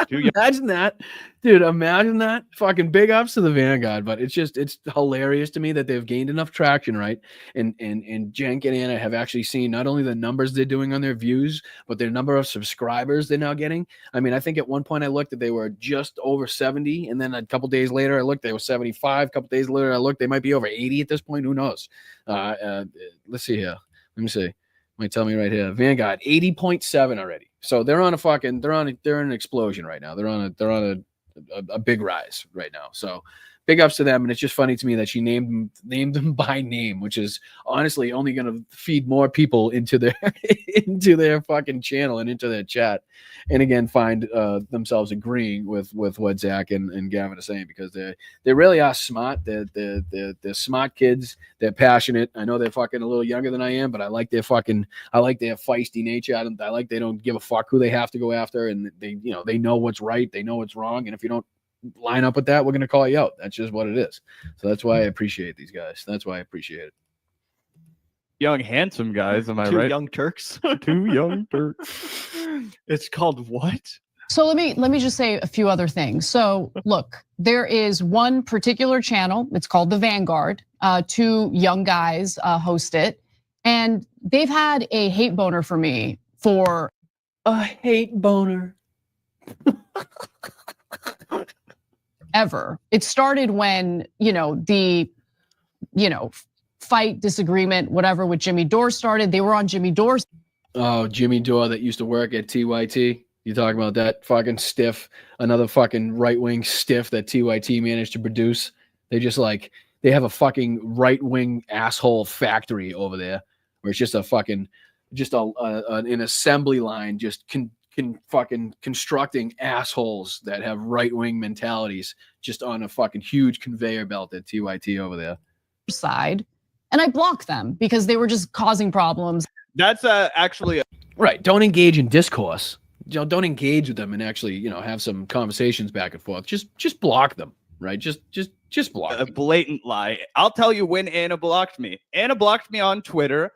Imagine that, dude. Imagine that. Fucking big ups to the Vanguard, but it's hilarious to me that they've gained enough traction, right? And Cenk and Anna have actually seen not only the numbers they're doing on their views, but their number of subscribers they're now getting. I mean, I think at one point I looked that they were just over 70, and then a couple days later I looked, they were 75. A couple days later I looked, they might be over 80 at this point. Who knows? Let's see here. Let me see. Might tell me right here. Vanguard 80.7 already. So they're on an explosion right now. They're on a big rise right now. So big ups to them. And it's just funny to me that she named them by name, which is honestly only going to feed more people into their fucking channel and into their chat. And again, find themselves agreeing with what Zach and Gavin are saying, because they really are smart. They're smart kids. They're passionate. I know they're fucking a little younger than I am, but I like their feisty nature. I like they don't give a fuck who they have to go after, and they know what's right. They know what's wrong. And if you don't line up with that, we're going to call you out. That's just what it is. So that's why I appreciate these guys. That's why I appreciate it. Young, handsome guys, am I Two right? young Turks. Two young Turks. It's called what? So let me just say a few other things. So look, there is one particular channel. It's called The Vanguard. Two young guys host it, and they've had a hate boner for me for a hate boner. Ever. It started when, the fight, disagreement, whatever with Jimmy Dore started. They were on Jimmy Dore's. Oh, Jimmy Dore that used to work at TYT. You talking about that fucking stiff, another fucking right-wing stiff that TYT managed to produce. They just they have a fucking right-wing asshole factory over there where it's just a fucking, an assembly line just fucking constructing assholes that have right-wing mentalities just on a fucking huge conveyor belt at TYT over there. Side, and I blocked them because they were just causing problems. That's actually right. Don't engage in discourse. Don't engage with them and actually, have some conversations back and forth. Just block them, right? Just block. A blatant lie. I'll tell you when Anna blocked me. Anna blocked me on Twitter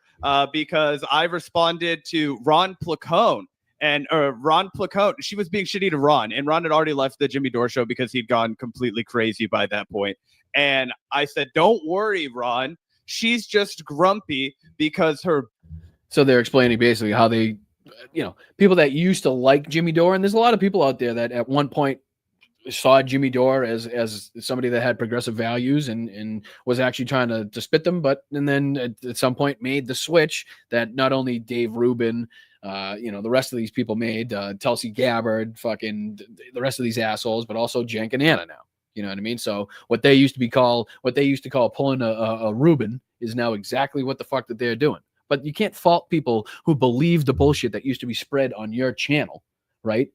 because I responded to Ron Placone. And Ron Placone, she was being shitty to Ron, and Ron had already left the Jimmy Dore show because he'd gone completely crazy by that point. And I said, "Don't worry, Ron. She's just grumpy because her." So they're explaining basically how they, people that used to like Jimmy Dore, and there's a lot of people out there that at one point saw Jimmy Dore as somebody that had progressive values and was actually trying to spit them, and then at some point made the switch that not only Dave Rubin, the rest of these people made, Tulsi Gabbard, fucking the rest of these assholes, but also Cenk and Anna now. You know what I mean? So what they used to call pulling a Rubin is now exactly what the fuck that they're doing. But you can't fault people who believe the bullshit that used to be spread on your channel, right?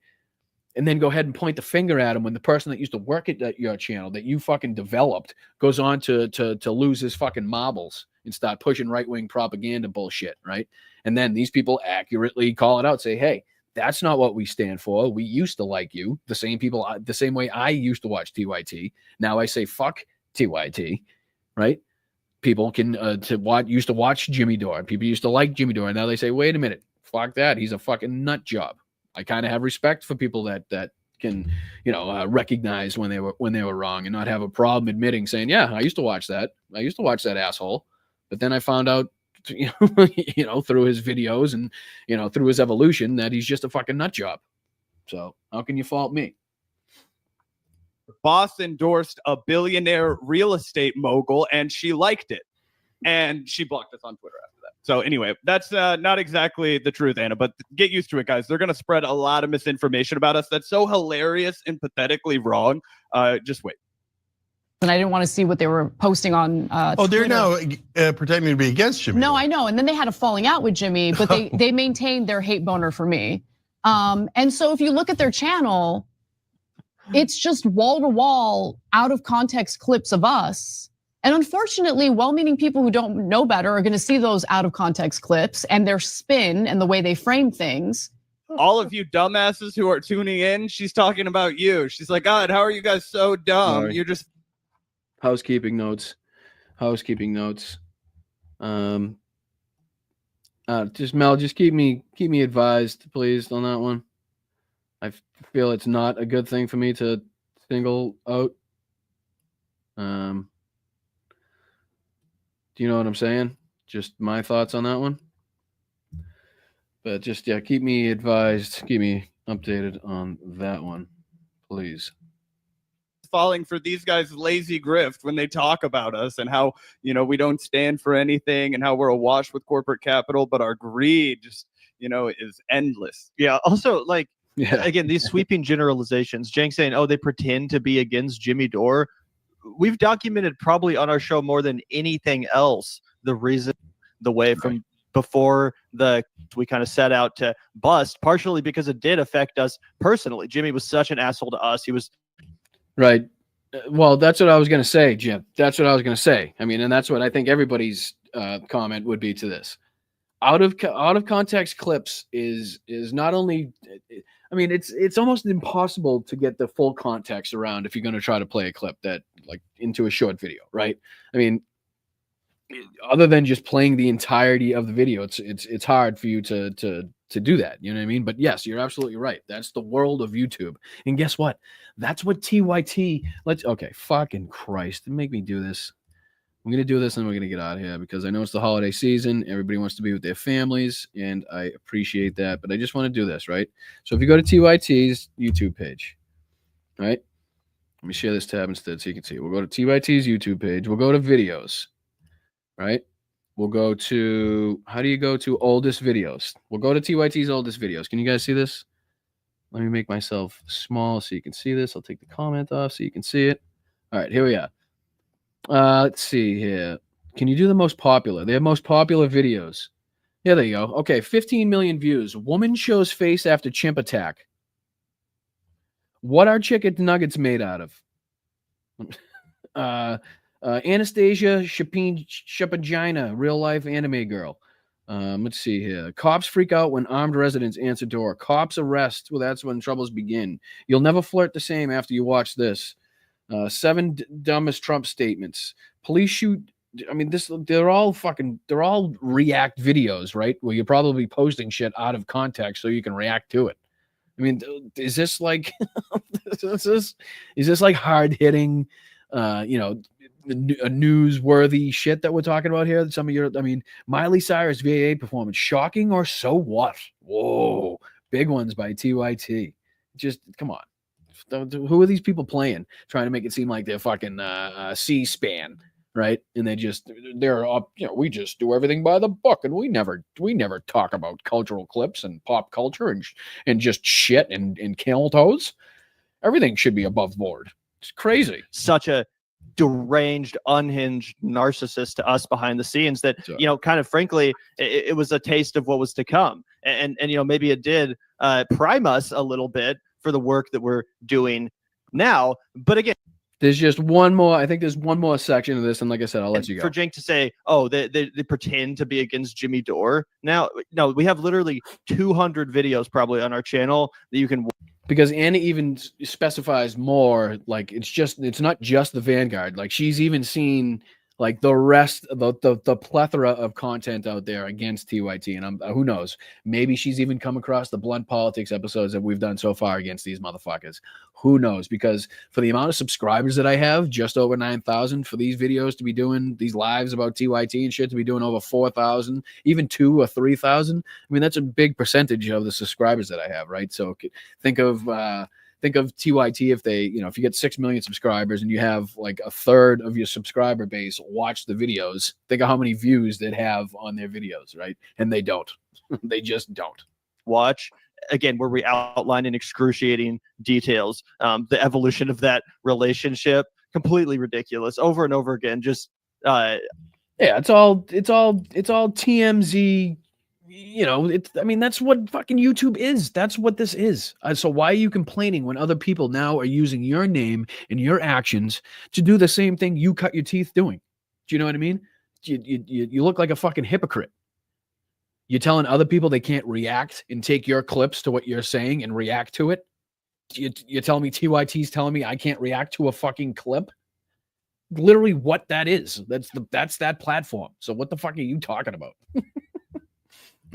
And then go ahead and point the finger at him when the person that used to work at your channel that you fucking developed goes on to lose his fucking marbles and start pushing right-wing propaganda bullshit, right? And then these people accurately call it out, say, hey, that's not what we stand for. We used to like you. The same way I used to watch TYT. Now I say, fuck TYT, right? People used to watch Jimmy Dore. People used to like Jimmy Dore. And now they say, wait a minute, fuck that. He's a fucking nut job. I kind of have respect for people that can, recognize when they were wrong and not have a problem admitting, saying, yeah, I used to watch that. I used to watch that asshole. But then I found out, through his videos and, through his evolution that he's just a fucking nut job. So how can you fault me? Boss endorsed a billionaire real estate mogul and she liked it. And she blocked us on Twitter after that. So anyway, that's not exactly the truth, Anna, but get used to it, guys. They're going to spread a lot of misinformation about us. That's so hilarious and pathetically wrong. Just wait. And I didn't want to see what they were posting on they're Twitter. now pretending to be against Jimmy. No, I know. And then they had a falling out with Jimmy, but they maintained their hate boner for me. And so if you look at their channel, it's just wall to wall, out of context clips of us. And unfortunately, well-meaning people who don't know better are going to see those out of context clips and their spin and the way they frame things. All of you dumbasses who are tuning in, she's talking about you. She's like, God, how are you guys so dumb? Sorry. You're just Housekeeping notes. Just Mel, just keep me advised, please, on that one. I feel it's not a good thing for me to single out. Do you know what I'm saying? Just my thoughts on that one. But just, yeah, keep me advised, keep me updated on that one, please. falling for these guys' lazy grift when they talk about us and how, we don't stand for anything and how we're awash with corporate capital, but our greed just, is endless. Yeah. Also, again, these sweeping generalizations, Cenk saying, oh, they pretend to be against Jimmy Dore. We've documented probably on our show more than anything else the reason, the way from before we kind of set out to bust, partially because it did affect us personally. Jimmy was such an asshole to us. He was right. Well, that's what I was going to say, Jim. That's what I was going to say. I mean, and that's what I think everybody's comment would be to this. out of context clips is not only. I mean, it's almost impossible to get the full context around if you're going to try to play a clip that like into a short video, right? I mean, other than just playing the entirety of the video, it's hard for you to do that. You know what I mean? But yes, you're absolutely right. That's the world of YouTube. And guess what? That's what TYT. Okay, fucking Christ, make me do this. I'm going to do this and we're going to get out of here because I know it's the holiday season. Everybody wants to be with their families, and I appreciate that. But I just want to do this, right? So if you go to TYT's YouTube page, right? Let me share this tab instead so you can see it. We'll go to TYT's YouTube page. We'll go to videos, right? We'll go to, how do you go to oldest videos? We'll go to TYT's oldest videos. Can you guys see this? Let me make myself small so you can see this. I'll take the comment off so you can see it. All right, here we are. Let's see here. Can you do the most popular? They have most popular videos. Yeah, there you go. Okay, 15 million views. Woman shows face after chimp attack. What are chicken nuggets made out of? Anastasia Shapagina, real life anime girl. Let's see here. Cops freak out when armed residents answer door. Cops arrest. Well, that's when troubles begin. You'll never flirt the same after you watch this. 7 dumbest Trump statements. Police shoot. I mean, they're all react videos, right? Where you're probably posting shit out of context so you can react to it. I mean, is this like, is this like hard hitting, newsworthy shit that we're talking about here? Some of your, I mean, Miley Cyrus VA performance, shocking or so what? Whoa, big ones by TYT. Just come on. Who are these people playing? Trying to make it seem like they're fucking C-SPAN, right? And they're up. We just do everything by the book, and we never talk about cultural clips and pop culture and just shit and camel toes. Everything should be above board. It's crazy. Such a deranged, unhinged narcissist to us behind the scenes that, kind of frankly, it was a taste of what was to come. And maybe it did prime us a little bit for the work that we're doing now. But again, there's just one more. I think there's one more section of this, and like I said, I'll let you go. For Cenk to say, "Oh, they pretend to be against Jimmy Dore." Now, no, we have literally 200 videos probably on our channel that you can. Because Anna even specifies more. Like it's not just the Vanguard. Like she's even seen like the rest of the plethora of content out there against TYT. And who knows, maybe she's even come across the blunt politics episodes that we've done so far against these motherfuckers. Who knows? Because for the amount of subscribers that I have, just over 9,000, for these videos to be doing these lives about TYT and shit to be doing over 4,000, even 2,000 or 3,000. I mean, that's a big percentage of the subscribers that I have, right? So think of TYT if they, if you get 6 million subscribers and you have like a third of your subscriber base watch the videos, think of how many views they'd have on their videos, right? And they don't. They just don't. Watch. Again, where we outline in excruciating details the evolution of that relationship. Completely ridiculous. Over and over again. Just it's all TMZ. I mean, that's what fucking YouTube is. That's what this is. So why are you complaining when other people now are using your name and your actions to do the same thing you cut your teeth doing? Do you know what I mean? You look like a fucking hypocrite. You're telling other people they can't react and take your clips to what you're saying and react to it. You're telling me TYT's telling me I can't react to a fucking clip? Literally what that is. That's that platform. So what the fuck are you talking about?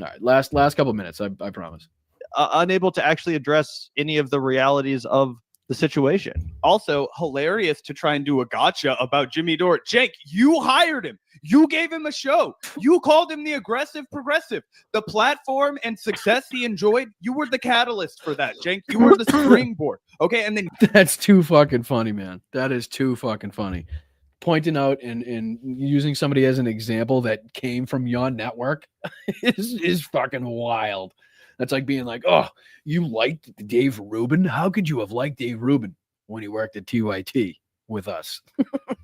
All right, last couple minutes, I promise. Unable to actually address any of the realities of the situation. Also, hilarious to try and do a gotcha about Jimmy Dore. Cenk, you hired him. You gave him a show. You called him the aggressive progressive. The platform and success he enjoyed, you were the catalyst for that, Cenk. You were the springboard. Okay, and then that's too fucking funny, man. That is too fucking funny. Pointing out and using somebody as an example that came from your network is fucking wild. That's like being like, oh, you liked Dave Rubin? How could you have liked Dave Rubin when he worked at TYT with us?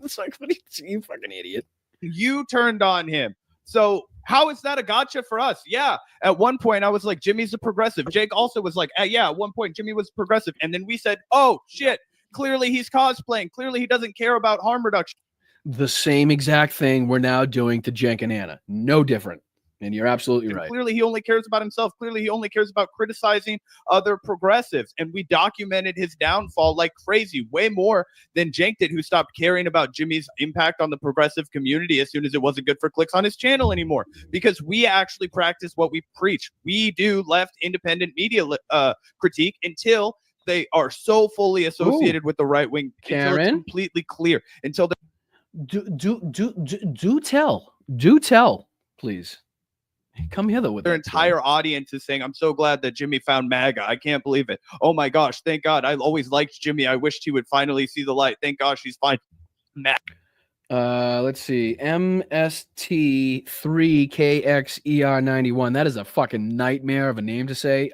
It's like, what are you fucking idiot? You turned on him. So how is that a gotcha for us? Yeah. At one point, I was like, Jimmy's a progressive. Cenk also was like, yeah, at one point, Jimmy was progressive. And then we said, oh, shit. Clearly, he's cosplaying. Clearly, he doesn't care about harm reduction. The same exact thing we're now doing to Cenk and Anna. No different. And you're absolutely right. Clearly, he only cares about himself. Clearly, he only cares about criticizing other progressives. And we documented his downfall like crazy, way more than Cenk did, who stopped caring about Jimmy's impact on the progressive community as soon as it wasn't good for clicks on his channel anymore. Because we actually practice what we preach. We do left independent media critique until they are so fully associated with the right wing, until it's completely clear, until do tell, please. Come hither with their entire audience is saying, I'm so glad that Jimmy found MAGA. I can't believe it. Oh my gosh, thank God. I always liked Jimmy. I wished he would finally see the light. Thank gosh he's fine. Let's see. MST3KXER91. That is a fucking nightmare of a name to say.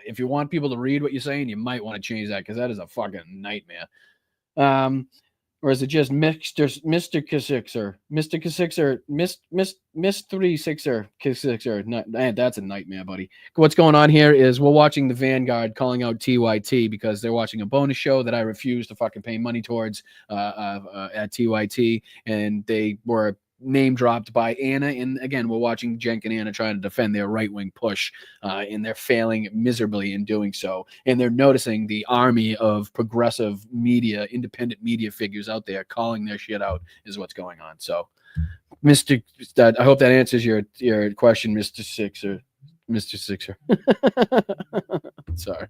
If you want people to read what you're saying, you might want to change that because that is a fucking nightmare. Or is it just Mr. K6er? Mr. K6er, Miss 36er, K6er. That's a nightmare, buddy. What's going on here is we're watching the Vanguard calling out TYT because they're watching a bonus show that I refuse to fucking pay money towards at TYT, and they were name dropped by Anna. And again, we're watching Cenk and Anna trying to defend their right-wing push, and they're failing miserably in doing so. And they're noticing the army of progressive media, independent media figures out there calling their shit out is what's going on. So, I hope that answers your question, Mr. Sixer. Mr. Sixer. Sorry.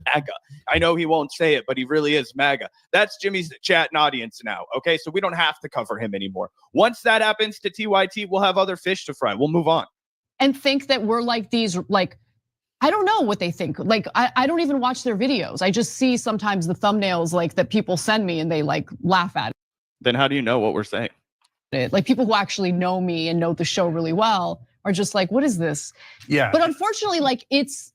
MAGA. I know he won't say it, but he really is MAGA. That's Jimmy's chat and audience now. Okay, so we don't have to cover him anymore. Once that happens to TYT, we'll have other fish to fry. We'll move on. And think that we're like these, like, I don't know what they think. Like, I don't even watch their videos. I just see sometimes the thumbnails like that people send me and they like laugh at it. Then how do you know what we're saying? Like people who actually know me and know the show really well are just like, what is this? Yeah. But unfortunately, like it's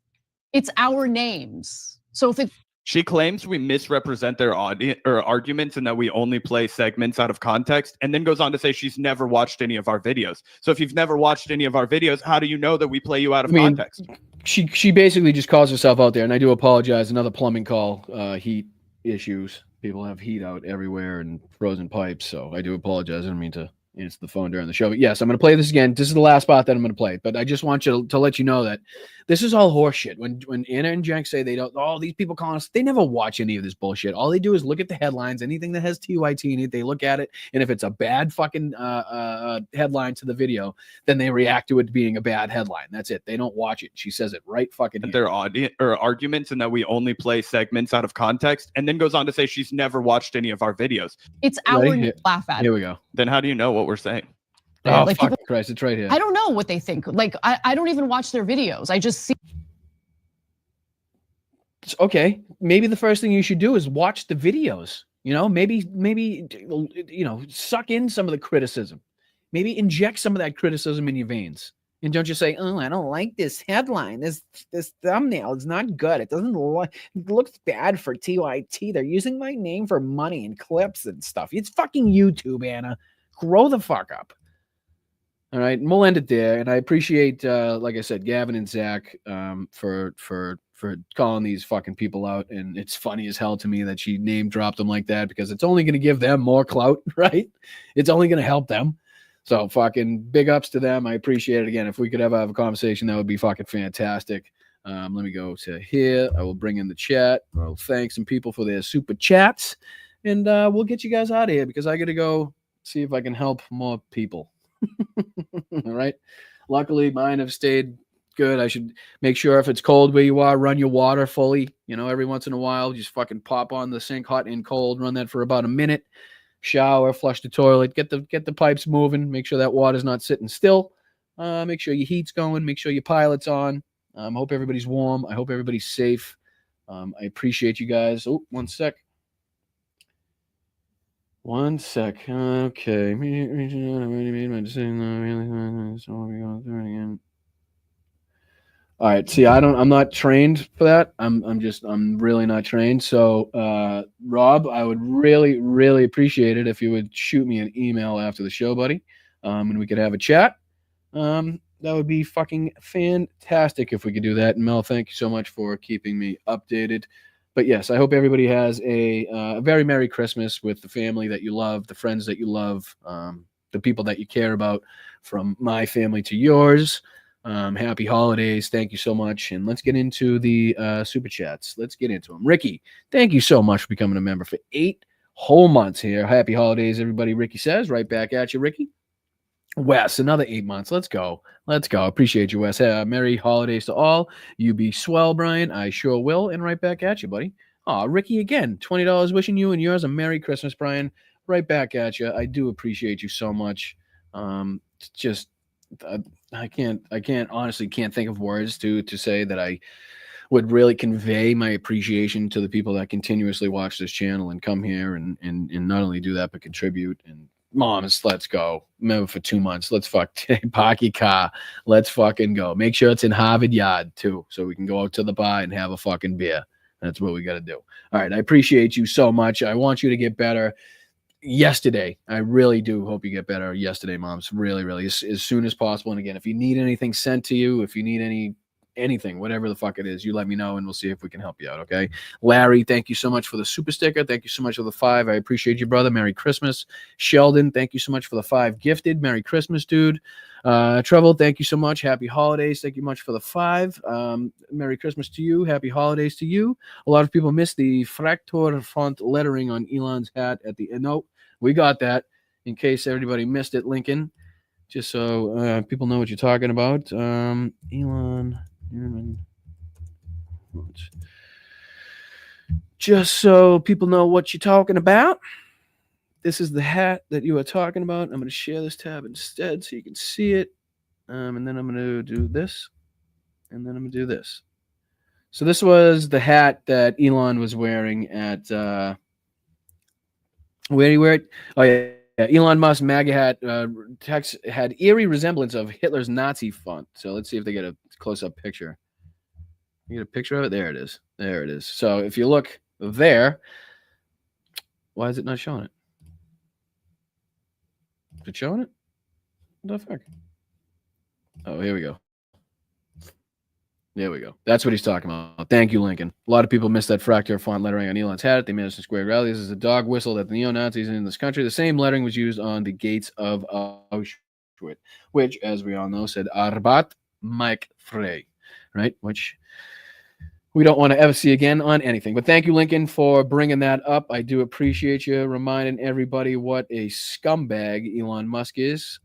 our names. So if she claims we misrepresent their audience or arguments and that we only play segments out of context, and then goes on to say she's never watched any of our videos. So if you've never watched any of our videos, how do you know that we play you out of context? She basically just calls herself out there, and I do apologize. Another plumbing call, heat issues. People have heat out everywhere and frozen pipes, so I do apologize. I don't mean to answer the phone during the show. But yes, I'm going to play this again. This is the last spot that I'm going to play, but I just want you to let you know that this is all horseshit. When Anna and Cenk say they don't, these people calling us, they never watch any of this bullshit. All they do is look at the headlines, anything that has TYT in it, they look at it, and if it's a bad fucking headline to the video, then they react to it being a bad headline. That's it. They don't watch it. She says it right fucking here. Their audience or arguments, and that we only play segments out of context, and then goes on to say she's never watched any of our videos. It's our laugh at. Here we go. Then how do you know what we're saying? Oh, like fuck Christ, it's right here. I don't know what they think. Like I don't even watch their videos. I just see. Okay, maybe the first thing you should do is watch the videos. You know, maybe suck in some of the criticism. Maybe inject some of that criticism in your veins. And don't just say, "Oh, I don't like this headline. This thumbnail is not good. It doesn't look. It looks bad for TYT. They're using my name for money and clips and stuff. It's fucking YouTube, Anna. Grow the fuck up." All right, and we'll end it there. And I appreciate, like I said, Gavin and Zach for calling these fucking people out. And it's funny as hell to me that she name dropped them like that because it's only going to give them more clout, right? It's only going to help them. So fucking big ups to them. I appreciate it. Again, if we could ever have a conversation, that would be fucking fantastic. Let me go to here. I will bring in the chat. I'll thank some people for their super chats. And we'll get you guys out of here because I got to go see if I can help more people. All right. Luckily, mine have stayed good. I should make sure if it's cold where you are, run your water fully. Every once in a while, just fucking pop on the sink, hot and cold. Run that for about a minute. Shower, flush the toilet, get the pipes moving. Make sure that water's not sitting still. Make sure your heat's going. Make sure your pilot's on. I hope everybody's warm. I hope everybody's safe. I appreciate you guys. Oh, one sec. One sec. Okay. Made my decision. So we'll be going through it again. All right. See, I'm not trained for that. I'm really not trained. So, Rob, I would really, really appreciate it if you would shoot me an email after the show, buddy. And we could have a chat. That would be fucking fantastic if we could do that. And Mel, thank you so much for keeping me updated. But yes, I hope everybody has a very Merry Christmas with the family that you love, the friends that you love. the people that you care about, from my family to yours. Happy holidays. Thank you so much. And let's get into the super chats. Let's get into them. Ricky, thank you so much for becoming a member for 8 whole months here. Happy holidays, everybody. Ricky says, right back at you, Ricky. Wes, another 8 months. Let's go. Let's go. Appreciate you, Wes. Merry holidays to all. You be swell, Brian. I sure will. And right back at you, buddy. Oh, Ricky, again, $20 wishing you and yours a Merry Christmas, Brian. Right back at you. I do appreciate you so much. Just I can't honestly can't think of words to say that I would really convey my appreciation to the people that continuously watch this channel and come here and not only do that but contribute. And moms, let's go. Member for 2 months. Let's Pocky car. Let's fucking go. Make sure it's in Harvard Yard too, so we can go out to the bar and have a fucking beer. That's what we got to do. All right, I appreciate you so much. I want you to get better yesterday. I really do hope you get better yesterday, moms. Really, really, as soon as possible. And again, if you need anything sent to you, if you need anything, whatever the fuck it is, you let me know and we'll see if we can help you out. Okay. Larry, thank you so much for the super sticker. Thank you so much for the 5. I appreciate you, brother. Merry Christmas. Sheldon, thank you so much for the 5 gifted. Merry Christmas, dude. Trevor, thank you so much. Happy holidays. Thank you much for the 5. Merry Christmas to you. Happy holidays to you. A lot of people missed the Fraktur font lettering on Elon's hat at the end. No, we got that in case everybody missed it, Lincoln. Just so people know what you're talking about. Elon. Just so people know what you're talking about. This is the hat that you are talking about. I'm going to share this tab instead so you can see it. And then I'm going to do this. And then I'm going to do this. So this was the hat that Elon was wearing at... where did he wear it? Oh, yeah. Elon Musk MAGA hat text had eerie resemblance of Hitler's Nazi font. So let's see if they get a close-up picture. You get a picture of it? There it is. There it is. So if you look there, why is it not showing it? Is it showing it? What the fuck? Oh, here we go. There we go. That's what he's talking about. Thank you, Lincoln. A lot of people missed that Fraktur font lettering on Elon's hat at the Madison Square rally. This is a dog whistle that the neo-Nazis in this country. The same lettering was used on the gates of Auschwitz, which, as we all know, said Arbat Mike Frey, right? Which we don't want to ever see again on anything. But thank you, Lincoln, for bringing that up. I do appreciate you reminding everybody what a scumbag Elon Musk is.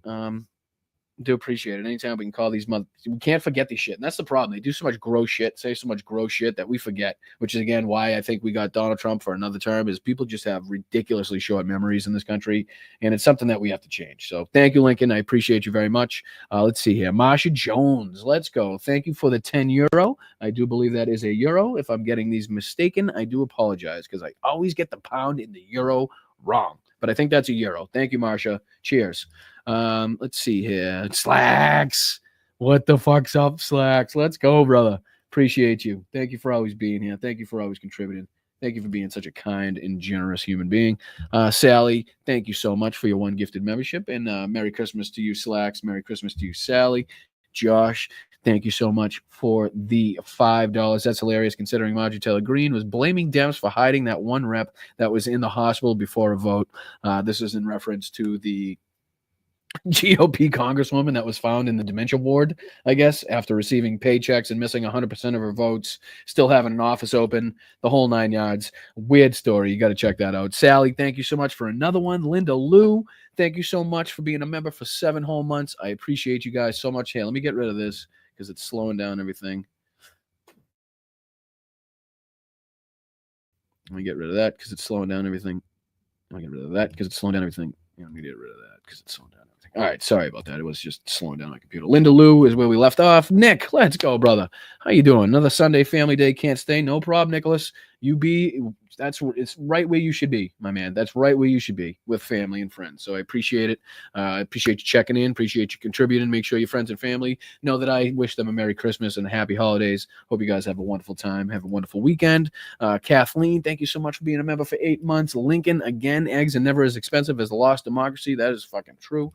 Do appreciate it. Anytime we can call these we can't forget these shit. And that's the problem. They do so much gross shit, say so much gross shit that we forget, which is, again, why I think we got Donald Trump for another term, is people just have ridiculously short memories in this country. And it's something that we have to change. So thank you, Lincoln. I appreciate you very much. Let's see here. Marsha Jones. Let's go. Thank you for the €10. I do believe that is a euro. If I'm getting these mistaken, I do apologize because I always get the pound and the euro wrong. But I think that's a euro. Thank you, Marsha. Cheers. Let's see here. Slacks. What the fuck's up, Slacks? Let's go, brother. Appreciate you. Thank you for always being here. Thank you for always contributing. Thank you for being such a kind and generous human being. Sally, thank you so much for your 1 gifted membership. And Merry Christmas to you, Slacks. Merry Christmas to you, Sally. Josh, thank you so much for the $5. That's hilarious, considering Marjorie Taylor Greene was blaming Dems for hiding that one rep that was in the hospital before a vote. This is in reference to the GOP congresswoman that was found in the dementia ward, I guess, after receiving paychecks and missing 100% of her votes, still having an office open, the whole 9 yards. Weird story. You got to check that out. Sally, thank you so much for another one. Linda Lou, thank you so much for being a member for 7 whole months. I appreciate you guys so much. Hey, let me get rid of this because it's slowing down everything. Let me get rid of that because it's slowing down everything. Let me get rid of that because it's slowing down everything. Let me get rid of that because it's slowing down everything. All right, sorry about that. It was just slowing down my computer. Linda Lou is where we left off. Nick, let's go, brother. How you doing? Another Sunday family day. Can't stay. No problem, Nicholas. It's right where you should be, my man. That's right where you should be with family and friends. So I appreciate it. I appreciate you checking in. Appreciate you contributing. Make sure your friends and family know that I wish them a Merry Christmas and happy holidays. Hope you guys have a wonderful time. Have a wonderful weekend. Kathleen, thank you so much for being a member for 8 months. Lincoln, again, eggs are never as expensive as the lost democracy. That is fucking true.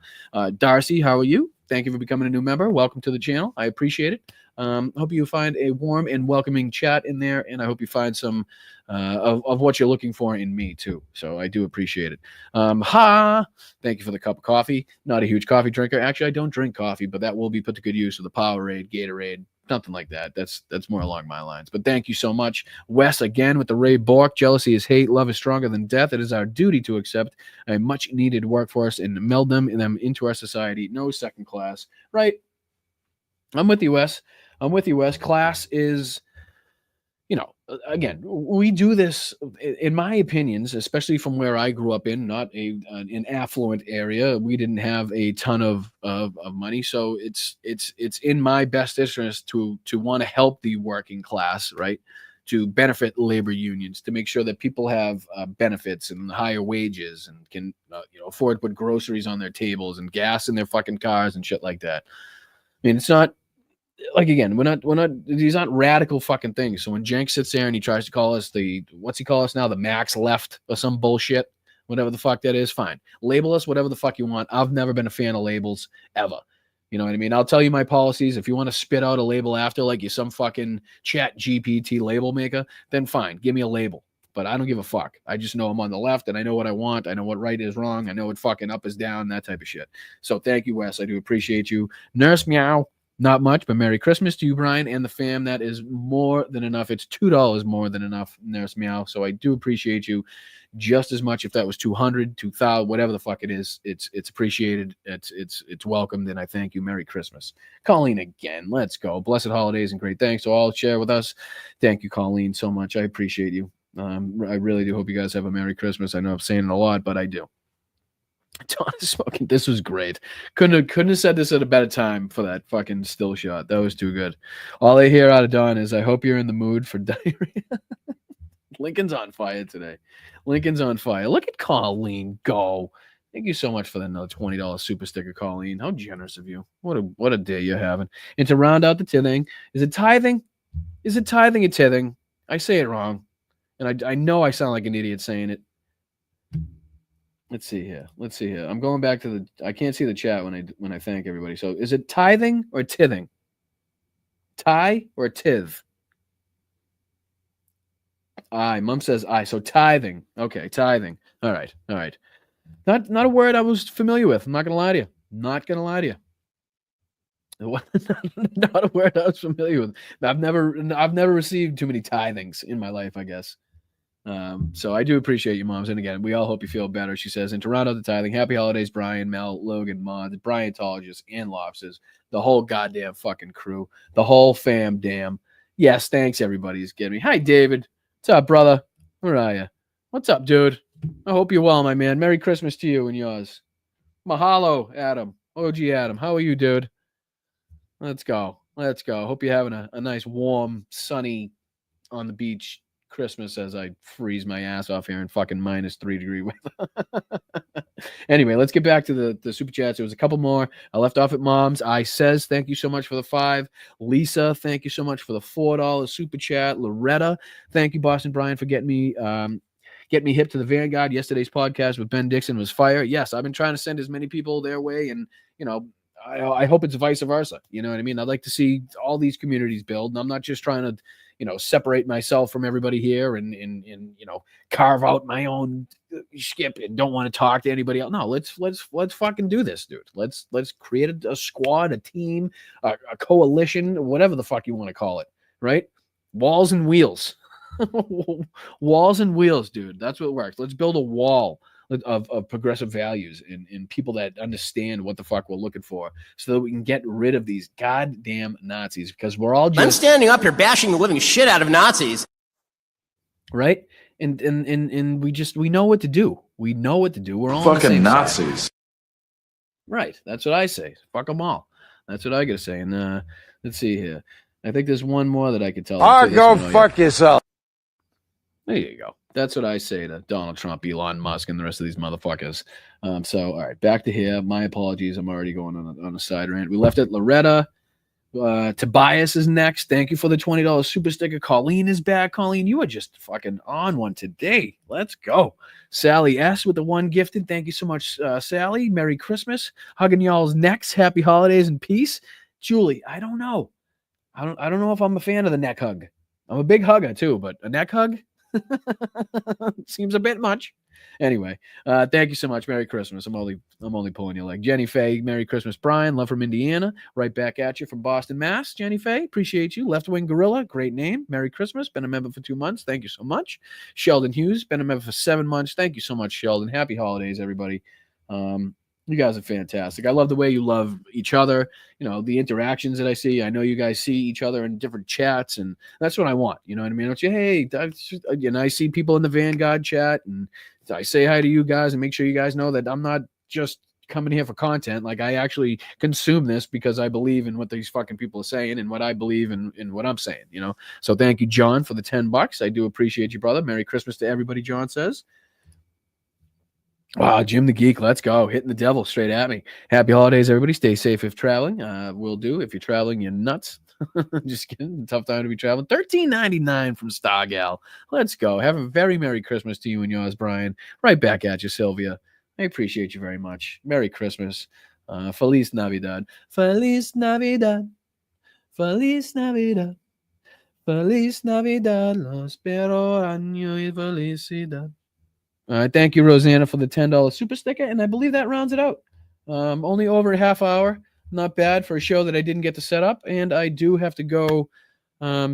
Darcy, how are you? thank you for becoming a new member. Welcome to the channel. I appreciate it. Hope you find a warm and welcoming chat in there, and I hope you find some of what you're looking for in me too. So I do appreciate it. Thank you for the cup of coffee. Not a huge coffee drinker. Actually, I don't drink coffee, but that will be put to good use with the Powerade, Gatorade, something like that. That's more along my lines. But thank you so much. Wes, again, with the Ray Bork. Jealousy is hate. Love is stronger than death. It is our duty to accept a much-needed workforce and meld them into our society. No second class. Right? I'm with you, Wes. Class is, again, we do this, in my opinions, especially from where I grew up in, not an affluent area. We didn't have a ton of money, so it's in my best interest to want to help the working class, right? To benefit labor unions, to make sure that people have benefits and higher wages and can afford to put groceries on their tables and gas in their fucking cars and shit like that. I mean, it's not. Like, again, we're not these aren't radical fucking things. So when Jenks sits there and he tries to call us what's he call us now? The max left or some bullshit, whatever the fuck that is, fine. Label us whatever the fuck you want. I've never been a fan of labels ever. You know what I mean? I'll tell you my policies. If you want to spit out a label after, like you're some fucking chat GPT label maker, then fine, give me a label. But I don't give a fuck. I just know I'm on the left and I know what I want. I know what right is wrong. I know what fucking up is down, that type of shit. So thank you, Wes. I do appreciate you. Nurse Meow. Not much, but Merry Christmas to you, Brian, and the fam. That is more than enough. It's $2 more than enough, Nurse Meow. So I do appreciate you just as much. If that was 200, 2,000, whatever the fuck it is, it's appreciated. It's welcomed, and I thank you. Merry Christmas, Colleen. Again, let's go. Blessed holidays and great thanks to all share with us. Thank you, Colleen, so much. I appreciate you. I really do hope you guys have a Merry Christmas. I know I'm saying it a lot, but I do. Don is smoking. This was great. Couldn't have said this at a better time for that fucking still shot. That was too good. All I hear out of Don is, I hope you're in the mood for diarrhea. Lincoln's on fire today. Lincoln's on fire. Look at Colleen go. Thank you so much for that another $20 super sticker, Colleen. How generous of you. What a day you're having. And to round out the tithing, is it tithing? Is it tithing or tithing? I say it wrong. And I know I sound like an idiot saying it. Let's see here. I'm going back to I can't see the chat when I thank everybody. So is it tithing or tithing? Tie or tithe? Aye. Mom says aye. So tithing. Okay, tithing. All right. Not a word I was familiar with. I'm not gonna lie to you. Not a word I was familiar with. I've never received too many tithings in my life, I guess. So I do appreciate you, moms. And again, we all hope you feel better. She says, in Toronto, the tithing. Happy holidays, Brian, Mel, Logan, Mod, the Bryantologists, and Lobsters, the whole goddamn fucking crew, the whole fam damn. Yes, thanks, everybody's getting me. Hi, David. What's up, brother? Where are you? What's up, dude? I hope you're well, my man. Merry Christmas to you and yours. Mahalo, Adam. OG Adam. How are you, dude? Let's go. Hope you're having a nice, warm, sunny, on the beach Christmas as I freeze my ass off here in fucking -3-degree weather. Anyway, let's get back to the super chats. There was a couple more. I left off at Mom's. I says, thank you so much for the 5. Lisa, thank you so much for the $4 super chat. Loretta, thank you, Boston Brian, for getting me hip to the Vanguard. Yesterday's podcast with Ben Dixon was fire. Yes, I've been trying to send as many people their way, and I hope it's vice versa. You know what I mean? I'd like to see all these communities build, and I'm not just trying to separate myself from everybody here and carve out my own skip and don't want to talk to anybody else. No, let's fucking do this, dude. Let's create a squad, a team, a coalition, whatever the fuck you want to call it, right? Walls and wheels. Walls and wheels, dude. That's what works. Let's build a wall of progressive values and people that understand what the fuck we're looking for, so that we can get rid of these goddamn Nazis, because we're all just... I'm standing up here bashing the living shit out of Nazis. Right? And we know what to do. We know what to do. We're all fucking Nazis. Side. Right. That's what I say. Fuck them all. That's what I gotta say. And let's see here. I think there's one more that I could tell. Go fuck yourself. There you go. That's what I say to Donald Trump, Elon Musk, and the rest of these motherfuckers. So, all right, back to here. My apologies. I'm already going on a side rant. We left at Loretta. Tobias is next. Thank you for the $20 super sticker. Colleen is back. Colleen, you are just fucking on one today. Let's go. Sally S with the one gifted. Thank you so much, Sally. Merry Christmas. Hugging y'all's necks. Happy holidays and peace. Julie, I don't know. I don't know if I'm a fan of the neck hug. I'm a big hugger too, but a neck hug seems a bit much. Anyway, thank you so much. Merry Christmas. I'm only pulling your leg. Jenny Faye, Merry Christmas. Brian, love from Indiana. Right back at you from Boston, Mass. Jenny Faye, appreciate you. Left Wing Gorilla, great name. Merry Christmas. Been a member for 2 months. Thank you so much. Sheldon Hughes, been a member for 7 months. Thank you so much, Sheldon. Happy holidays, everybody. You guys are fantastic. I love the way you love each other. You know, the interactions that I see. I know you guys see each other in different chats, and that's what I want. You know what I mean? Don't you? Hey, I see people in the Vanguard chat, and I say hi to you guys and make sure you guys know that I'm not just coming here for content. Like, I actually consume this because I believe in what these fucking people are saying and what I believe in what I'm saying, you know? So thank you, John, for the $10. I do appreciate you, brother. Merry Christmas to everybody, John says. Wow, Jim the Geek, let's go. Hitting the devil straight at me. Happy holidays, everybody. Stay safe if traveling. Will do. If you're traveling, you're nuts. Just kidding. Tough time to be traveling. $13.99 from Stargal. Let's go. Have a very Merry Christmas to you and yours, Brian. Right back at you, Sylvia. I appreciate you very much. Merry Christmas. Feliz Navidad. Feliz Navidad. Feliz Navidad. Feliz Navidad. Lo espero año y felicidad. All right, thank you, Rosanna, for the $10 super sticker, and I believe that rounds it out. Only over a half hour. Not bad for a show that I didn't get to set up, and I do have to go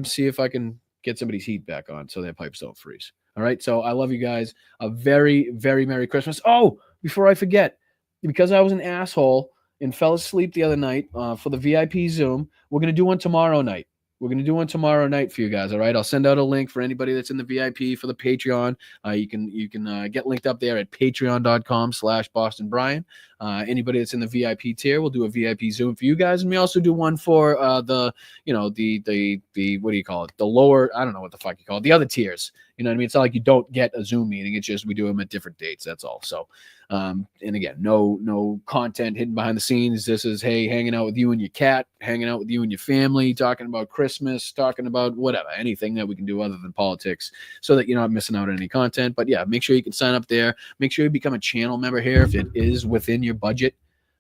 see if I can get somebody's heat back on so their pipes don't freeze. All right, so I love you guys. A very, very Merry Christmas. Oh, before I forget, because I was an asshole and fell asleep the other night for the VIP Zoom, we're going to do one tomorrow night. We're going to do one tomorrow night for you guys, all right? I'll send out a link for anybody that's in the VIP for the Patreon. You can get linked up there at patreon.com/BostonBrian. Anybody that's in the VIP tier, we'll do a VIP Zoom for you guys. And we also do one for the what do you call it? The lower, I don't know what the fuck you call it. The other tiers. You know what I mean? It's not like you don't get a Zoom meeting. It's just we do them at different dates. That's all. So, and again, no content hidden behind the scenes. This is, hey, hanging out with you and your cat, hanging out with you and your family, talking about Christmas, talking about whatever, anything that we can do other than politics so that you're not missing out on any content. But yeah, make sure you can sign up there. Make sure you become a channel member here if it is within your budget.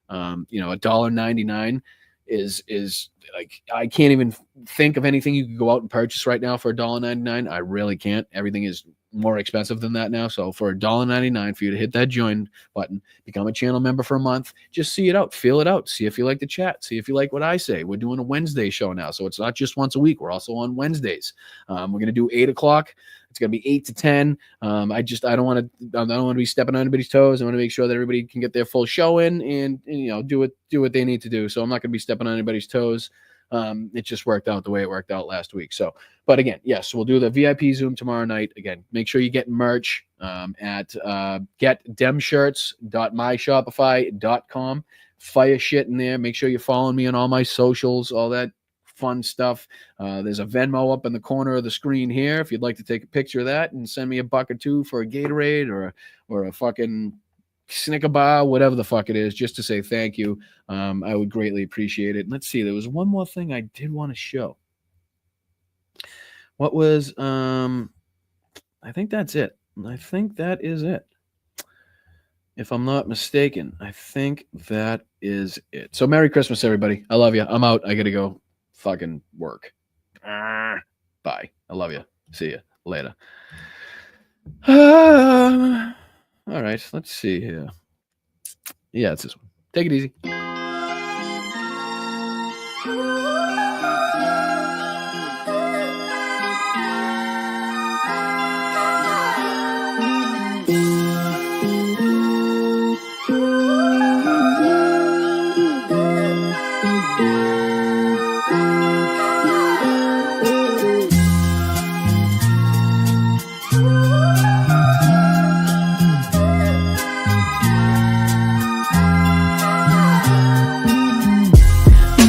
$1.99 is like, I can't even think of anything you could go out and purchase right now for $1.99. I really can't. Everything is more expensive than that now. So for $1.99 for you to hit that join button, become a channel member for a month, just see it out, feel it out, see if you like the chat, see if you like what I say. We're doing a Wednesday show now, so it's not just once a week. We're also on Wednesdays. We're going to do 8 o'clock. It's going to be 8 to 10. I don't want to be stepping on anybody's toes. I want to make sure that everybody can get their full show in and do what they need to do. So I'm not going to be stepping on anybody's toes. It just worked out the way it worked out last week. So, but again, yes, we'll do the VIP Zoom tomorrow night. Again, make sure you get merch at getdemshirts.myshopify.com. Fire shit in there. Make sure you're following me on all my socials, all that fun stuff. There's a Venmo up in the corner of the screen here if you'd like to take a picture of that and send me $1 or $2 for a Gatorade or a fucking Snicker bar, whatever the fuck it is, just to say thank you. I would greatly appreciate it. Let's see, there was one more thing I did want to show. What was I think that's it. I think that is it. If I'm not mistaken, I think that is it. So Merry Christmas, everybody. I love you. I'm out. I gotta go fucking work. Bye. I love you. See you later. All right, let's see here. Yeah, it's this one. Take it easy.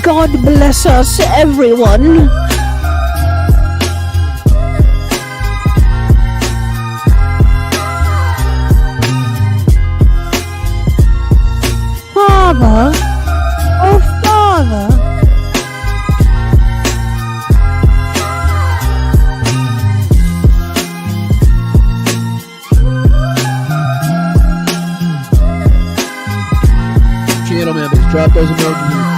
God bless us, everyone. Father, oh Father, Drop those emojis in the